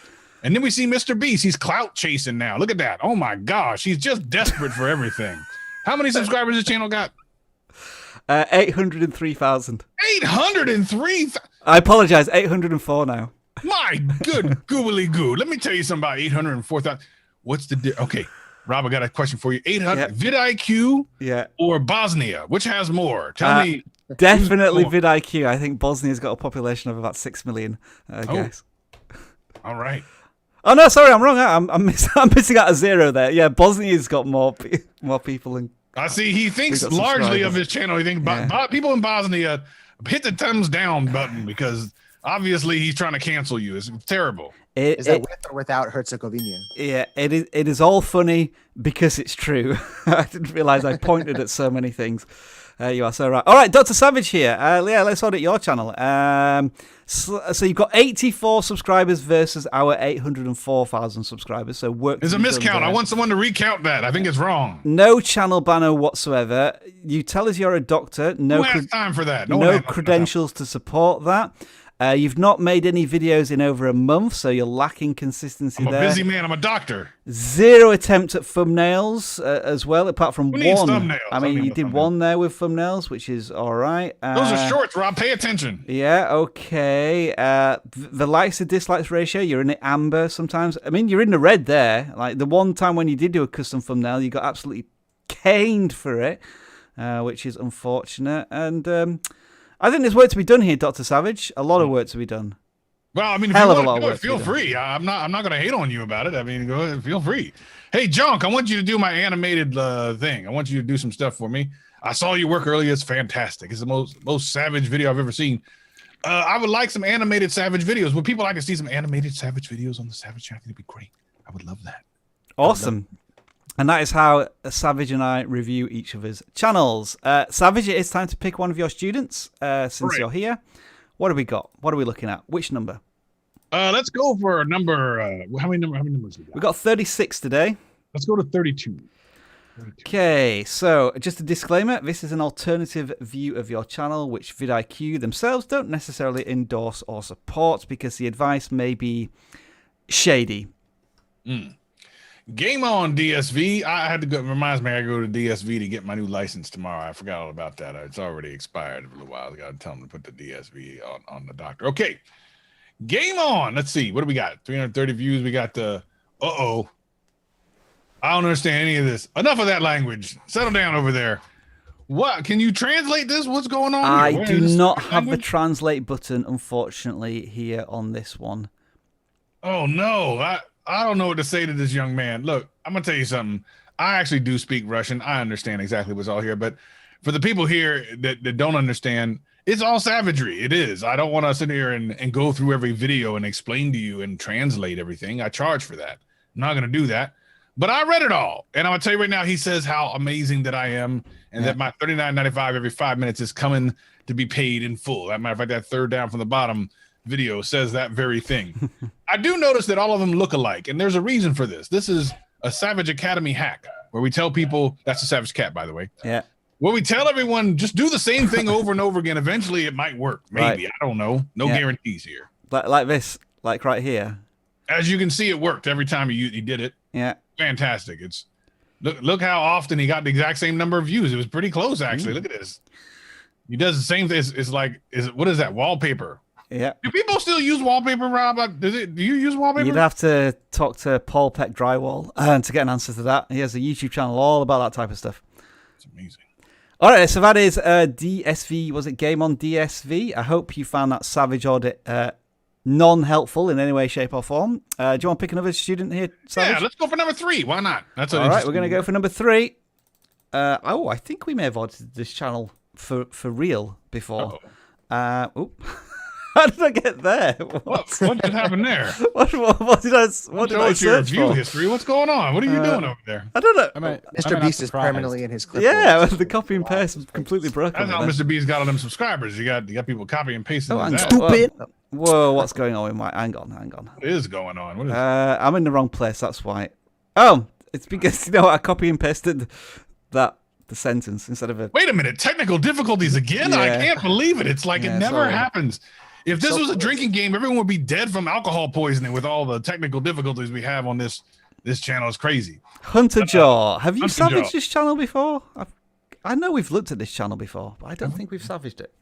Speaker 2: And then we see Mr. Beast. He's clout chasing now. Look at that. Oh my gosh. He's just desperate for everything. How many subscribers this channel got?
Speaker 3: 803,000.
Speaker 2: 803?
Speaker 3: I apologize. 804 now.
Speaker 2: My good googly goo. Let me tell you something about 804,000. What's the okay? Rob, I got a question for you. 800 vidIQ or Bosnia? Which has more? Tell me.
Speaker 3: Definitely vidIQ. I think Bosnia's got a population of about 6 million. Guys.
Speaker 2: All right.
Speaker 3: Oh no, sorry, I'm wrong. I'm missing out a zero there. Yeah, Bosnia's got more people than.
Speaker 2: I see. He thinks largely of his channel. He thinks people in Bosnia hit the thumbs down button because obviously he's trying to cancel you. It's terrible.
Speaker 6: Is that with or without Herzegovina?
Speaker 3: Yeah, it is all funny because it's true. I didn't realize I pointed at so many things. You are so right. All right, Dr. Savage here. Yeah, let's audit your channel. So you've got 84 subscribers versus our 804,000 subscribers. So work.
Speaker 2: There's a miscount. I want someone to recount that. I think it's wrong.
Speaker 3: No channel banner whatsoever. You tell us you're a doctor. No
Speaker 2: time for that.
Speaker 3: No credentials to support that. You've not made any videos in over a month, so you're lacking consistency there.
Speaker 2: I'm a busy man. I'm a doctor.
Speaker 3: 0 attempt at thumbnails as well, apart from one.
Speaker 2: Thumbnails?
Speaker 3: I mean, you did one there with thumbnails, which is all right.
Speaker 2: Those are shorts, Rob. Pay attention.
Speaker 3: Yeah, okay. The likes to dislikes ratio, you're in the amber sometimes. I mean, you're in the red there. Like the one time when you did do a custom thumbnail, you got absolutely caned for it, which is unfortunate. And I think there's work to be done here, Dr. Savage. A lot of work to be done.
Speaker 2: Well, I mean, if you want to do it, feel free. I'm not going to hate on you about it. I mean, go ahead, feel free. Hey, Junk, I want you to do my animated thing. I want you to do some stuff for me. I saw you work earlier. It's fantastic. It's the most Savage video I've ever seen. I would like some animated Savage videos. Would people like to see some animated Savage videos on the Savage channel? I think it'd be great. I would love that.
Speaker 3: Awesome. And that is how Savage and I review each of his channels. Savage, it is time to pick one of your students since you're here. What have we got? What are we looking at? Which number?
Speaker 2: Let's go for number. How many numbers we got?
Speaker 3: We got 36 today.
Speaker 2: Let's go to 32.
Speaker 3: Okay, so just a disclaimer. This is an alternative view of your channel, which vidIQ themselves don't necessarily endorse or support because the advice may be shady.
Speaker 2: Game on, DSV. I had to go. Reminds me, I go to DSV to get my new license tomorrow. I forgot all about that. It's already expired a little while. I got to tell them to put the DSV on the doctor. Okay, game on. Let's see. What do we got? 330 views. We got the. I don't understand any of this. Enough of that language. Settle down over there. What? Can you translate this? What's going on
Speaker 3: I
Speaker 2: here?
Speaker 3: do not have the translate button, unfortunately, here on this one.
Speaker 2: Oh no, I don't know what to say to this young man. Look, I'm gonna tell you something. I actually do speak Russian. I understand exactly what's all here, but for the people here that don't understand, it's all savagery. It is. I don't want to sit here and go through every video and explain to you and translate everything. I charge for that. I'm not gonna do that. But I read it all, and I'm gonna tell you right now. He says how amazing that I am, and that my $39.95 every 5 minutes is coming to be paid in full. As a matter of fact, that third down from the bottom video says that very thing. I do notice that all of them look alike, and there's a reason for this. This is a Savage Academy hack where we tell people, that's a Savage Cat, by the way.
Speaker 3: Yeah.
Speaker 2: Where we tell everyone just do the same thing over and over again. Eventually, it might work. Maybe.
Speaker 3: Right.
Speaker 2: I don't know. No guarantees here.
Speaker 3: Like this, like right here.
Speaker 2: As you can see, it worked every time he did it.
Speaker 3: Yeah.
Speaker 2: Fantastic. It's look how often he got the exact same number of views. It was pretty close, actually. Look at this. He does the same thing. It's like, what is that? Wallpaper.
Speaker 3: Yeah.
Speaker 2: Do people still use wallpaper, Rob? Do you use wallpaper?
Speaker 3: You'd have to talk to Paul Peck Drywall to get an answer to that. He has a YouTube channel all about that type of stuff.
Speaker 2: It's amazing.
Speaker 3: All right, so that is DSV. Was it Game on DSV? I hope you found that Savage Audit non-helpful in any way, shape, or form. Do you want to pick another student here, Savage?
Speaker 2: Yeah, let's go for number 3. Why not? That's
Speaker 3: all right. We're going to go for number 3. I think we may have audited this channel for real before. Oop. How did I get there?
Speaker 2: What just happened there?
Speaker 3: What did I search
Speaker 2: your view
Speaker 3: for?
Speaker 2: history. What's going on? What are you doing over there?
Speaker 3: I don't know.
Speaker 6: Mr. Beast is permanently in his clipboard.
Speaker 3: Yeah, the copy and paste is completely broken.
Speaker 2: That's how Mr. B's got all them subscribers. You got people copy and pasting.
Speaker 3: Oh,
Speaker 6: Stupid.
Speaker 3: Whoa, what's going on with my... Hang on.
Speaker 2: What is going on? What is
Speaker 3: I'm in the wrong place, that's why. Oh, it's because, I copy and pasted the sentence instead of a...
Speaker 2: Wait a minute. Technical difficulties again?
Speaker 3: Yeah.
Speaker 2: I can't believe it. It's like it never
Speaker 3: sorry.
Speaker 2: happens. If this was a drinking game, everyone would be dead from alcohol poisoning with all the technical difficulties we have on this channel. Is crazy.
Speaker 3: Hunter Jaw. Have you
Speaker 2: Hunter
Speaker 3: savaged
Speaker 2: Jaw.
Speaker 3: this channel before? I know we've looked at this channel before, but I don't think we've savaged it.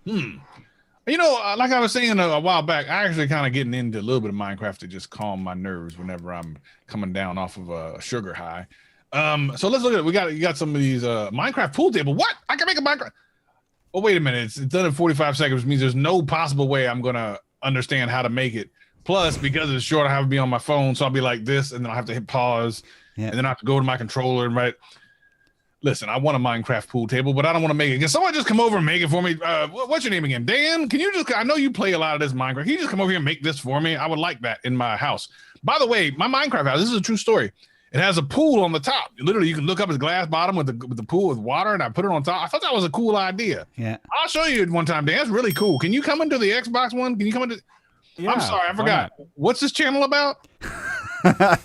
Speaker 2: Like I was saying a while back, I actually kind of getting into a little bit of Minecraft to just calm my nerves whenever I'm coming down off of a sugar high. So let's look at it. You got some of these Minecraft pool table. What? I can make a Minecraft. Oh, wait a minute. It's done in 45 seconds, which means there's no possible way I'm going to understand how to make it. Plus, because it's short, I have to be on my phone. So I'll be like this, and then I have to hit pause, and then I have to go to my controller and write. Listen, I want a Minecraft pool table, but I don't want to make it. Can someone just come over and make it for me? What's your name again? Dan? Can you just, I know you play a lot of this Minecraft. Can you just come over here and make this for me? I would like that in my house. By the way, my Minecraft house, this is a true story. It has a pool on the top. Literally, you can look up at the glass bottom with the pool with water, and I put it on top. I thought that was a cool idea.
Speaker 3: Yeah.
Speaker 2: I'll show you it one time, Dan. That's really cool. Can you come into the Xbox one? Can you come into...
Speaker 7: Yeah,
Speaker 2: I'm sorry, I forgot. What's this channel about?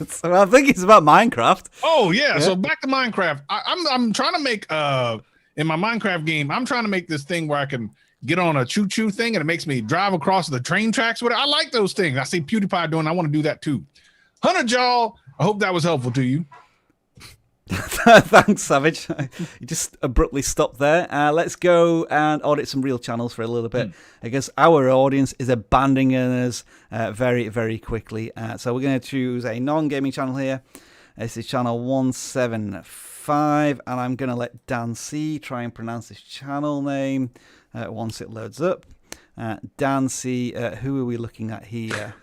Speaker 3: So I think it's about Minecraft.
Speaker 2: Oh, yeah. So back to Minecraft. I'm trying to make, in my Minecraft game, I'm trying to make this thing where I can get on a choo-choo thing, and it makes me drive across the train tracks with it. I like those things. I see PewDiePie doing it. I want to do that too. Hunter Jaw, I hope that was helpful to you.
Speaker 3: Thanks, Savage. You just abruptly stopped there. Let's go and audit some real channels for a little bit, because our audience is abandoning us very, very quickly. So we're going to choose a non-gaming channel here. This is channel 175, and I'm going to let Dan C try and pronounce this channel name once it loads up. Dan C, who are we looking at here?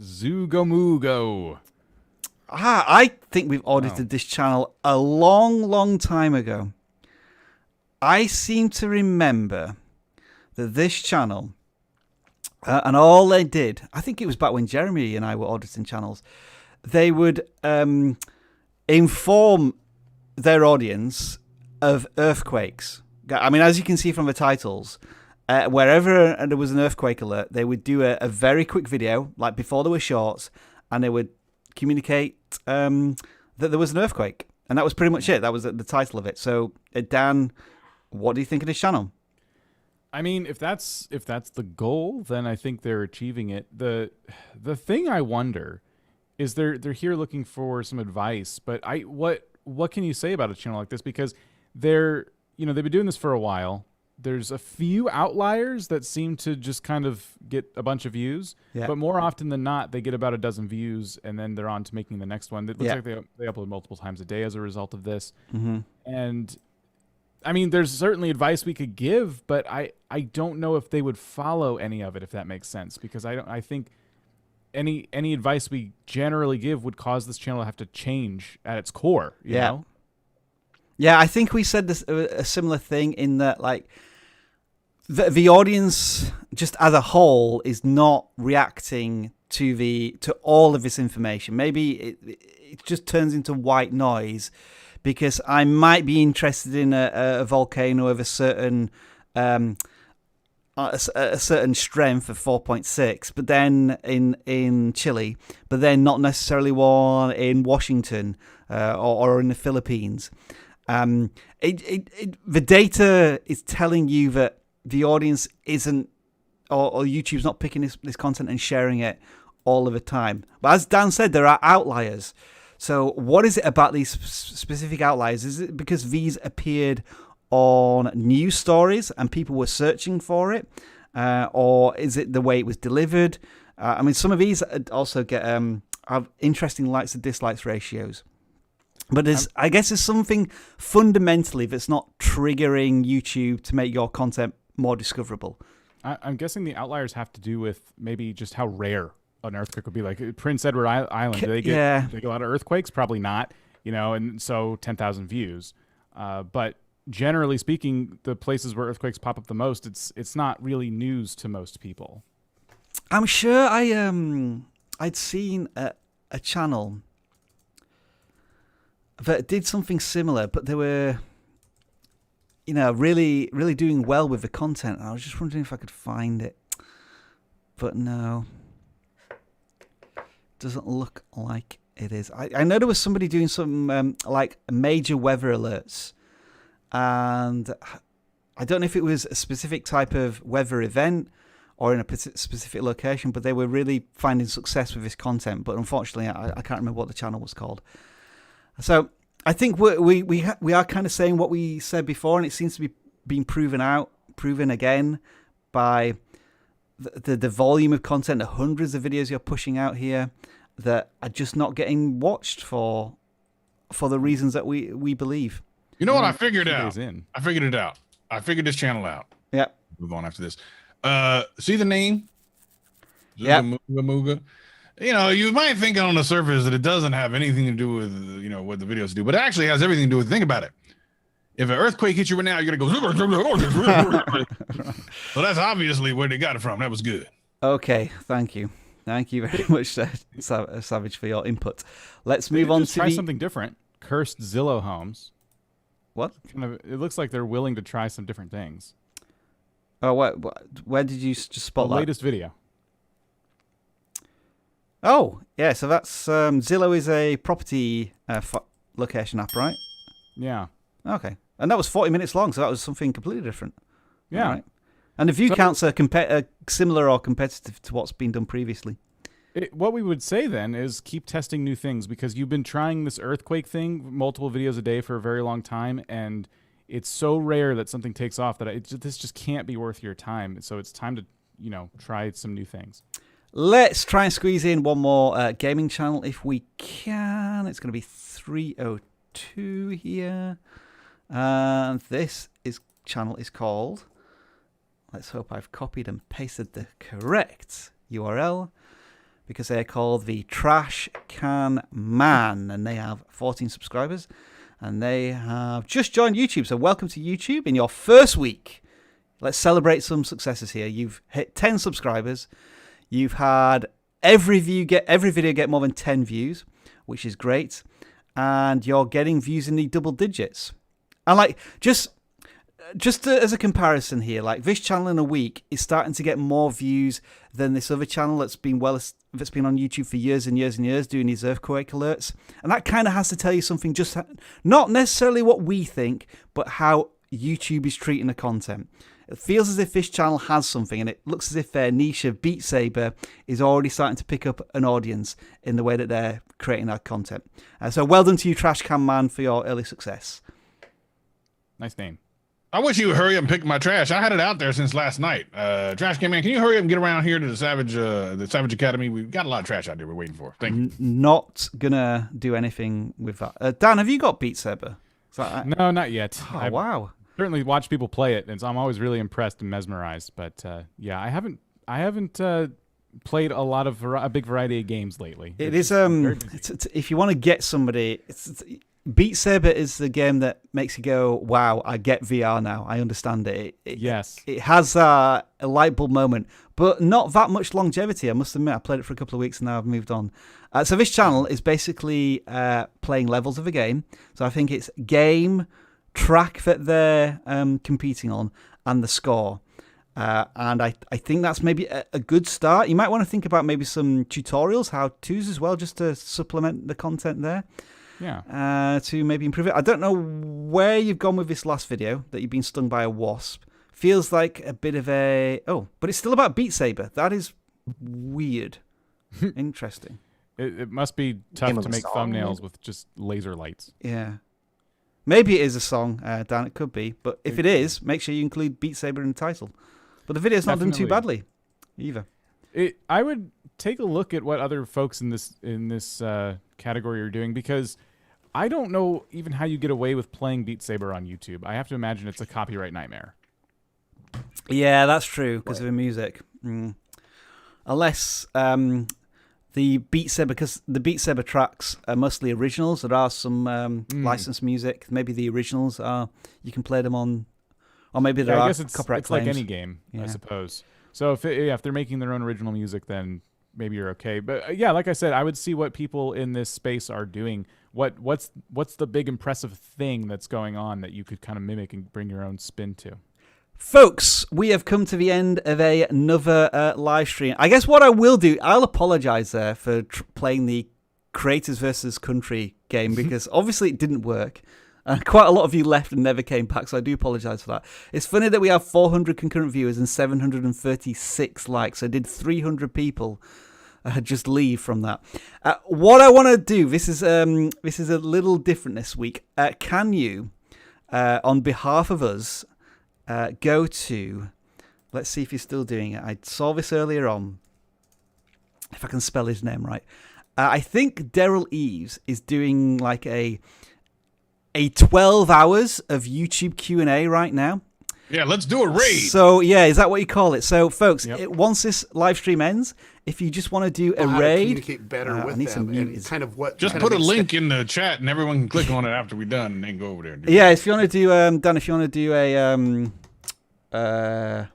Speaker 7: Zugomugo.
Speaker 3: I think we've audited this channel a long, long time ago. I seem to remember that this channel, and all they did, I think it was back when Jeremy and I were auditing channels, they would inform their audience of earthquakes. I mean, as you can see from the titles, wherever there was an earthquake alert, they would do a very quick video, like before there were shorts, and they would communicate that there was an earthquake, and that was pretty much it. That was the title of it. So, Dan, what do you think of this channel?
Speaker 7: I mean, if that's the goal, then I think they're achieving it. The thing I wonder is they're here looking for some advice, but what can you say about a channel like this? Because they've been doing this for a while. There's a few outliers that seem to just kind of get a bunch of views, but more often than not, they get about a dozen views, and then they're on to making the next one. It looks like they upload multiple times a day as a result of this. And I mean, there's certainly advice we could give, but I don't know if they would follow any of it, if that makes sense, because I think any advice we generally give would cause this channel to have to change at its core. You know?
Speaker 3: Yeah, I think we said this a similar thing in that, like, the audience just as a whole is not reacting to all of this information. Maybe it just turns into white noise because I might be interested in a volcano of a certain strength of 4.6, but then in Chile, but then not necessarily one in Washington or in the Philippines. The data is telling you that the audience isn't, or YouTube's not picking this content and sharing it all of the time. But as Dan said, there are outliers. So what is it about these specific outliers? Is it because these appeared on news stories and people were searching for it? Or is it the way it was delivered? I mean, some of these also get have interesting likes to dislikes ratios. But I guess there's something fundamentally that's not triggering YouTube to make your content more discoverable.
Speaker 7: I'm guessing the outliers have to do with maybe just how rare an earthquake would be. Like Prince Edward Island, do they get a lot of earthquakes? Probably not, and so 10,000 views. But generally speaking, the places where earthquakes pop up the most, it's not really news to most people.
Speaker 3: I'm sure I'd seen a channel that did something similar, but they were, really, really doing well with the content. I was just wondering if I could find it, but no, doesn't look like it is. I know there was somebody doing some like major weather alerts, and I don't know if it was a specific type of weather event or in a specific location, but they were really finding success with this content. But unfortunately, I can't remember what the channel was called. So I think we are kind of saying what we said before, and it seems to be being proven again by the volume of content, the hundreds of videos you're pushing out here that are just not getting watched for the reasons that we believe.
Speaker 2: You know what I figured out?
Speaker 7: I
Speaker 2: figured it out. I figured this channel out.
Speaker 3: Yeah.
Speaker 2: Move on after this. See the name?
Speaker 3: Yeah.
Speaker 2: Mooga. You might think on the surface that it doesn't have anything to do with, what the videos do, but it actually has everything to do with, think about it. If an earthquake hits you right now, you're going to go. So that's obviously where they got it from. That was good.
Speaker 3: Okay. Thank you. Thank you very much, Savage, for your input. Let's move on to
Speaker 7: try something different. Cursed Zillow homes.
Speaker 3: What?
Speaker 7: It looks like they're willing to try some different things.
Speaker 3: Oh, where did you just spot
Speaker 7: the
Speaker 3: that?
Speaker 7: Latest video.
Speaker 3: Oh, yeah. So that's Zillow is a property location app, right?
Speaker 7: Yeah.
Speaker 3: Okay. And that was 40 minutes long, so that was something completely different.
Speaker 7: Yeah.
Speaker 3: Right. And the view counts are similar or competitive to what's been done previously.
Speaker 7: What we would say then is keep testing new things, because you've been trying this earthquake thing, multiple videos a day for a very long time, and it's so rare that something takes off that this just can't be worth your time. So it's time to, try some new things.
Speaker 3: Let's try and squeeze in one more gaming channel if we can. It's going to be 302 here. And this channel is called, let's hope I've copied and pasted the correct URL, because they're called the Trash Can Man, and they have 14 subscribers, and they have just joined YouTube. So welcome to YouTube in your first week. Let's celebrate some successes here. You've hit 10 subscribers. You've had every video get more than 10 views, which is great, and you're getting views in the double digits. And just as a comparison here, this channel in a week is starting to get more views than this other channel that's been on YouTube for years and years and years, doing these earthquake alerts. And that kind of has to tell you something, just not necessarily what we think, but how YouTube is treating the content. It feels as if this channel has something, and it looks as if their niche of Beat Saber is already starting to pick up an audience in the way that they're creating that content. So well done to you, Trash Can Man, for your early success.
Speaker 7: Nice name.
Speaker 2: I wish you would hurry up and pick my trash. I had it out there since last night. Trash Can Man, can you hurry up and get around here to the Savage Academy? We've got a lot of trash out there we're waiting for. Thank you.
Speaker 3: Not gonna do anything with that. Dan, have you got Beat Saber?
Speaker 7: No, not yet.
Speaker 3: Oh, wow.
Speaker 7: certainly watch people play it, and so I'm always really impressed and mesmerized. But yeah, I haven't played a lot of a big variety of games lately.
Speaker 3: It is if you want to get somebody, Beat Saber is the game that makes you go, wow, I get VR now. I understand it.
Speaker 7: Yes.
Speaker 3: It has a light bulb moment, but not that much longevity. I must admit, I played it for a couple of weeks and now I've moved on. So this channel is basically playing levels of a game. So I think it's game, track that they're competing on, and the score. And I think that's maybe a good start. You might want to think about maybe some tutorials, how-tos as well, just to supplement the content there.
Speaker 7: Yeah.
Speaker 3: To maybe improve it. I don't know where you've gone with this last video, that you've been stung by a wasp. Feels like a bit of a... Oh, but it's still about Beat Saber. That is weird. Interesting.
Speaker 7: It must be tough to make thumbnails with just laser lights.
Speaker 3: Yeah. Maybe it is a song, Dan. It could be. But if it is, make sure you include Beat Saber in the title. But the video's not done too badly either.
Speaker 7: I would take a look at what other folks in this category are doing, because I don't know even how you get away with playing Beat Saber on YouTube. I have to imagine it's a copyright nightmare.
Speaker 3: Yeah, that's true, because of the music. Unless the Beat Saber, because the Beat Saber tracks are mostly originals. There are some licensed music. Maybe the originals are, you can play them on, or maybe there are copyright claims.
Speaker 7: Like any game, I suppose. So if they're making their own original music, then maybe you're okay. But yeah, like I said, I would see what people in this space are doing. What's the big impressive thing that's going on that you could kind of mimic and bring your own spin to?
Speaker 3: Folks, we have come to the end of another live stream. I guess what I will do, I'll apologize there for playing the Creators versus Country game, because obviously it didn't work. And quite a lot of you left and never came back, so I do apologize for that. It's funny that we have 400 concurrent viewers and 736 likes. I did 300 people just leave from that. What I want to do, this is a little different this week. Can you, on behalf of us, go to, let's see if he's still doing it. I saw this earlier on, if I can spell his name right. I think Daryl Eves is doing like a 12 hours of YouTube Q&A right now.
Speaker 2: Yeah, let's do a raid.
Speaker 3: So, yeah, is that what you call it? So, folks, once this live stream ends, if you just want to do a raid,
Speaker 8: communicate better with them and kind of what.
Speaker 2: Just put a link in the chat and everyone can click on it after we're done and then go over there. And do
Speaker 3: if you want to do, Dan, if you want to do a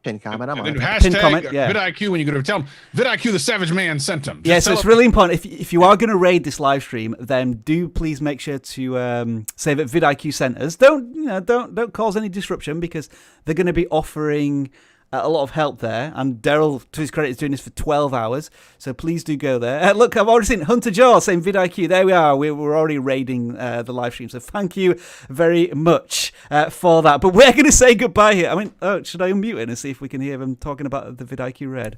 Speaker 6: pin comment, I'm on it.
Speaker 2: Hashtag
Speaker 3: pin comment,
Speaker 2: vidIQ when you go to tell them vidIQ the Savage Man sent them.
Speaker 3: So it's really important. If you are going to raid this live stream, then do please make sure to say that vidIQ sent us. Don't cause any disruption, because they're going to be offering a lot of help there. And Daryl, to his credit, is doing this for 12 hours. So please do go there. Look, I've already seen Hunter Jaw saying vidIQ. There we are. We're already raiding the live stream. So thank you very much for that. But we're going to say goodbye here. I mean, should I unmute it and see if we can hear them talking about the vidIQ raid?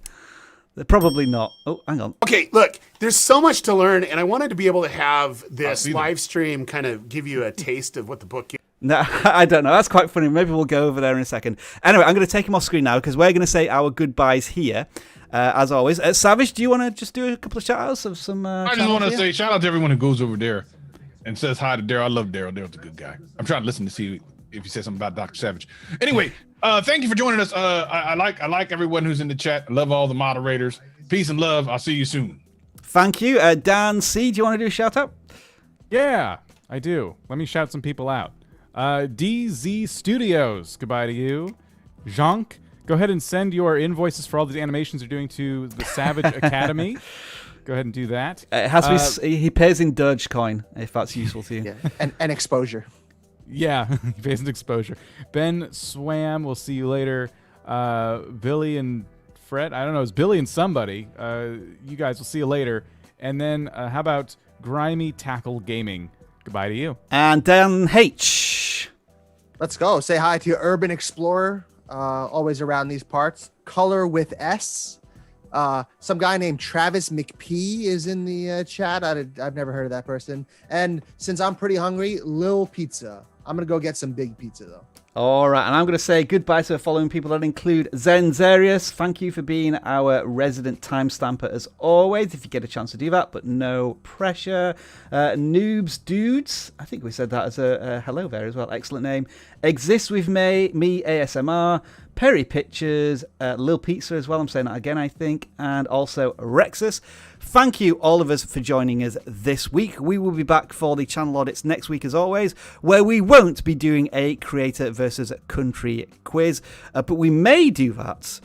Speaker 3: They're probably not. Oh, hang on.
Speaker 8: Okay, look, there's so much to learn, and I wanted to be able to have this live stream kind of give you a taste of what the book is.
Speaker 3: No, I don't know. That's quite funny. Maybe we'll go over there in a second. Anyway, I'm going to take him off screen now, because we're going to say our goodbyes here, as always. Savage, do you want to just do a couple of shout-outs of some
Speaker 2: I just want to say shout out to everyone who goes over there and says hi to Daryl. I love Daryl. Daryl's a good guy. I'm trying to listen to see if you said something about Dr. Savage. Anyway, thank you for joining us. I like everyone who's in the chat. I love all the moderators. Peace and love. I'll see you soon.
Speaker 3: Thank you. Dan C, do you want to do a shout-out?
Speaker 7: Yeah, I do. Let me shout some people out. DZ Studios, goodbye to you. Jonk, go ahead and send your invoices for all the animations you're doing to the Savage Academy. Go ahead and do that.
Speaker 3: It has to be, he pays in Dogecoin, if that's useful to you.
Speaker 6: Yeah, and exposure.
Speaker 7: Yeah, he pays in exposure. Ben Swam, we'll see you later. Billy and Fred, I don't know, it's Billy and somebody. You guys, we'll see you later. And then how about Grimy Tackle Gaming? Goodbye to you.
Speaker 3: And Dan H.
Speaker 6: Let's go. Say hi to Urban Explorer, always around these parts. Color with S. Some guy named Travis McP is in the chat. I've never heard of that person. And since I'm pretty hungry, Lil Pizza. I'm going to go get some big pizza, though.
Speaker 3: All right, and I'm going to say goodbye to the following people that include Zenzarius. Thank you for being our resident timestamper as always, if you get a chance to do that, but no pressure. Noobs Dudes, I think we said that as a hello there as well. Excellent name. Exists with me ASMR. Perry Pictures, Lil Pizza as well, I'm saying that again, I think, and also Rexus. Thank you, all of us, for joining us this week. We will be back for the channel audits next week, as always, where we won't be doing a creator versus country quiz, but we may do that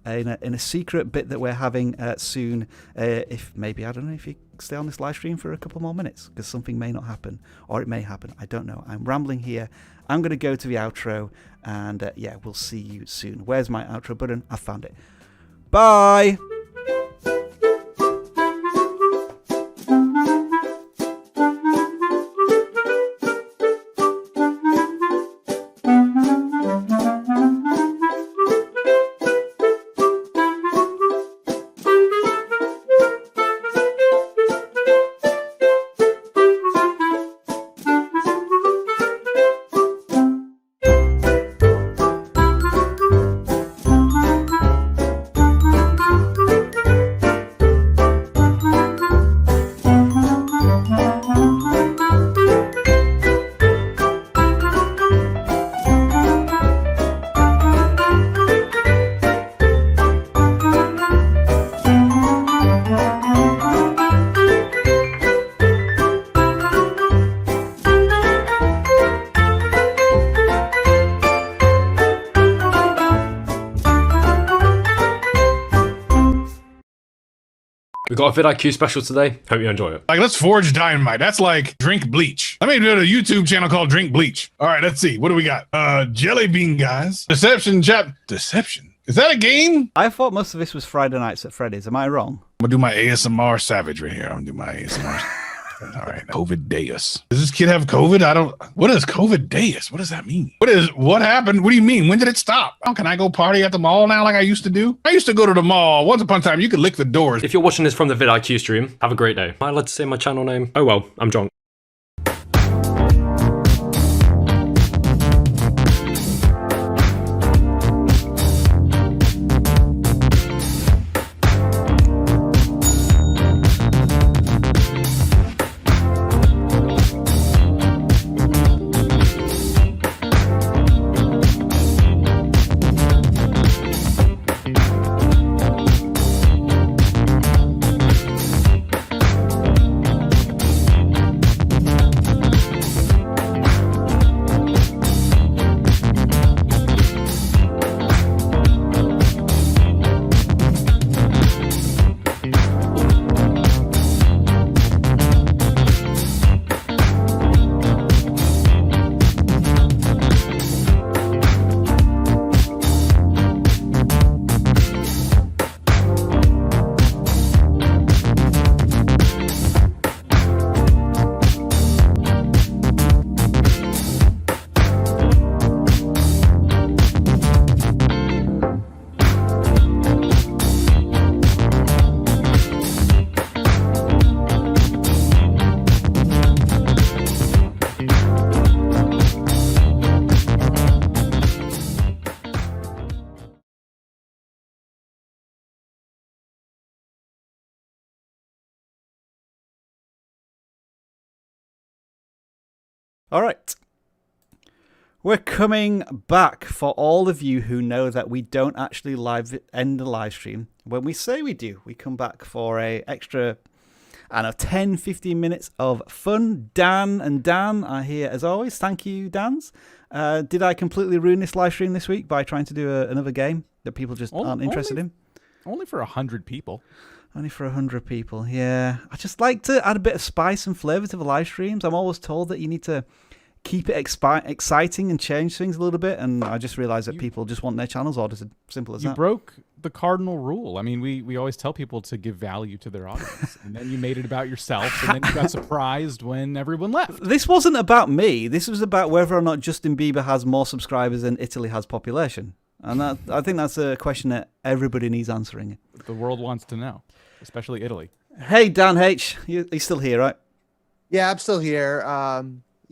Speaker 3: in a secret bit that we're having soon. If maybe, I don't know if you stay on this live stream for a couple more minutes, because something may not happen, or it may happen. I don't know. I'm rambling here. I'm going to go to the outro, and yeah, we'll see you soon. Where's my outro button? I found it. Bye.
Speaker 1: We got a vidIQ special today. Hope you enjoy it.
Speaker 2: Like, let's forge dynamite. That's like drink bleach. I made a YouTube channel called Drink Bleach. All right, let's see. What do we got? Jelly bean guys. Deception chap. Deception. Is that a game?
Speaker 3: I thought most of this was Friday Nights at Freddy's. Am I wrong?
Speaker 2: I'm gonna do my ASMR savage right here. I'm gonna do my ASMR. All right. COVID Deus. Does this kid have COVID? What is COVID Deus? What does that mean? What happened? What do you mean? When did it stop? How can I go party at the mall now like I used to do? I used to go to the mall. Once upon a time, you could lick the doors.
Speaker 1: If you're watching this from the vidIQ stream, have a great day. Am I allowed to say my channel name? Oh well, I'm John.
Speaker 3: All right. We're coming back for all of you who know that we don't actually end the live stream. When we say we do, we come back for a extra, I don't know, 10, 15 minutes of fun. Dan are here as always. Thank you, Dans. Did I completely ruin this live stream this week by trying to do another game that people just aren't interested in?
Speaker 7: Only for 100 people.
Speaker 3: Only for 100 people, yeah. I just like to add a bit of spice and flavour to the live streams. I'm always told that you need to keep it exciting and change things a little bit, and I just realised that people just want their channels ordered. Simple as that.
Speaker 7: You broke the cardinal rule. I mean, we always tell people to give value to their audience, and then you made it about yourself, and then you got surprised when everyone left.
Speaker 3: This wasn't about me. This was about whether or not Justin Bieber has more subscribers than Italy has population. And I think that's a question that everybody needs answering.
Speaker 7: The world wants to know, especially Italy.
Speaker 3: Hey, Dan H, you're still here, right?
Speaker 6: Yeah, I'm still here.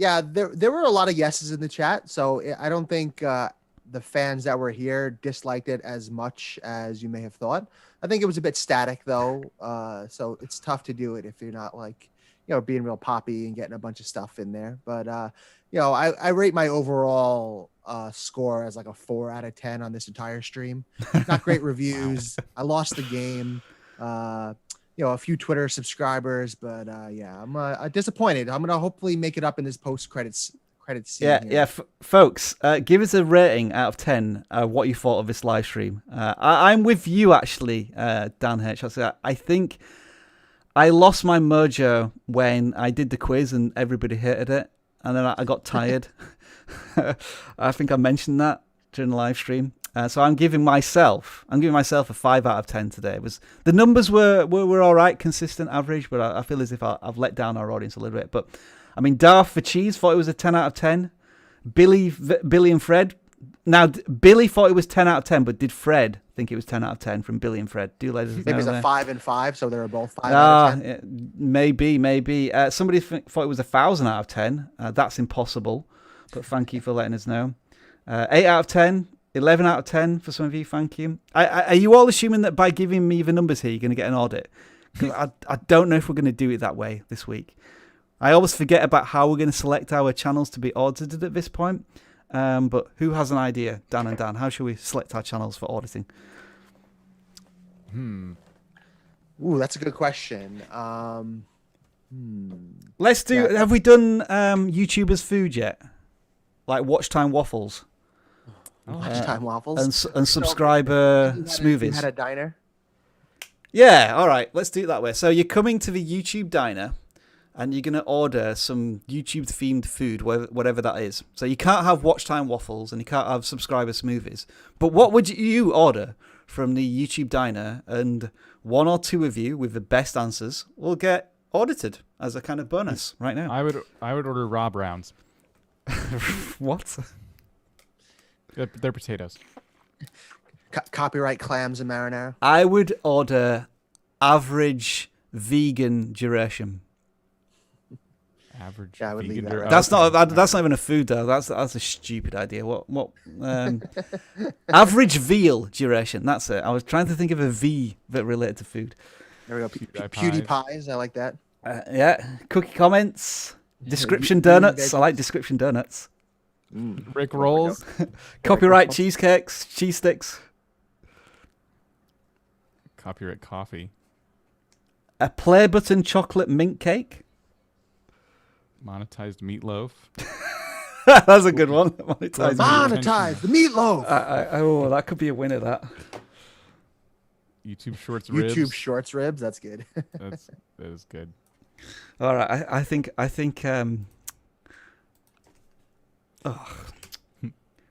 Speaker 6: Yeah, there were a lot of yeses in the chat, so I don't think the fans that were here disliked it as much as you may have thought. I think it was a bit static though, so it's tough to do it if you're not like, being real poppy and getting a bunch of stuff in there. But I rate my overall score as like a 4 out of 10 on this entire stream. Not great reviews. I lost the game. A few Twitter subscribers, but I'm disappointed. I'm gonna hopefully make it up in this post credits scene.
Speaker 3: Yeah. Folks, give us a rating out of 10. What you thought of this live stream. I'm with you actually, Dan Hitch. I think I lost my mojo when I did the quiz and everybody hated it, and then I got tired. I think I mentioned that during the live stream. So I'm giving myself a 5 out of 10 today. The numbers were all right, consistent, average, but I feel as if I've let down our audience a little bit. But I mean, Darth for Cheese thought it was a 10 out of 10. Billy and Fred. Now Billy thought it was 10 out of 10, but did Fred think it was 10 out of 10 from Billy and Fred? Do let us know.
Speaker 6: Maybe it was a 5 and 5, so they were both 5 out of 10.
Speaker 3: Maybe. Somebody thought it was 1,000 out of 10. That's impossible, but thank you for letting us know. 8 out of 10. 11 out of 10 for some of you, thank you. Are you all assuming that by giving me the numbers here, you're going to get an audit? I don't know if we're going to do it that way this week. I always forget about how we're going to select our channels to be audited at this point. But who has an idea? Dan and Dan, how should we select our channels for auditing?
Speaker 6: Ooh, that's a good question.
Speaker 3: Let's do. Yeah. Have we done YouTubers' food yet? Like Watch Time Waffles.
Speaker 6: Watch Time Waffles
Speaker 3: and subscriber smoothies.
Speaker 6: You had a diner.
Speaker 3: Yeah, all right. Let's do it that way. So you're coming to the YouTube diner, and you're gonna order some YouTube-themed food, whatever that is. So you can't have Watch Time Waffles, and you can't have subscriber smoothies. But what would you order from the YouTube diner? And one or two of you with the best answers will get audited as a kind of bonus right now.
Speaker 7: I would order raw browns.
Speaker 3: What?
Speaker 7: They're potatoes.
Speaker 6: Copyright clams and marinara.
Speaker 3: I would order average vegan duration.
Speaker 7: Average.
Speaker 6: Yeah, I would
Speaker 7: vegan
Speaker 6: leave that right.
Speaker 3: That's not even a food though. That's a stupid idea. What? Average veal duration. That's it. I was trying to think of a V that related to food.
Speaker 6: There we go. PewDiePies. I like that.
Speaker 3: Yeah. Cookie comments. Description donuts. I like description donuts.
Speaker 7: Rick rolls.
Speaker 3: Copyright cheesecakes, cheese sticks.
Speaker 7: Copyright coffee.
Speaker 3: A play button chocolate mint cake.
Speaker 7: Monetized meatloaf.
Speaker 3: That's a good one.
Speaker 6: Monetized the meatloaf.
Speaker 3: Oh, that could be a winner. That.
Speaker 7: YouTube Shorts ribs.
Speaker 6: YouTube Shorts ribs. That's good.
Speaker 7: that is good.
Speaker 3: All right, I think.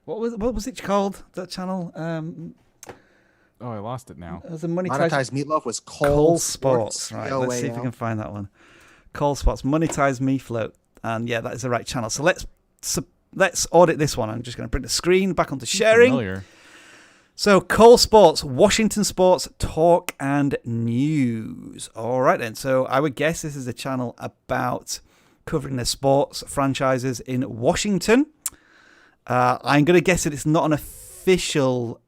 Speaker 3: What was it called? That channel?
Speaker 7: Oh, I lost it now.
Speaker 3: It was a
Speaker 6: monetized meatloaf was
Speaker 3: Cole Sports. Right, let's see if we can find that one. Cole Sports monetized meatloaf, and yeah, that is the right channel. So let's audit this one. I'm just going to bring the screen back onto sharing.
Speaker 7: Familiar.
Speaker 3: So Cole Sports, Washington Sports Talk and News. All right then. So I would guess this is a channel about covering the sports franchises in Washington. I'm going to guess that it's not an official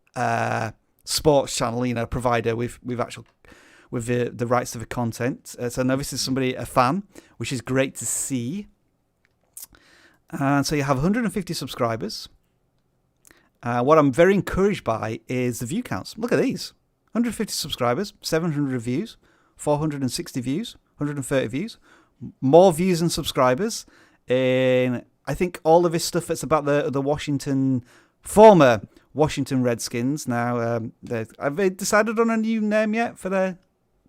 Speaker 3: sports channel, provider with the rights to the content. So no, this is somebody, a fan, which is great to see. And so you have 150 subscribers. What I'm very encouraged by is the view counts. Look at these. 150 subscribers, 700 views, 460 views, 130 views. More views than subscribers. And I think all of this stuff that's about the former Washington Redskins. Now, have they decided on a new name yet for their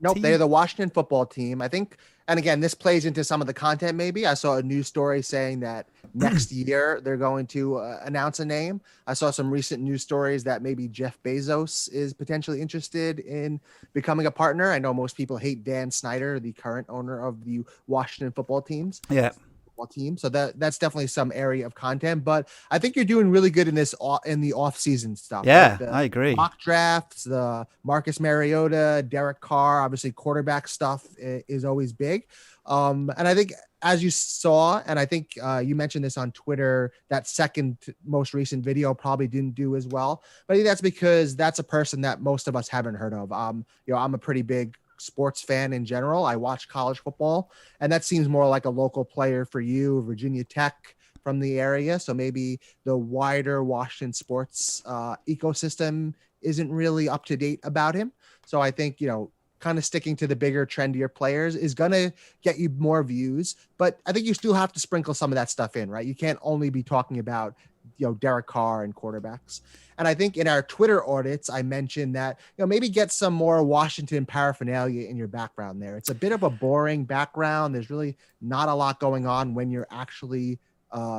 Speaker 6: Nope,
Speaker 3: team?
Speaker 6: they're the Washington football team. I think, and again, this plays into some of the content maybe. I saw a news story saying that next year they're going to announce a name. I saw some recent news stories that maybe Jeff Bezos is potentially interested in becoming a partner. I know most people hate Dan Snyder, the current owner of the Washington football teams.
Speaker 3: Yeah.
Speaker 6: basketball team. So that's definitely some area of content. But I think you're doing really good in this in the off-season stuff.
Speaker 3: Yeah,
Speaker 6: like
Speaker 3: I agree.
Speaker 6: Mock drafts, the Marcus Mariota, Derek Carr, obviously quarterback stuff is always big. And I think, as you saw, and I think you mentioned this on Twitter, that second most recent video probably didn't do as well. But I think that's because that's a person that most of us haven't heard of. I'm a pretty big sports fan in general. I watch college football, and that seems more like a local player for you, Virginia Tech from the area. So maybe the wider Washington sports ecosystem isn't really up to date about him. So I think, kind of sticking to the bigger, trendier players is going to get you more views, but I think you still have to sprinkle some of that stuff in, right? You can't only be talking about, Derek Carr and quarterbacks. And I think in our Twitter audits, I mentioned that, maybe get some more Washington paraphernalia in your background there. It's a bit of a boring background. There's really not a lot going on when you're actually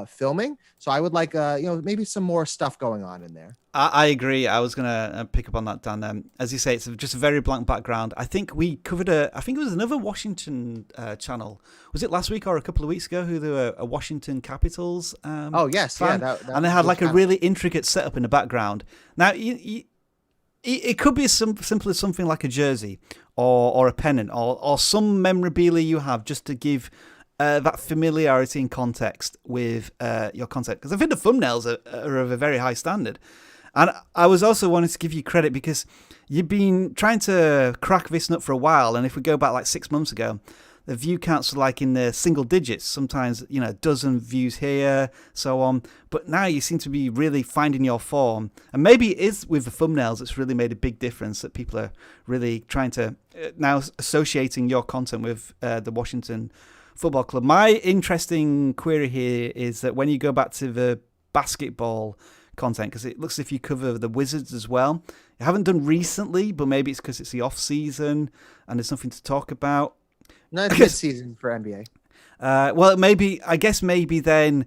Speaker 6: filming. So I would like, maybe some more stuff going on in there.
Speaker 3: I agree. I was going to pick up on that, Dan. As you say, it's just a very blank background. I think we covered I think it was another Washington channel. Was it last week or a couple of weeks ago who they were a Washington Capitals
Speaker 6: oh, yes.
Speaker 3: fan?
Speaker 6: Yeah.
Speaker 3: And they had like a really intricate setup in the background. Now, it could be as simple as something like a jersey or a pennant or some memorabilia you have just to give that familiarity and context with your content. Because I think the thumbnails are of a very high standard. And I was also wanting to give you credit because you've been trying to crack this nut for a while. And if we go back like 6 months ago, the view counts are like in the single digits, sometimes, a dozen views here, so on. But now you seem to be really finding your form. And maybe it is with the thumbnails, it's really made a big difference that people are really trying to now associating your content with the Washington Football Club. My interesting query here is that when you go back to the basketball content, because it looks as if you cover the Wizards as well. You haven't done recently, but maybe it's because it's the off season and there's nothing to talk about.
Speaker 6: No, it's mid-season for NBA.
Speaker 3: Well, I guess maybe then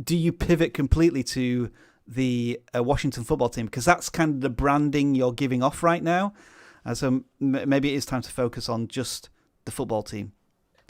Speaker 3: do you pivot completely to the Washington football team? Because that's kind of the branding you're giving off right now. So maybe it is time to focus on just the football team.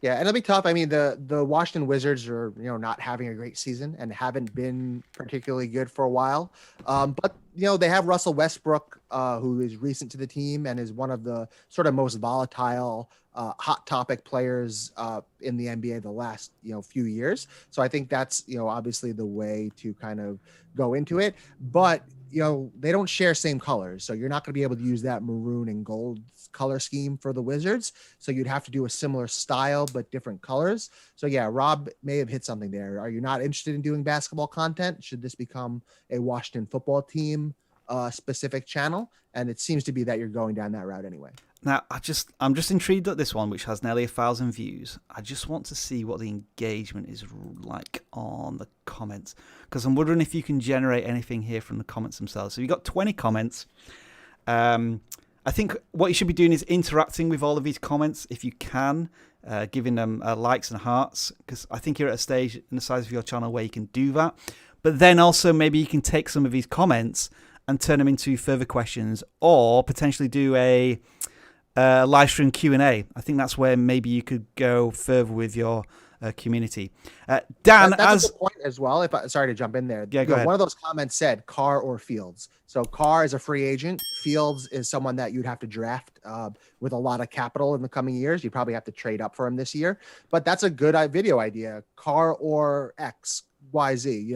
Speaker 6: Yeah, and it'll be tough. I mean, the Washington Wizards are, not having a great season and haven't been particularly good for a while. But, they have Russell Westbrook, who is recent to the team and is one of the sort of most volatile, hot topic players in the NBA the last, few years. So I think that's, obviously the way to kind of go into it. But, they don't share same colors. So you're not going to be able to use that maroon and gold color scheme for the Wizards. So you'd have to do a similar style, but different colors. So yeah, Rob may have hit something there. Are you not interested in doing basketball content? Should this become a Washington football team specific channel? And it seems to be that you're going down that route anyway.
Speaker 3: Now, I'm just intrigued at this one, which has nearly 1,000 views. I just want to see what the engagement is like on the comments, because I'm wondering if you can generate anything here from the comments themselves. So you've got 20 comments. I think what you should be doing is interacting with all of these comments if you can, giving them likes and hearts, because I think you're at a stage in the size of your channel where you can do that. But then also maybe you can take some of these comments and turn them into further questions, or potentially do a live stream Q&A. I think that's where maybe you could go further with your community. Dan,
Speaker 6: that's a good point as well. Sorry to jump in there.
Speaker 3: Yeah, go ahead.
Speaker 6: One of those comments said Carr or Fields. So Carr is a free agent. Fields is someone that you'd have to draft with a lot of capital in the coming years. You probably have to trade up for him this year. But that's a good video idea. Carr or X, Y, Z.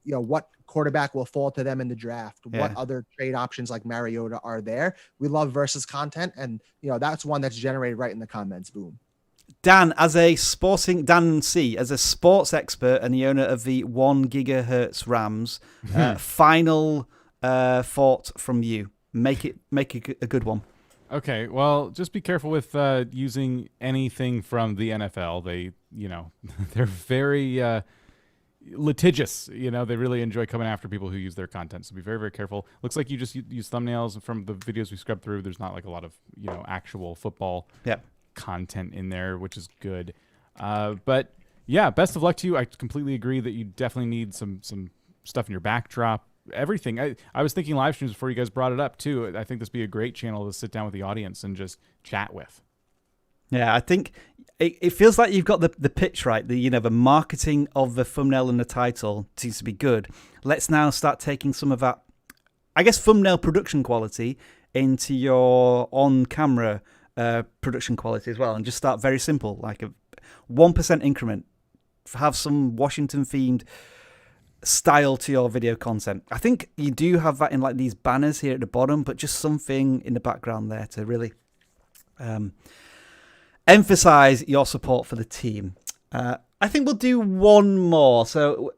Speaker 6: What quarterback will fall to them in the draft?
Speaker 3: Yeah.
Speaker 6: What other trade options like Mariota are there? We love versus content, and that's one that's generated right in the comments. Boom.
Speaker 3: Dan C, as a sports expert and the owner of the 1 gigahertz Rams, final thought from you. Make it a good one.
Speaker 7: Okay, well, just be careful with using anything from the NFL. They, they're very litigious. They really enjoy coming after people who use their content. So be very, very careful. Looks like you just use thumbnails from the videos we scrubbed through. There's not like a lot of, actual football content in there, which is good. But yeah, best of luck to you. I completely agree that you definitely need some stuff in your backdrop. Everything. I was thinking live streams before you guys brought it up too. I think this would be a great channel to sit down with the audience and just chat with.
Speaker 3: Yeah, I think it feels like you've got the pitch right. The marketing of the thumbnail and the title seems to be good. Let's now start taking some of that, I guess, thumbnail production quality into your on-camera production quality as well, and just start very simple, like a 1% increment. Have some Washington-themed style to your video content. I think you do have that in like these banners here at the bottom, but just something in the background there to really emphasize your support for the team. I think we'll do one more. So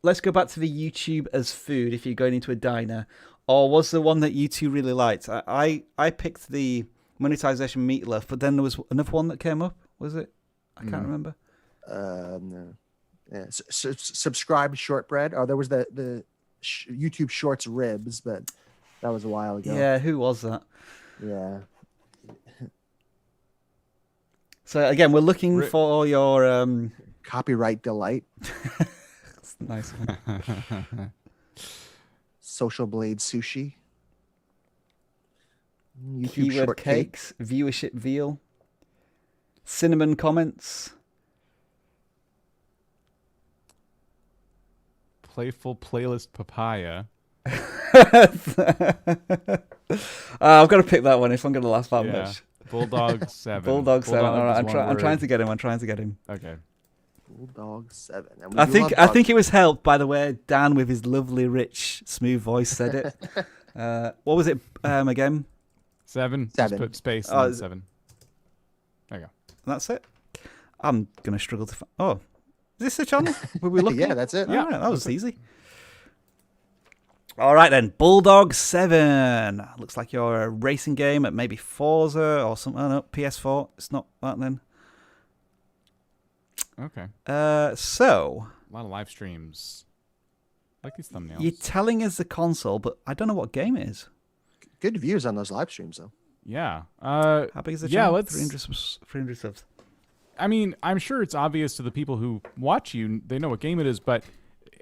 Speaker 3: let's go back to the YouTube as food if you're going into a diner. Or was the one that you two really liked? I picked the monetization meatloaf, but then there was another one that came up. Was it? I can't remember.
Speaker 6: No. Yeah. Subscribe shortbread. Oh, there was the YouTube Shorts ribs, but that was a while ago.
Speaker 3: Yeah, who was that?
Speaker 6: Yeah.
Speaker 3: So again, we're looking for your
Speaker 6: copyright delight.
Speaker 3: That's a nice one.
Speaker 6: Social Blade Sushi. YouTube
Speaker 3: Keyword
Speaker 6: short
Speaker 3: cakes, viewership veal, cinnamon comments.
Speaker 7: Playful playlist papaya.
Speaker 3: I've got to pick that one if I'm going to last that much.
Speaker 7: Bulldog 7.
Speaker 3: Bulldog 7. All right, I'm trying to get him.
Speaker 7: Okay.
Speaker 6: Bulldog 7.
Speaker 3: I think it was helped by the way Dan, with his lovely, rich, smooth voice, said it. What was it again?
Speaker 7: 7. Just put space and 7. There you go.
Speaker 3: That's it. I'm gonna struggle to. Oh, is this the channel? Were we looking?
Speaker 6: Yeah, that's it.
Speaker 3: Yeah, right, that was easy. All right then, Bulldog 7. Looks like you're a racing game at maybe Forza or something. Oh, no, PS4. It's not that then.
Speaker 7: Okay.
Speaker 3: So
Speaker 7: a lot of live streams. I like these thumbnails.
Speaker 3: You're telling us the console, but I don't know what game it is.
Speaker 6: Good views on those live streams, though.
Speaker 7: Yeah.
Speaker 3: How big is the channel?
Speaker 7: Let's
Speaker 3: 300 subs.
Speaker 7: I mean, I'm sure it's obvious to the people who watch you. They know what game it is, but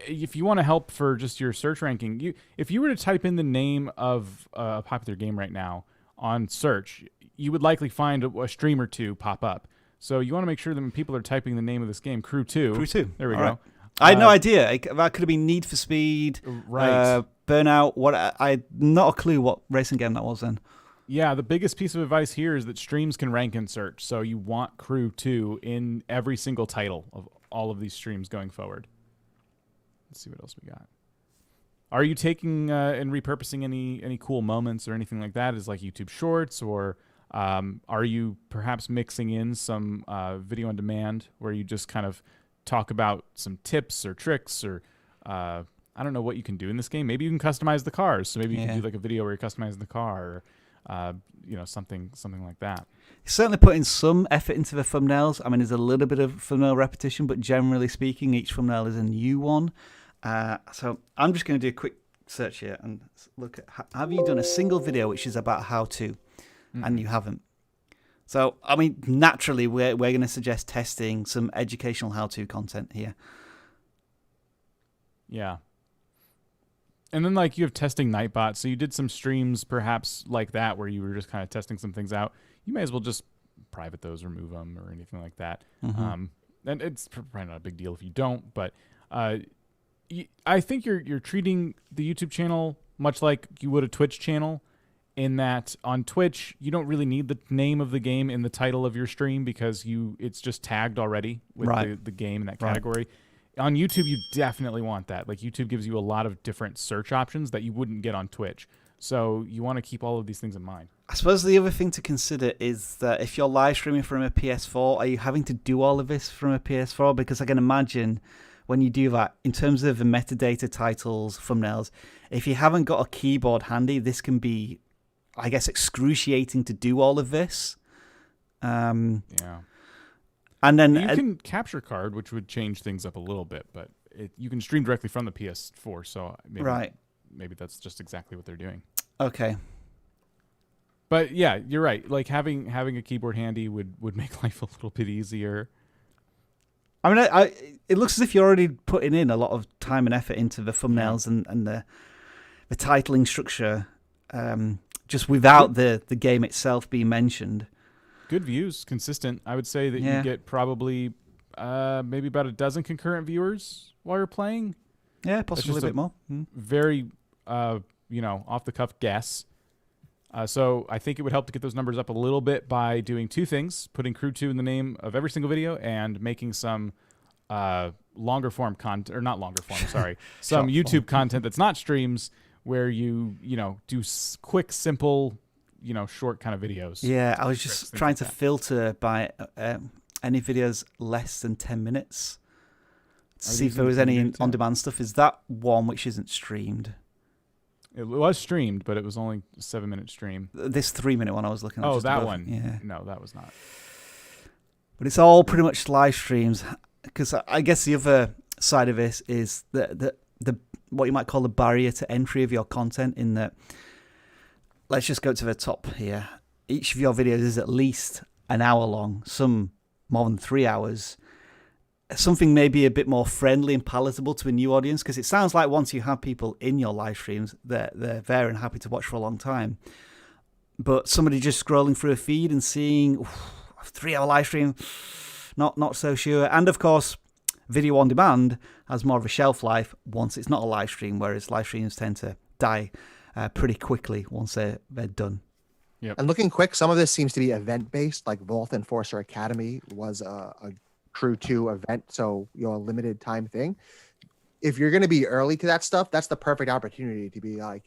Speaker 7: if you want to help for just your search ranking, if you were to type in the name of a popular game right now on search, you would likely find a stream or two pop up. So you want to make sure that when people are typing the name of this game, Crew 2.
Speaker 3: Crew 2.
Speaker 7: There we go.
Speaker 3: Right. I had no idea. That could have been Need for Speed,
Speaker 7: right?
Speaker 3: Burnout. I had not a clue what racing game that was then.
Speaker 7: Yeah, the biggest piece of advice here is that streams can rank in search. So you want Crew 2 in every single title of all of these streams going forward. Let's see what else we got. Are you taking and repurposing any cool moments or anything like that as like YouTube Shorts, or are you perhaps mixing in some video on demand where you just kind of talk about some tips or tricks or I don't know what you can do in this game. Maybe you can customize the cars. So maybe you can do like a video where you're customizing the car or something like that.
Speaker 3: You're certainly putting some effort into the thumbnails. I mean, there's a little bit of thumbnail repetition, but generally speaking, each thumbnail is a new one. So I'm just going to do a quick search here and look at, have you done a single video which is about how to? And you haven't. So, I mean, naturally, we're going to suggest testing some educational how-to content here.
Speaker 7: Yeah. And then, like, you have testing Nightbot. So you did some streams, perhaps, like that, where you were just kind of testing some things out. You may as well just private those, remove them, or anything like that. And it's probably not a big deal if you don't. But I think you're treating the YouTube channel much like you would a Twitch channel, in that on Twitch, you don't really need the name of the game in the title of your stream because it's just tagged already with the game in that category. On YouTube, you definitely want that. Like, YouTube gives you a lot of different search options that you wouldn't get on Twitch. So you want to keep all of these things in mind. I
Speaker 3: suppose the other thing to consider is that if you're live streaming from a PS4, are you having to do all of this from a PS4? Because I can imagine when you do that, in terms of the metadata, titles, thumbnails, if you haven't got a keyboard handy, this can be, I guess, excruciating to do all of this.
Speaker 7: Yeah.
Speaker 3: And then
Speaker 7: you can capture card, which would change things up a little bit, but you can stream directly from the PS4, so maybe that's just exactly what they're doing.
Speaker 3: Okay.
Speaker 7: But yeah, you're right. Like having a keyboard handy would make life a little bit easier.
Speaker 3: I mean, it looks as if you're already putting in a lot of time and effort into the thumbnails and the titling structure, just without the game itself being mentioned.
Speaker 7: good views, consistent. I would say that
Speaker 3: Yeah.
Speaker 7: you get probably maybe about a dozen concurrent viewers while you're playing.
Speaker 3: Yeah, possibly a
Speaker 7: just
Speaker 3: bit more.
Speaker 7: Very, off the cuff guess. So I think it would help to get those numbers up a little bit by doing two things: putting Crew 2 in the name of every single video, and making some longer form content, or not longer form, sorry, some YouTube content that's not streams, where you do quick, simple, short kind of videos.
Speaker 3: Yeah, I was just trying to filter by any videos less than 10 minutes. See if there was any on-demand stuff. Is that one which isn't streamed?
Speaker 7: It was streamed, but it was only a 7-minute stream.
Speaker 3: This 3-minute one I was looking at.
Speaker 7: Oh,
Speaker 3: just
Speaker 7: that
Speaker 3: above.
Speaker 7: one.
Speaker 3: Yeah.
Speaker 7: No, that was not.
Speaker 3: But it's all pretty much live streams. Because I guess the other side of this is the what you might call the barrier to entry of your content, in that, let's just go to the top here. Each of your videos is at least an hour long, some more than 3 hours. Something maybe a bit more friendly and palatable to a new audience, because it sounds like once you have people in your live streams, they're there and happy to watch for a long time. But somebody just scrolling through a feed and seeing a 3-hour live stream, not so sure. And of course, video on demand has more of a shelf life once it's not a live stream, whereas live streams tend to die pretty quickly once they're done.
Speaker 6: Yep. And looking quick, some of this seems to be event-based, like Vault Enforcer Academy was a Crew 2 event, so a limited time thing. If you're going to be early to that stuff, that's the perfect opportunity to be like,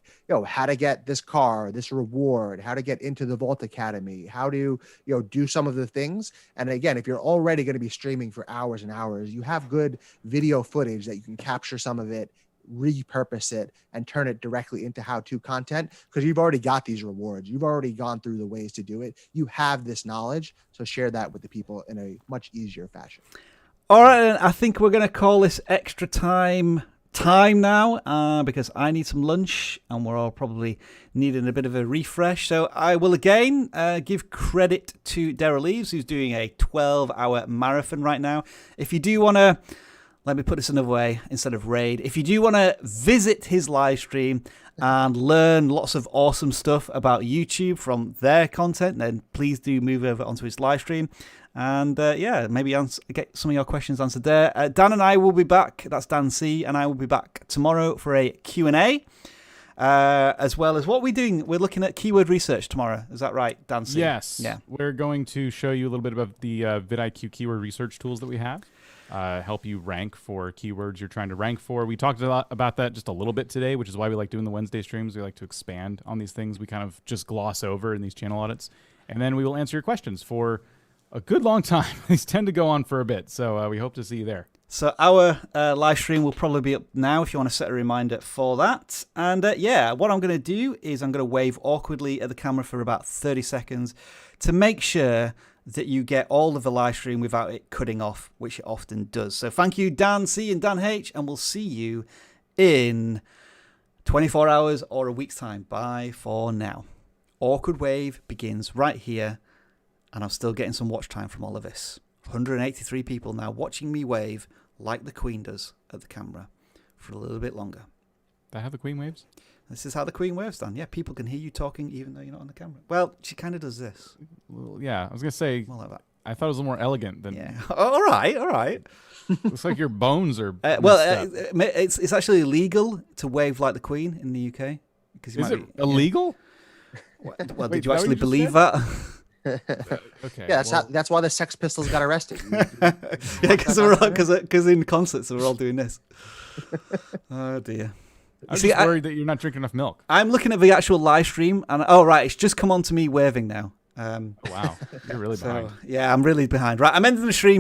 Speaker 6: how to get this car, this reward, how to get into the Vault Academy, how to, do some of the things. And again, if you're already going to be streaming for hours and hours, you have good video footage that you can capture some of it, repurpose it, and turn it directly into how-to content, because you've already got these rewards. You've already gone through the ways to do it. You have this knowledge, so share that with the people in a much easier fashion.
Speaker 3: All right, I think we're going to call this extra time now, because I need some lunch and we're all probably needing a bit of a refresh. So I will again give credit to Daryl Leaves, who's doing a 12-hour marathon right now. If you do want to, let me put this another way instead of raid, if you do want to visit his live stream and learn lots of awesome stuff about YouTube from their content, then please do move over onto his live stream. And maybe get some of your questions answered there. Dan and I will be back. That's Dan C. And I will be back tomorrow for a Q&A. As well as what we're doing. We're looking at keyword research tomorrow. Is that right, Dan C?
Speaker 7: Yes.
Speaker 3: Yeah.
Speaker 7: We're going to show you a little bit about the vidIQ keyword research tools that we have. Help you rank for keywords you're trying to rank for. We talked a lot about that just a little bit today, which is why we like doing the Wednesday streams. We like to expand on these things we kind of just gloss over in these channel audits. And then we will answer your questions for a good long time. These tend to go on for a bit, so we hope to see you there.
Speaker 3: So our live stream will probably be up now if you want to set a reminder for that. And what I'm going to do is I'm going to wave awkwardly at the camera for about 30 seconds to make sure that you get all of the live stream without it cutting off, which it often does. So thank you, Dan C and Dan H, and we'll see you in 24 hours or a week's time. Bye for now. Awkward wave begins right here, and I'm still getting some watch time from all of this. 183 people now watching me wave like the Queen does at the camera for a little bit longer.
Speaker 7: That how the Queen waves?
Speaker 3: This is how the Queen waves, Dan. Yeah, people can hear you talking even though you're not on the camera. Well, she kind of does this.
Speaker 7: Well, yeah, I was going to say,
Speaker 3: More like that.
Speaker 7: I thought it was a little more elegant than...
Speaker 3: Yeah. All right.
Speaker 7: Looks like your bones are...
Speaker 3: It's actually illegal to wave like the Queen in the UK.
Speaker 7: Is it illegal?
Speaker 3: Well, did you actually believe that?
Speaker 7: Okay.
Speaker 6: Yeah, that's why the Sex Pistols got arrested.
Speaker 3: Yeah, because in concerts we're all doing this. Oh dear.
Speaker 7: I was just worried that you're not drinking enough milk.
Speaker 3: I'm looking at the actual live stream, and it's just come on to me waving now.
Speaker 7: Wow, you're really behind.
Speaker 3: Yeah, I'm really behind. Right, I'm ending the stream.